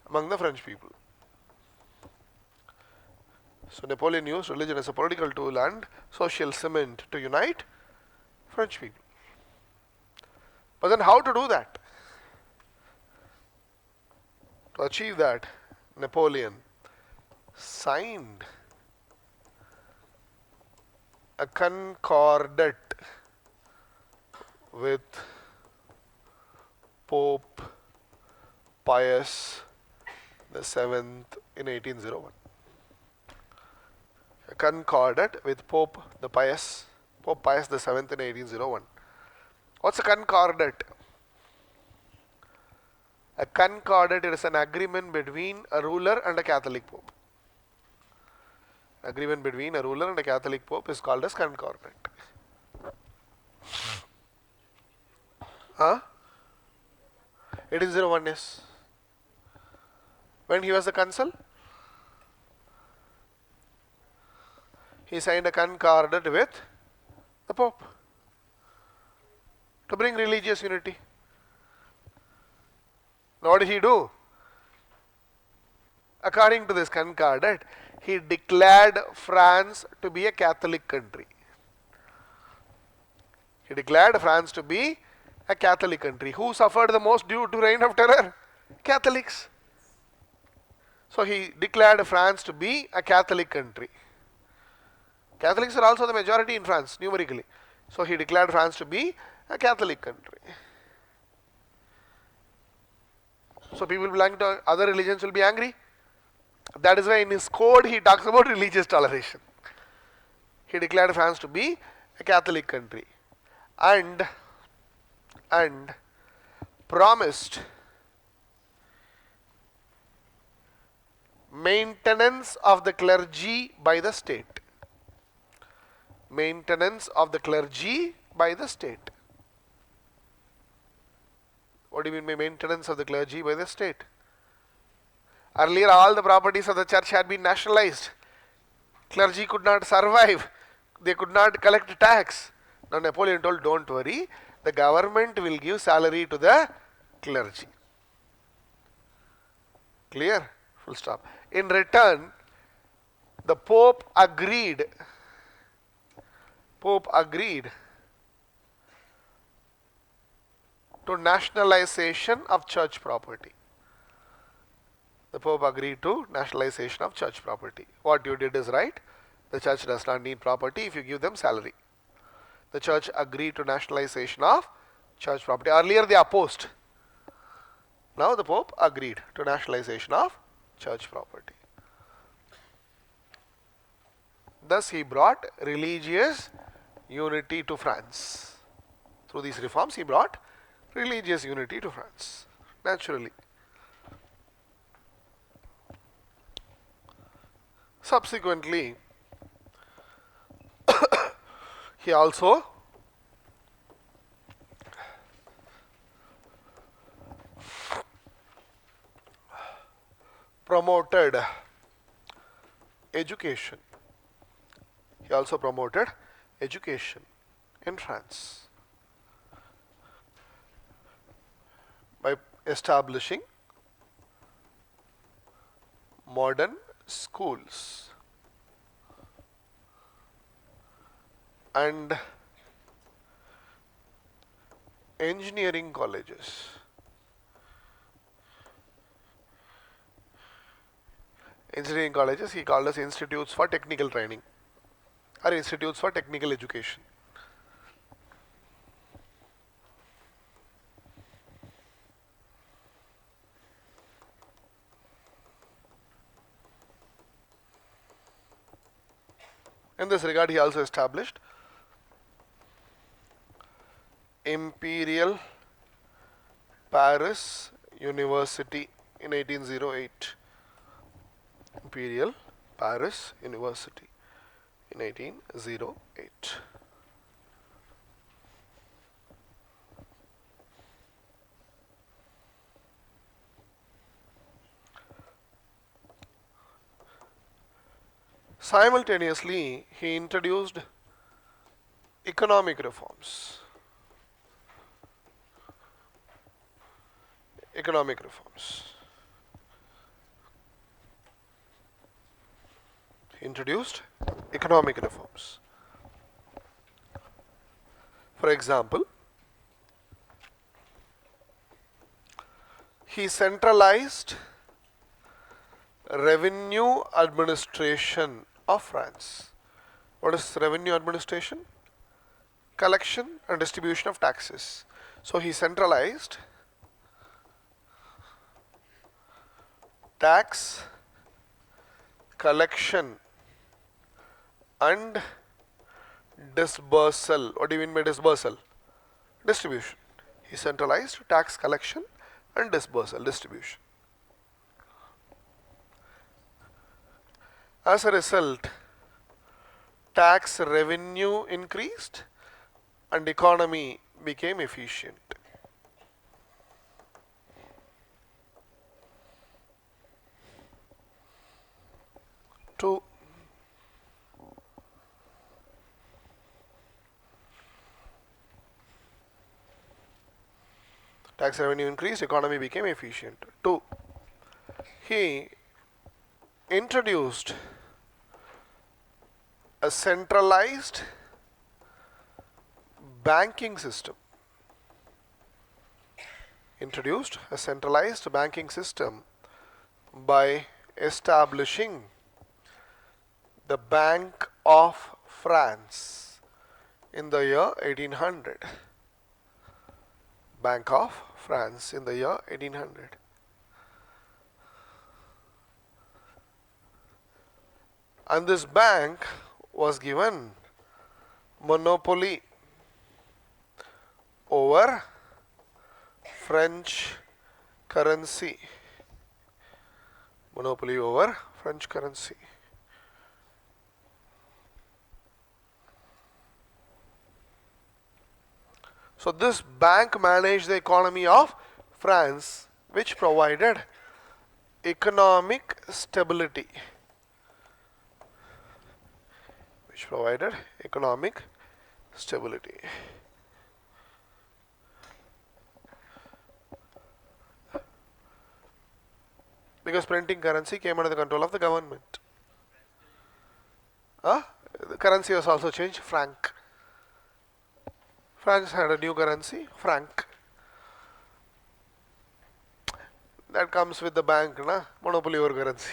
among the French people. So Napoleon used religion as a political tool and social cement to unite French people. But then how to do that? To achieve that, Napoleon signed a concordat with Pope Pius VII in 1801. A concordat with Pope Pius VII in 1801. What's a concordat? A concordat is an agreement between a ruler and a Catholic Pope. Agreement between a ruler and a Catholic Pope is called as concordat. Huh? 1801 is when he was the consul. He signed a concordat with the Pope to bring religious unity. Now what did he do? According to this concordat, he declared France to be a Catholic country. He declared France to be a Catholic country. Who suffered the most due to reign of terror? Catholics. So he declared France to be a Catholic country. Catholics are also the majority in France numerically. So he declared France to be a Catholic country. So people belonging to other religions will be angry. That is why in his code he talks about religious toleration. He declared France to be a Catholic country and promised maintenance of the clergy by the state. Maintenance of the clergy by the state. What do you mean by maintenance of the clergy by the state? Earlier all the properties of the church had been nationalized. Clergy could not survive. They could not collect tax. Now Napoleon told, don't worry, the government will give salary to the clergy. Clear? Full stop. In return, the Pope agreed to nationalization of church property. The Pope agreed to nationalization of church property. What you did is right. The church does not need property if you give them salary. The church agreed to nationalization of church property. Earlier they opposed. Now the Pope agreed to nationalization of church property. Thus he brought religious unity to France. Through these reforms he brought religious unity to France. Naturally. Subsequently, he also promoted education. He also promoted education in France by establishing modern schools and engineering colleges. Engineering colleges he called as institutes for technical training or institutes for technical education. In this regard, he also established Imperial Paris University in 1808. Imperial Paris University in 1808. Simultaneously, he introduced economic reforms. Economic reforms. He introduced economic reforms. For example, he centralized revenue administration of France. What is revenue administration? Collection and distribution of taxes. So he centralized tax collection and disbursal. What do you mean by disbursal? Distribution. He centralized tax collection and disbursal, distribution. As a result, tax revenue increased and economy became efficient. Two, tax revenue increased, economy became efficient. Two, he introduced a centralized banking system. Introduced a centralized banking system by establishing the Bank of France in the year 1800. Bank of France in the year 1800. And this bank was given monopoly over French currency. Monopoly over French currency. So this bank managed the economy of France, which provided economic stability. Which provided economic stability. Because printing currency came under the control of the government. The currency was also changed, franc. France had a new currency, franc. That comes with the bank, monopoly over currency.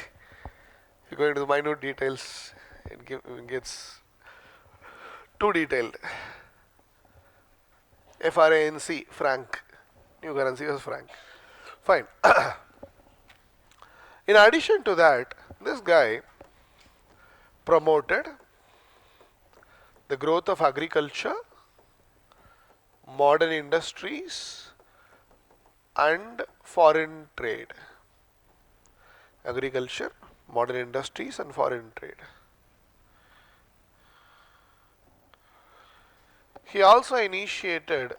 If you go into the minute details, it gets too detailed. FRANC, franc. New currency was franc. Fine. In addition to that, this guy promoted the growth of agriculture, modern industries, and foreign trade. Agriculture, modern industries, and foreign trade. He also initiated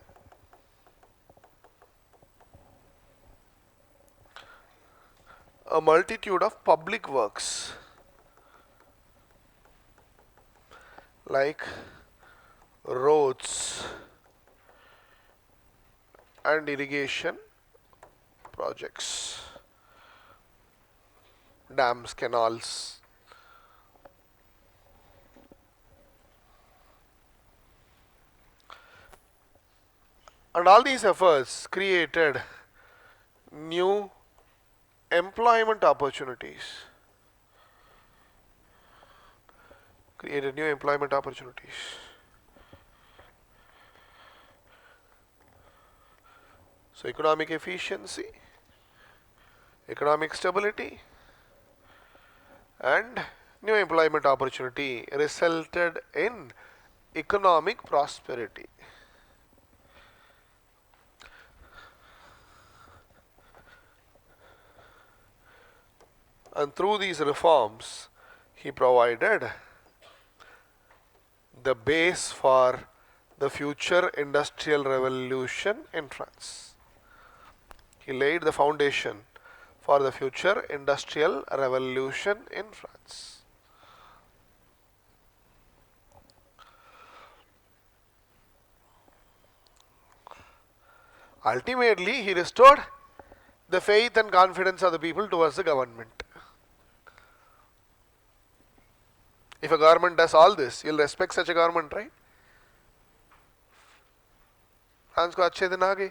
a multitude of public works like roads and irrigation projects, dams, canals. And all these efforts created new employment opportunities. Created new employment opportunities. So economic efficiency, economic stability, and new employment opportunity resulted in economic prosperity. And through these reforms, he provided the base for the future industrial revolution in France. He laid the foundation for the future industrial revolution in France. Ultimately, he restored the faith and confidence of the people towards the government. If a government does all this, you'll respect such a government, right? France को अच्छे दिन आ गए,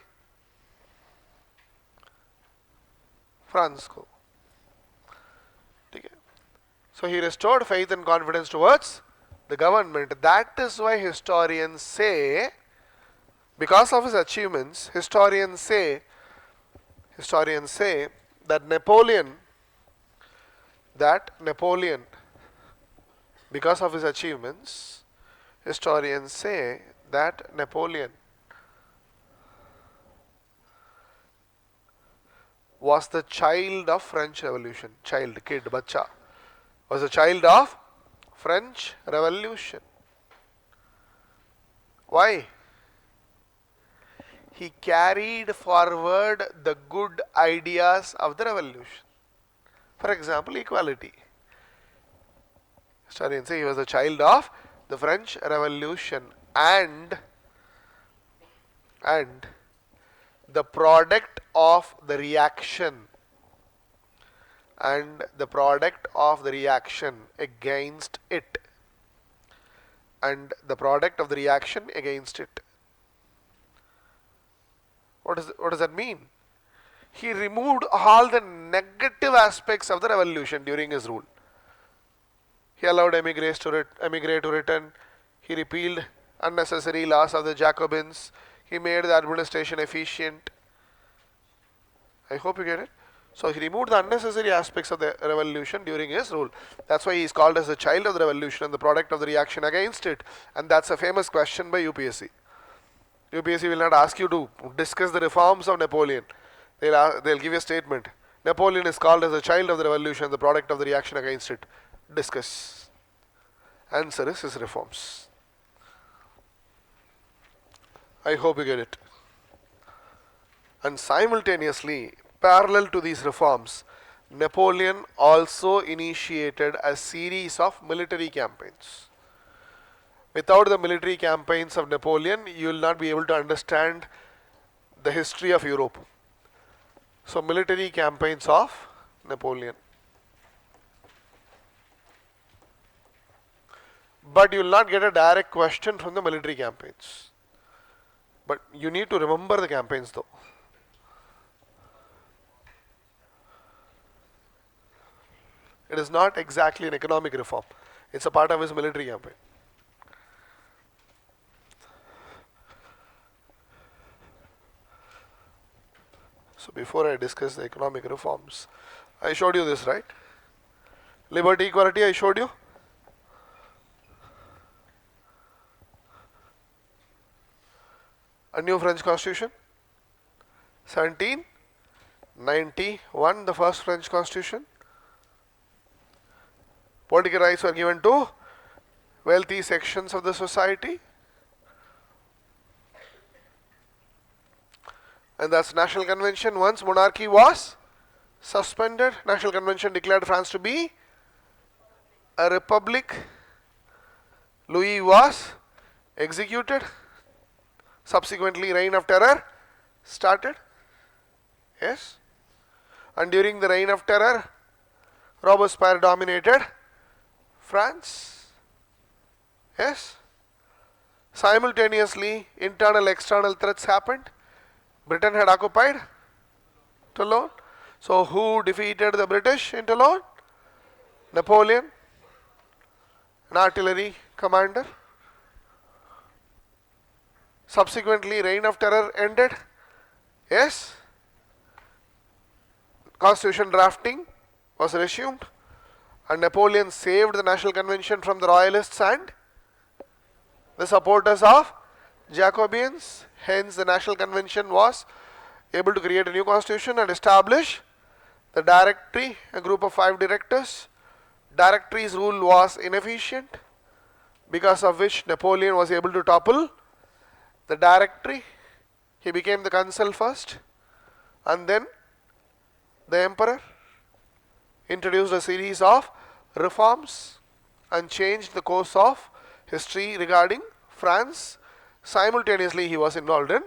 France को, ठीक है. So he restored faith and confidence towards the government. That is why historians say, because of his achievements, historians say that Napoleon, because of his achievements, historians say that Napoleon was the child of French Revolution. Child, kid, bacha, was a child of French Revolution. Why? He carried forward the good ideas of the revolution. For example, equality. Historians say he was a child of the French Revolution and the product of the reaction against it. What does that mean? He removed all the negative aspects of the revolution during his rule. He allowed emigres to emigrate to return. He repealed unnecessary laws of the Jacobins. He made the administration efficient. I hope you get it. So he removed the unnecessary aspects of the revolution during his rule. That's why he is called as the child of the revolution and the product of the reaction against it. And that's a famous question by UPSC. UPSC will not ask you to discuss the reforms of Napoleon. They'll give you a statement. Napoleon is called as the child of the revolution and the product of the reaction against it. Discuss. Answer is his reforms. I hope you get it. And simultaneously, parallel to these reforms, Napoleon also initiated a series of military campaigns. Without the military campaigns of Napoleon, you will not be able to understand the history of Europe. So, military campaigns of Napoleon. But you will not get a direct question from the military campaigns. But you need to remember the campaigns though. It is not exactly an economic reform. It's a part of his military campaign. So before I discuss the economic reforms, I showed you this, right? Liberty, equality, I showed you. A new French constitution. 1791, the first French constitution. Political rights were given to wealthy sections of the society. And that's National Convention. Once monarchy was suspended, National Convention declared France to be a republic. Louis was executed. Subsequently, Reign of Terror started. Yes. And during the Reign of Terror, Robespierre dominated France. Yes. Simultaneously, internal external threats happened. Britain had occupied Toulon. So who defeated the British in Toulon? Napoleon, an artillery commander. Subsequently, reign of terror ended. Yes. Constitution drafting was resumed, and Napoleon saved the National Convention from the Royalists and the supporters of Jacobeans. Hence, the National Convention was able to create a new constitution and establish the Directory, a group of 5 directors. Directory's rule was inefficient, because of which Napoleon was able to topple the Directory. He became the consul first, and then the emperor introduced a series of reforms and changed the course of history regarding France. Simultaneously, he was involved in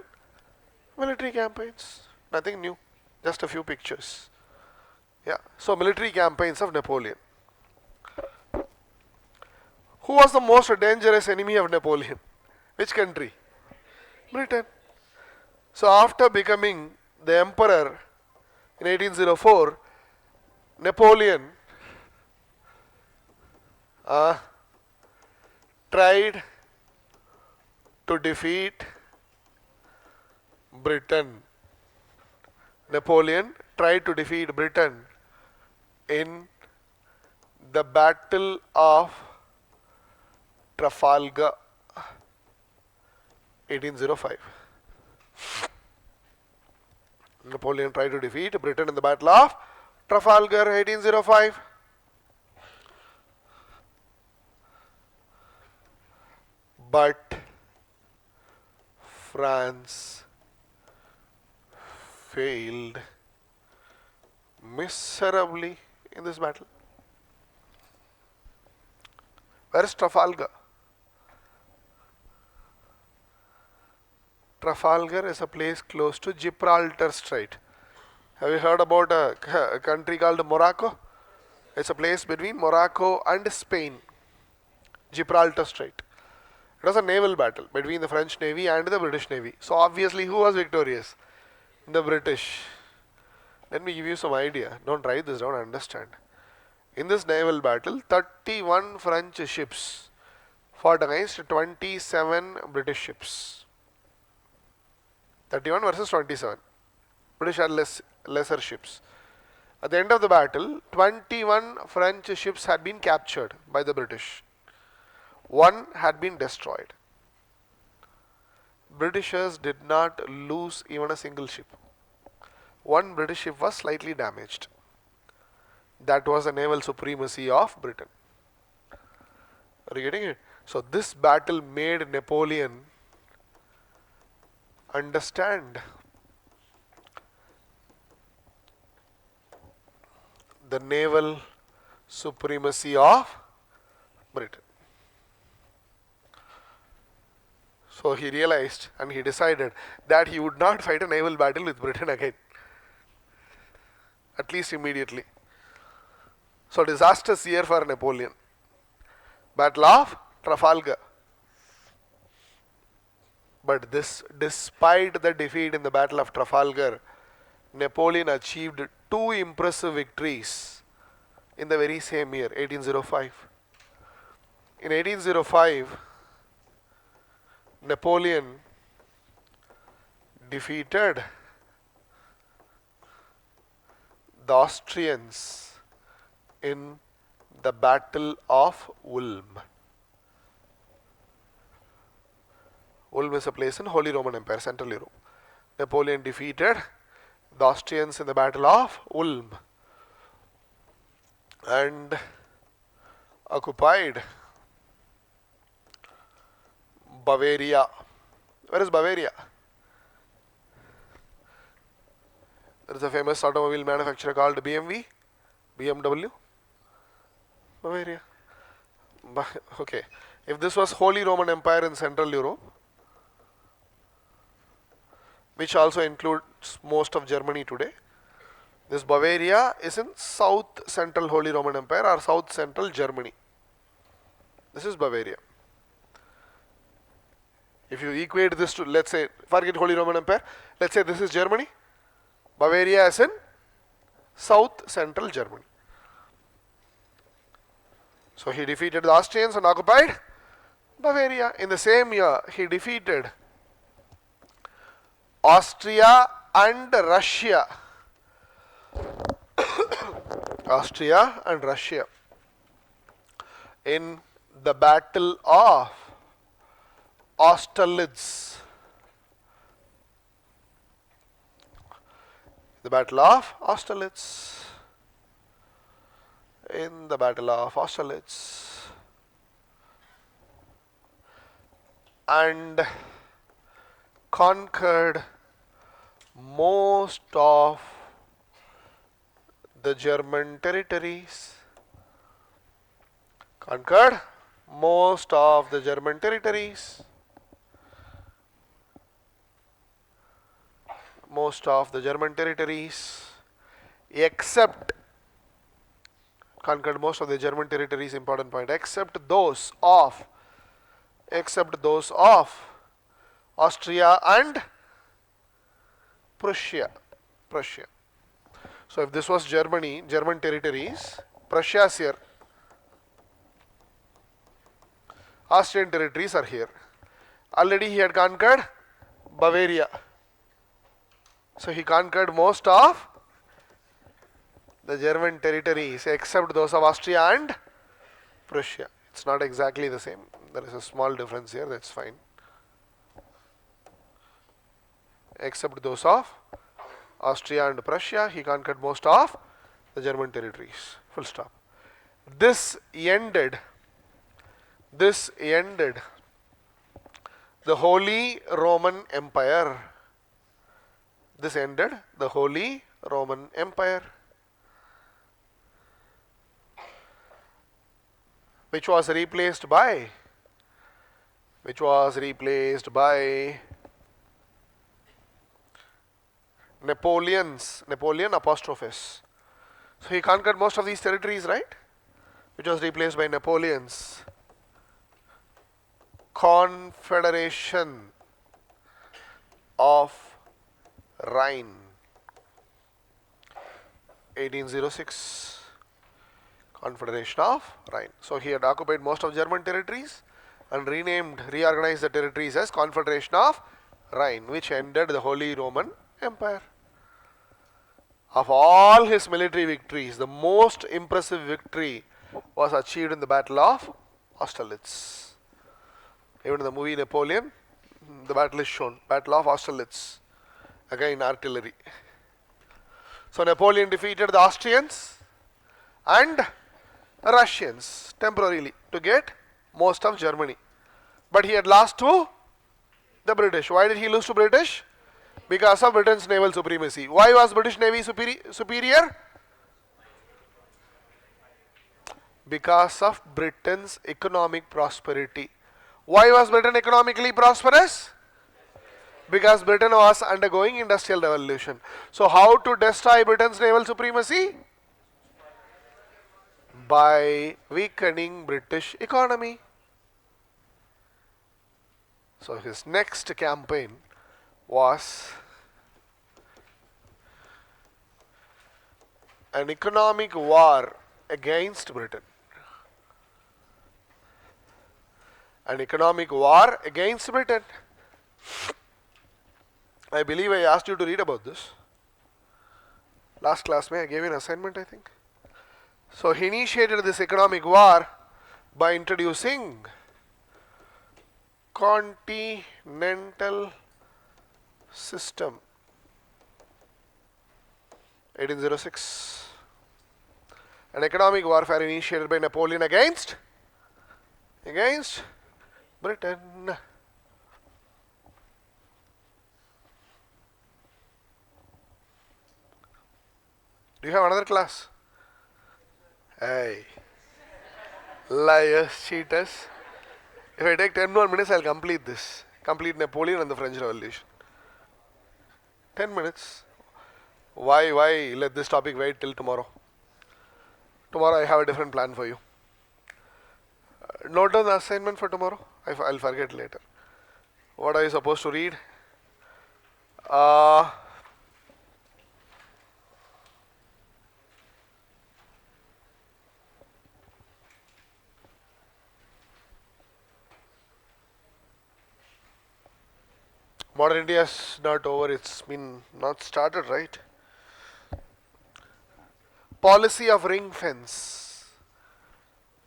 military campaigns. Nothing new, just a few pictures. Yeah. So military campaigns of Napoleon. Who was the most dangerous enemy of Napoleon? Which country? Britain. So after becoming the emperor in 1804, Napoleon tried to defeat Britain. Napoleon tried to defeat Britain in the Battle of Trafalgar, 1805. Napoleon tried to defeat Britain in the Battle of Trafalgar, 1805. But France failed miserably in this battle. Where is Trafalgar? Trafalgar is a place close to Gibraltar Strait. Have you heard about a country called Morocco? It's a place between Morocco and Spain. Gibraltar Strait. It was a naval battle between the French Navy and the British Navy. So obviously, who was victorious? The British. Let me give you some idea. Don't write this down, understand. In this naval battle, 31 French ships fought against 27 British ships. 31 versus 27. British had lesser ships. At the end of the battle, 21 French ships had been captured by the British. One had been destroyed. Britishers did not lose even a single ship. One British ship was slightly damaged. That was the naval supremacy of Britain. Are you getting it? So this battle made Napoleon understand the naval supremacy of Britain. So he realized and he decided that he would not fight a naval battle with Britain again, at least immediately. So disastrous year for Napoleon. Battle of Trafalgar. But this, despite the defeat in the Battle of Trafalgar, Napoleon achieved 2 impressive victories in the very same year, 1805. In 1805, Napoleon defeated the Austrians in the Battle of Ulm. Ulm is a place in Holy Roman Empire, Central Europe. Napoleon defeated the Austrians in the Battle of Ulm and occupied Bavaria. Where is Bavaria? There is a famous automobile manufacturer called BMW. Bavaria. Okay. If this was Holy Roman Empire in Central Europe, which also includes most of Germany today, this Bavaria is in South Central Holy Roman Empire or South Central Germany. This is Bavaria. If you equate this to, let's say, forget Holy Roman Empire, let's say this is Germany, Bavaria is in south central Germany. So he defeated the Austrians and occupied Bavaria. In the same year, he defeated Austria and Russia. Austria and Russia in the Battle of Austerlitz. The Battle of Austerlitz. In the Battle of Austerlitz. And conquered most of the German territories. Conquered most of the German territories. Most of the German territories, except, conquered most of the German territories, important point, except those of Austria and Prussia. So if this was Germany, German territories, Prussia is here, Austrian territories are here. Already he had conquered Bavaria. So he conquered most of the German territories except those of Austria and Prussia. It's not exactly the same. There is a small difference here, that's fine. Except those of Austria and Prussia, he conquered most of the German territories. Full stop. This ended the Holy Roman Empire. This ended the Holy Roman Empire, which was replaced by Napoleon Apostrophes. So he conquered most of these territories, right? Which was replaced by Napoleon's Confederation of Rhine, 1806. Confederation of Rhine. So he had occupied most of German territories and reorganized the territories as Confederation of Rhine, which ended the Holy Roman Empire. Of all his military victories, the most impressive victory was achieved in the Battle of Austerlitz. Even in the movie Napoleon, the battle is shown. Battle of Austerlitz. Again, artillery. So Napoleon defeated the Austrians and Russians temporarily to get most of Germany. But he had lost to the British. Why did he lose to British? Because of Britain's naval supremacy. Why was British Navy superior? Because of Britain's economic prosperity. Why was Britain economically prosperous? Because Britain was undergoing industrial revolution. So how to destroy Britain's naval supremacy? By weakening British economy. So his next campaign was an economic war against Britain. An economic war against Britain. I believe I asked you to read about this. Last class, I gave you an assignment, I think. So he initiated this economic war by introducing continental system, 1806. An economic warfare initiated by Napoleon against Britain. Do you have another class? Hey, liars, cheaters. If I take 10 more minutes, I'll complete this. Complete Napoleon and the French Revolution. 10 minutes. Why let this topic wait till tomorrow? Tomorrow I have a different plan for you. Note down the assignment for tomorrow. I'll forget later. What are you supposed to read? Uh, Modern India is not over, it's been not started, right? Policy of ring fence.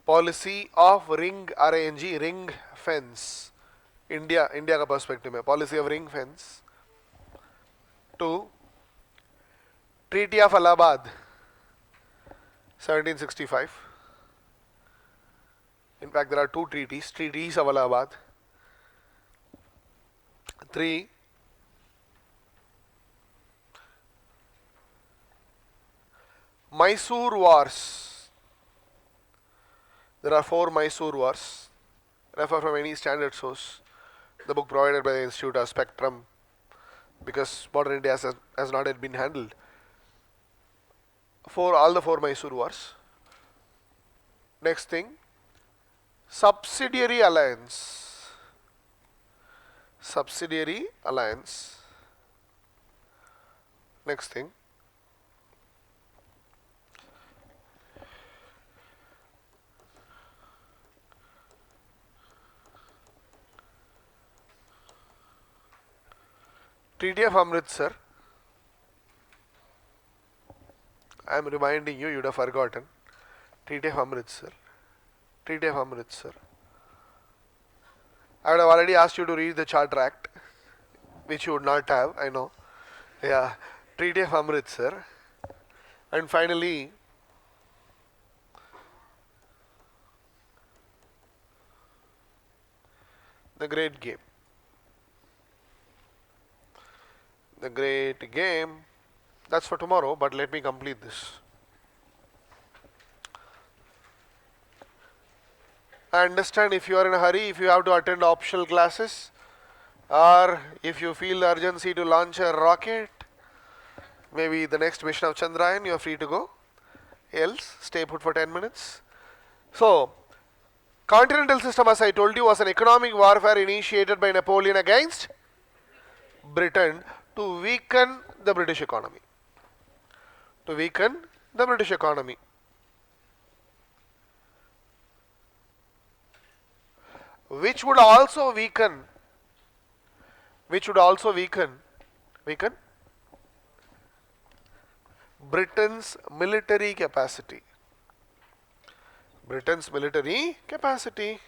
Policy of ring RANG ring fence. India का perspective में policy of ring fence. Two treaty of Allahabad 1765. In fact, there are two treaties of Allahabad. 3. Mysore Wars. There are 4 Mysore Wars. Refer from any standard source. The book provided by the Institute of Spectrum, because modern India has not yet been handled. All the 4 Mysore Wars. Next thing, subsidiary alliance. Subsidiary alliance. Next thing, Treaty of Amritsar. I am reminding you, you would have forgotten. Treaty of Amritsar. Treaty of Amritsar. I would have already asked you to read the Charter Act, which you would not have, I know. Yeah, Treaty of Amritsar. And finally, the Great Game. The Great Game. That's for tomorrow, but let me complete this. I understand if you are in a hurry, if you have to attend optional classes, or if you feel the urgency to launch a rocket, maybe the next mission of Chandrayaan, you are free to go. Else, stay put for 10 minutes. So, continental system, as I told you, was an economic warfare initiated by Napoleon against Britain to weaken the British economy. To weaken the British economy. Which would also weaken Britain's military capacity. Britain's military capacity.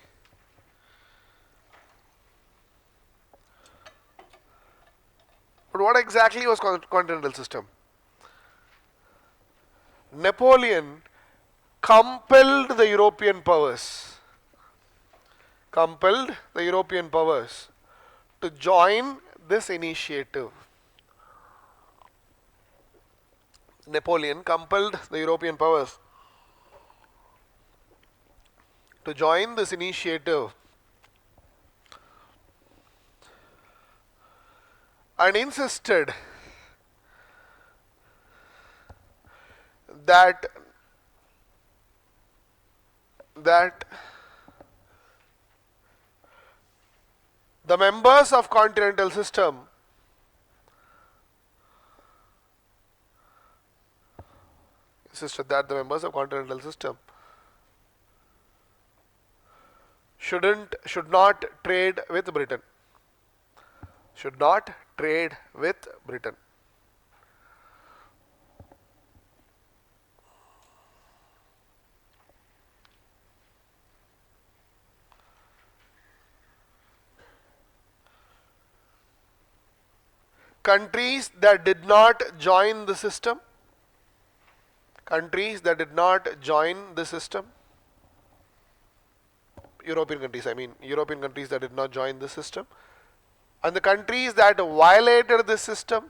But what exactly was continental system? Napoleon compelled the European powers to join this initiative. Napoleon compelled the European powers to join this initiative and insisted that the members of continental system should not trade with Britain. Should not trade with Britain. Countries that did not join the system, European countries that did not join the system, and the countries that violated the system,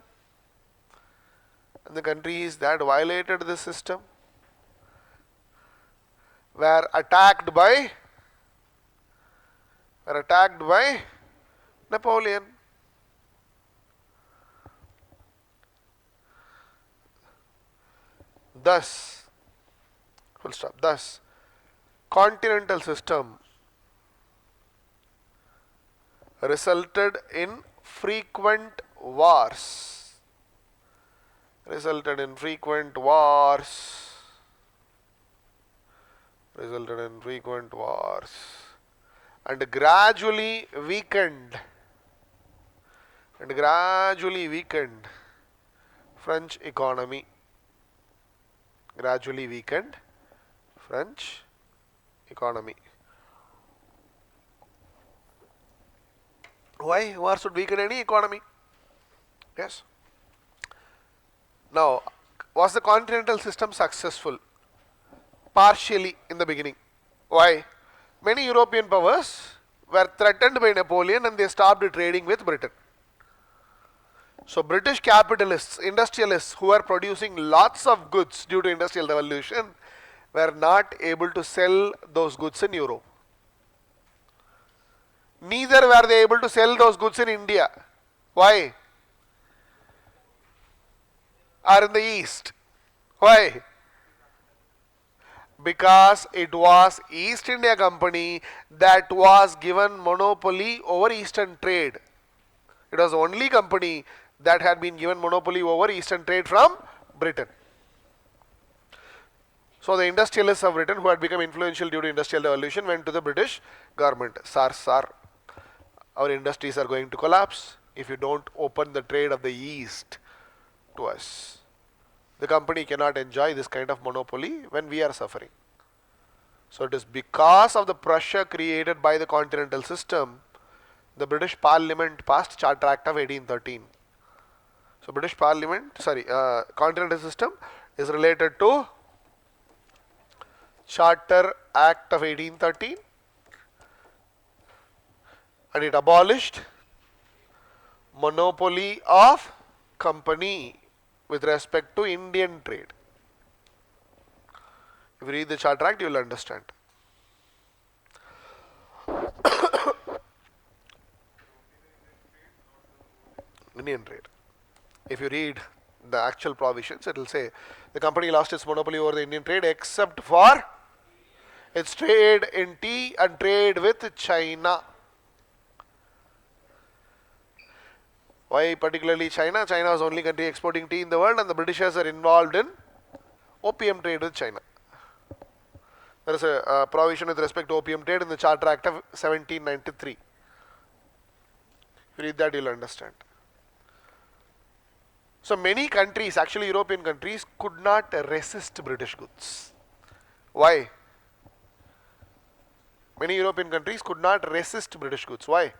were attacked by Napoleon. Thus, continental system resulted in frequent wars. Resulted in frequent wars. Resulted in frequent wars. And gradually weakened. And gradually weakened French economy. Gradually weakened French economy. Why? War should weaken any economy. Yes. Now, was the continental system successful? Partially in the beginning. Why? Many European powers were threatened by Napoleon and they stopped trading with Britain. So British capitalists, industrialists who were producing lots of goods due to industrial revolution were not able to sell those goods in Europe. Neither were they able to sell those goods in India. Why? Or in the East. Why? Because it was East India Company that was given monopoly over Eastern trade. It was the only company that had been given monopoly over Eastern trade from Britain. So the industrialists of Britain who had become influential due to industrial revolution went to the British government. Sir, our industries are going to collapse if you don't open the trade of the East to us. The company cannot enjoy this kind of monopoly when we are suffering. So it is because of the pressure created by the continental system, the British Parliament passed Charter Act of 1813. So British Parliament, continental system is related to Charter Act of 1813, and it abolished monopoly of company with respect to Indian trade. If you read the Charter Act, you will understand. Indian trade. If you read the actual provisions, it will say the company lost its monopoly over the Indian trade except for its trade in tea and trade with China. Why particularly China? China was the only country exporting tea in the world, and the Britishers are involved in opium trade with China. There is a provision with respect to opium trade in the Charter Act of 1793. If you read that, you will understand. So many countries, actually European countries, could not resist British goods. Why? Many European countries could not resist British goods. Why?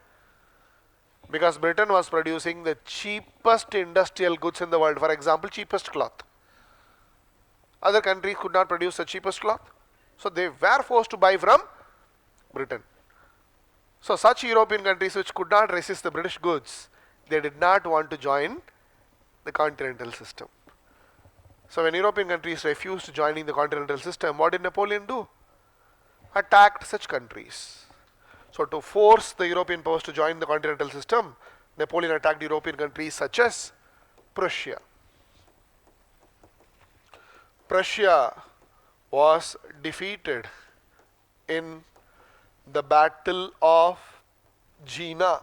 Because Britain was producing the cheapest industrial goods in the world. For example, cheapest cloth. Other countries could not produce the cheapest cloth. So they were forced to buy from Britain. So such European countries which could not resist the British goods, they did not want to join the continental system. So when European countries refused joining the continental system, what did Napoleon do? Attacked such countries. So to force the European powers to join the continental system, Napoleon attacked European countries such as Prussia. Prussia was defeated in the Battle of Jena.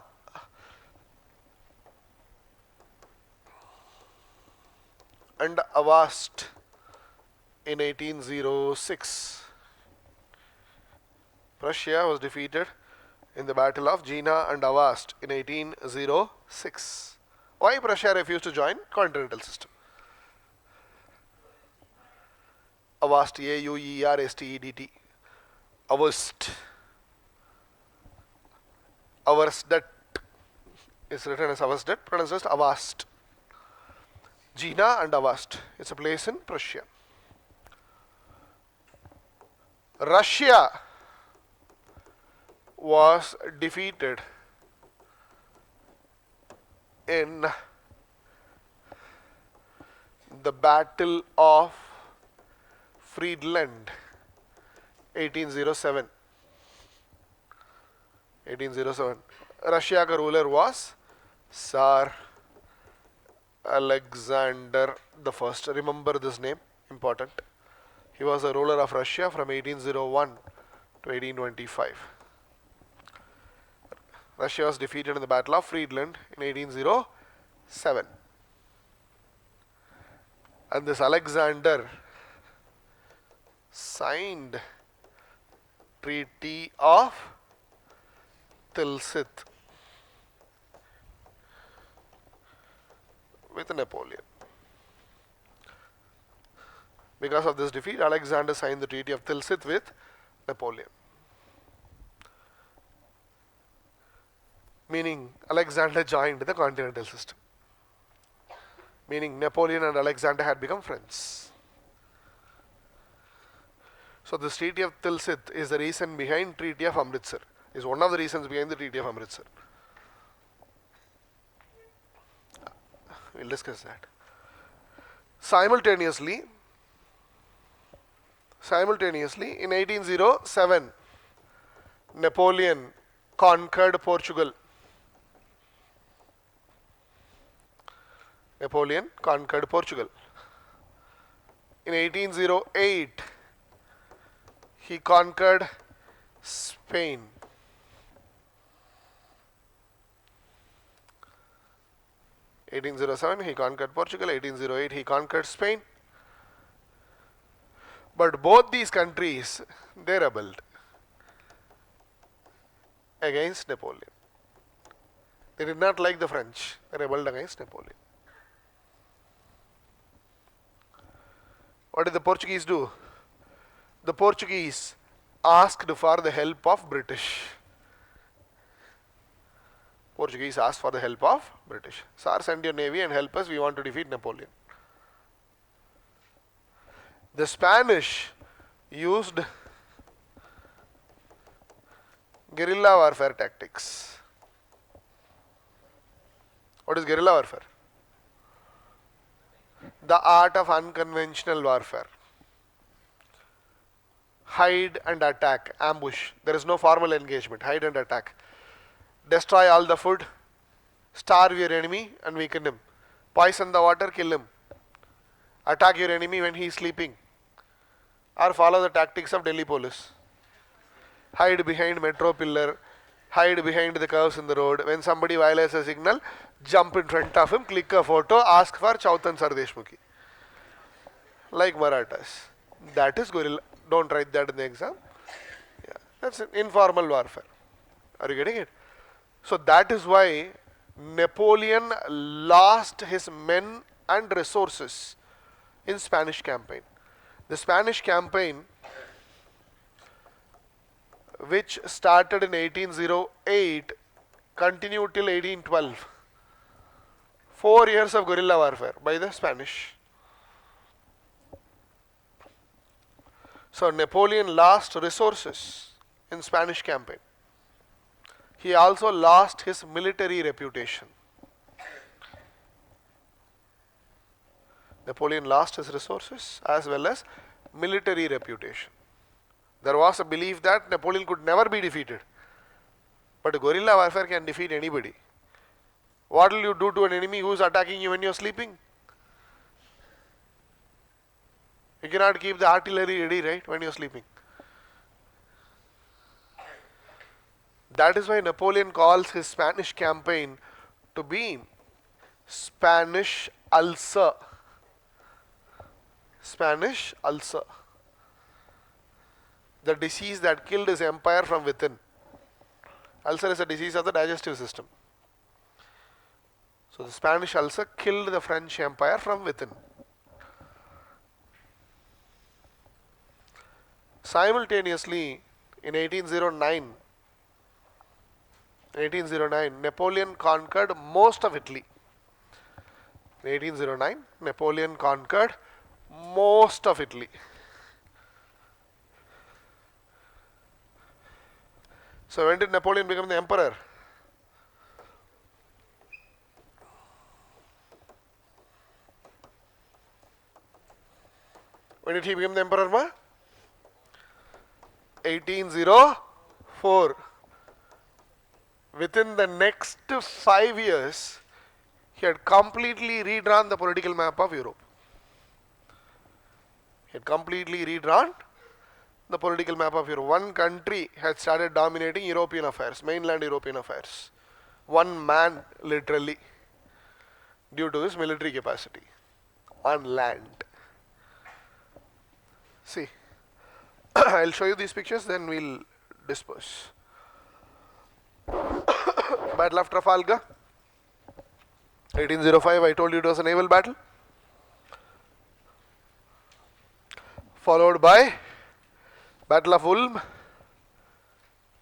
And Avast in 1806. Prussia was defeated in the Battle of Jena and Avast in 1806. Why Prussia refused to join continental system? Avast, A-U-E-R-S-T-E-D-T. Avast. Auerstedt is written as Auerstedt, pronounced as Avast. Jena and Avast. It's a place in Prussia. Russia was defeated in the Battle of Friedland, 1807. 1807. Russia ka ruler was Tsar Alexander the First. Remember this name, important. He was a ruler of Russia from 1801 to 1825. Russia was defeated in the Battle of Friedland in 1807. And this Alexander signed Treaty of Tilsit with Napoleon. Because of this defeat, Alexander signed the Treaty of Tilsit with Napoleon. Meaning Alexander joined the continental system. Meaning Napoleon and Alexander had become friends. So this Treaty of Tilsit is the reason behind Treaty of Amritsar. Is one of the reasons behind the Treaty of Amritsar. We'll discuss that. Simultaneously, in 1807, Napoleon conquered Portugal. Napoleon conquered Portugal. In 1808, he conquered Spain. In 1807, he conquered Portugal. 1808, he conquered Spain. But both these countries, they rebelled against Napoleon. They did not like the French. They rebelled against Napoleon. What did the Portuguese do? The Portuguese asked for the help of British. Portuguese asked for the help of British. Sir, send your navy and help us. We want to defeat Napoleon. The Spanish used guerrilla warfare tactics. What is guerrilla warfare? The art of unconventional warfare. Hide and attack, ambush. There is no formal engagement. Hide and attack. Destroy all the food, starve your enemy and weaken him. Poison the water, kill him. Attack your enemy when he is sleeping. Or follow the tactics of Delhi police. Hide behind metro pillar, hide behind the curves in the road. When somebody violates a signal, jump in front of him, click a photo, ask for Chautan Sar Deshmukhi. Like Marathas. That is guerrilla. Don't write that in the exam. Yeah, that's an informal warfare. Are you getting it? So that is why Napoleon lost his men and resources in Spanish campaign. The Spanish campaign, which started in 1808, continued till 1812. 4 years of guerrilla warfare by the Spanish. So Napoleon lost resources in Spanish campaign. He also lost his military reputation. Napoleon lost his resources as well as military reputation. There was a belief that Napoleon could never be defeated. But guerrilla warfare can defeat anybody. What will you do to an enemy who is attacking you when you are sleeping? You cannot keep the artillery ready, right, when you are sleeping. That is why Napoleon calls his Spanish campaign to be Spanish ulcer. Spanish ulcer. The disease that killed his empire from within. Ulcer is a disease of the digestive system. So the Spanish ulcer killed the French empire from within. Simultaneously, in 1809, Napoleon conquered most of Italy. In 1809, Napoleon conquered most of Italy. So when did Napoleon become the emperor? When did he become the emperor, ma? 1804. Within the next 5 years, he had completely redrawn the political map of Europe. He had completely redrawn the political map of Europe. One country had started dominating European affairs, mainland European affairs. One man, literally, due to his military capacity on land. See, I'll show you these pictures, then we'll disperse. Battle of Trafalgar, 1805. I told you it was a naval battle. Followed by Battle of Ulm,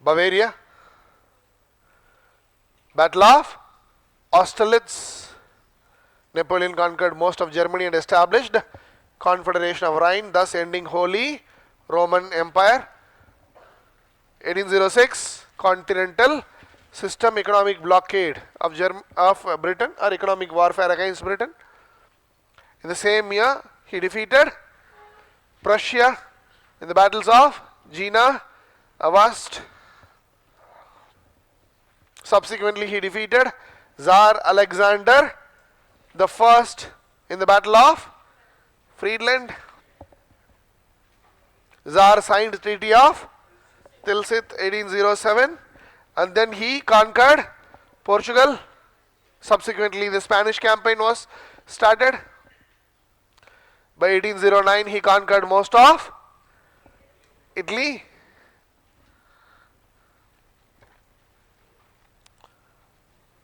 Bavaria. Battle of Austerlitz. Napoleon conquered most of Germany and established Confederation of Rhine, thus ending Holy Roman Empire. 1806, Continental System economic blockade of Britain, or economic warfare against Britain. In the same year, he defeated Prussia in the battles of Jena, Avast. Subsequently, he defeated Tsar Alexander the First in the Battle of Friedland. Tsar signed Treaty of Tilsit 1807, and then he conquered Portugal. Subsequently, the Spanish campaign was started. By 1809, he conquered most of Italy.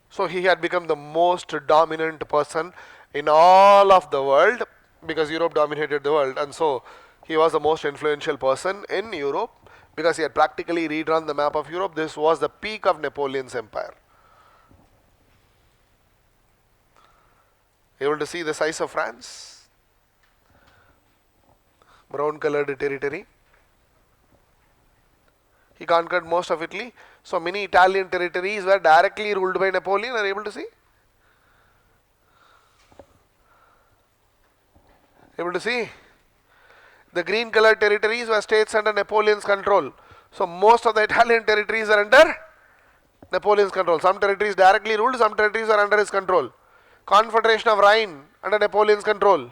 So he had become the most dominant person in all of the world, because Europe dominated the world, and so he was the most influential person in Europe because he had practically redrawn the map of Europe. This was the peak of Napoleon's empire. Able to see the size of France? Brown colored territory. He conquered most of Italy. So many Italian territories were directly ruled by Napoleon. Are you able to see? Able to see? The green colored territories were states under Napoleon's control. So most of the Italian territories are under Napoleon's control. Some territories directly ruled, some territories are under his control. Confederation of Rhine under Napoleon's control.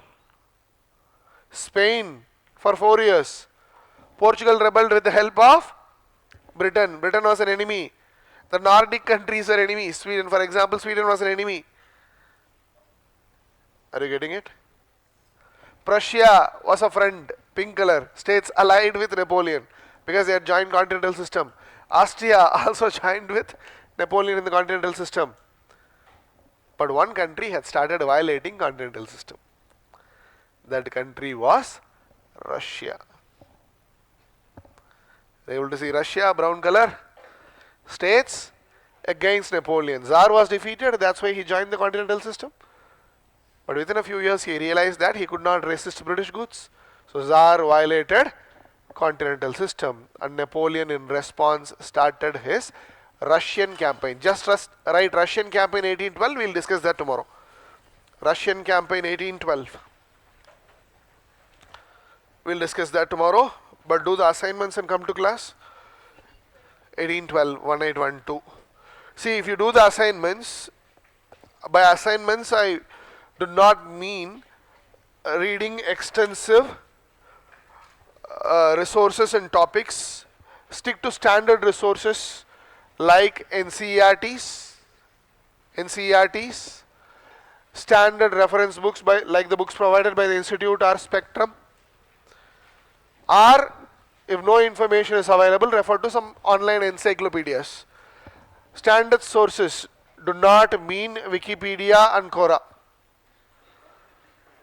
Spain for 4 years. Portugal rebelled with the help of Britain. Britain was an enemy. The Nordic countries were enemies. Sweden, for example, Sweden was an enemy. Are you getting it? Prussia was a friend, pink color. States allied with Napoleon because they had joined continental system. Austria also joined with Napoleon in the continental system. But one country had started violating continental system. That country was Russia. They able to see Russia, brown color. States against Napoleon. Tsar was defeated, that's why he joined the continental system. But within a few years he realized that he could not resist British goods. So Tsar violated continental system, and Napoleon in response started his Russian campaign. Just write Russian campaign 1812, we will discuss that tomorrow. Russian campaign 1812. We will discuss that tomorrow, but do the assignments and come to class. 1812, 1812. See, if you do the assignments, by assignments I do not mean reading extensive resources and topics. Stick to standard resources like NCERTs, standard reference books like the books provided by the institute or Spectrum, or if no information is available, refer to some online encyclopedias. Standard sources do not mean Wikipedia and Quora.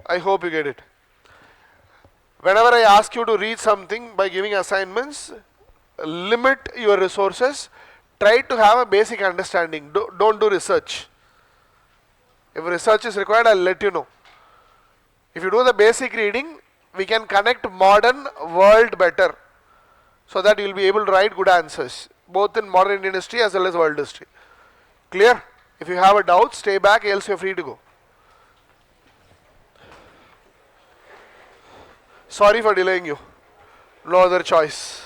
I hope you get it. Whenever I ask you to read something by giving assignments, limit your resources. Try to have a basic understanding. Don't do research. If research is required, I'll let you know. If you do the basic reading, we can connect modern world better, so that you will be able to write good answers, both in modern Indian history as well as world history. Clear? If you have a doubt, stay back, else you are free to go. Sorry for delaying you. No other choice.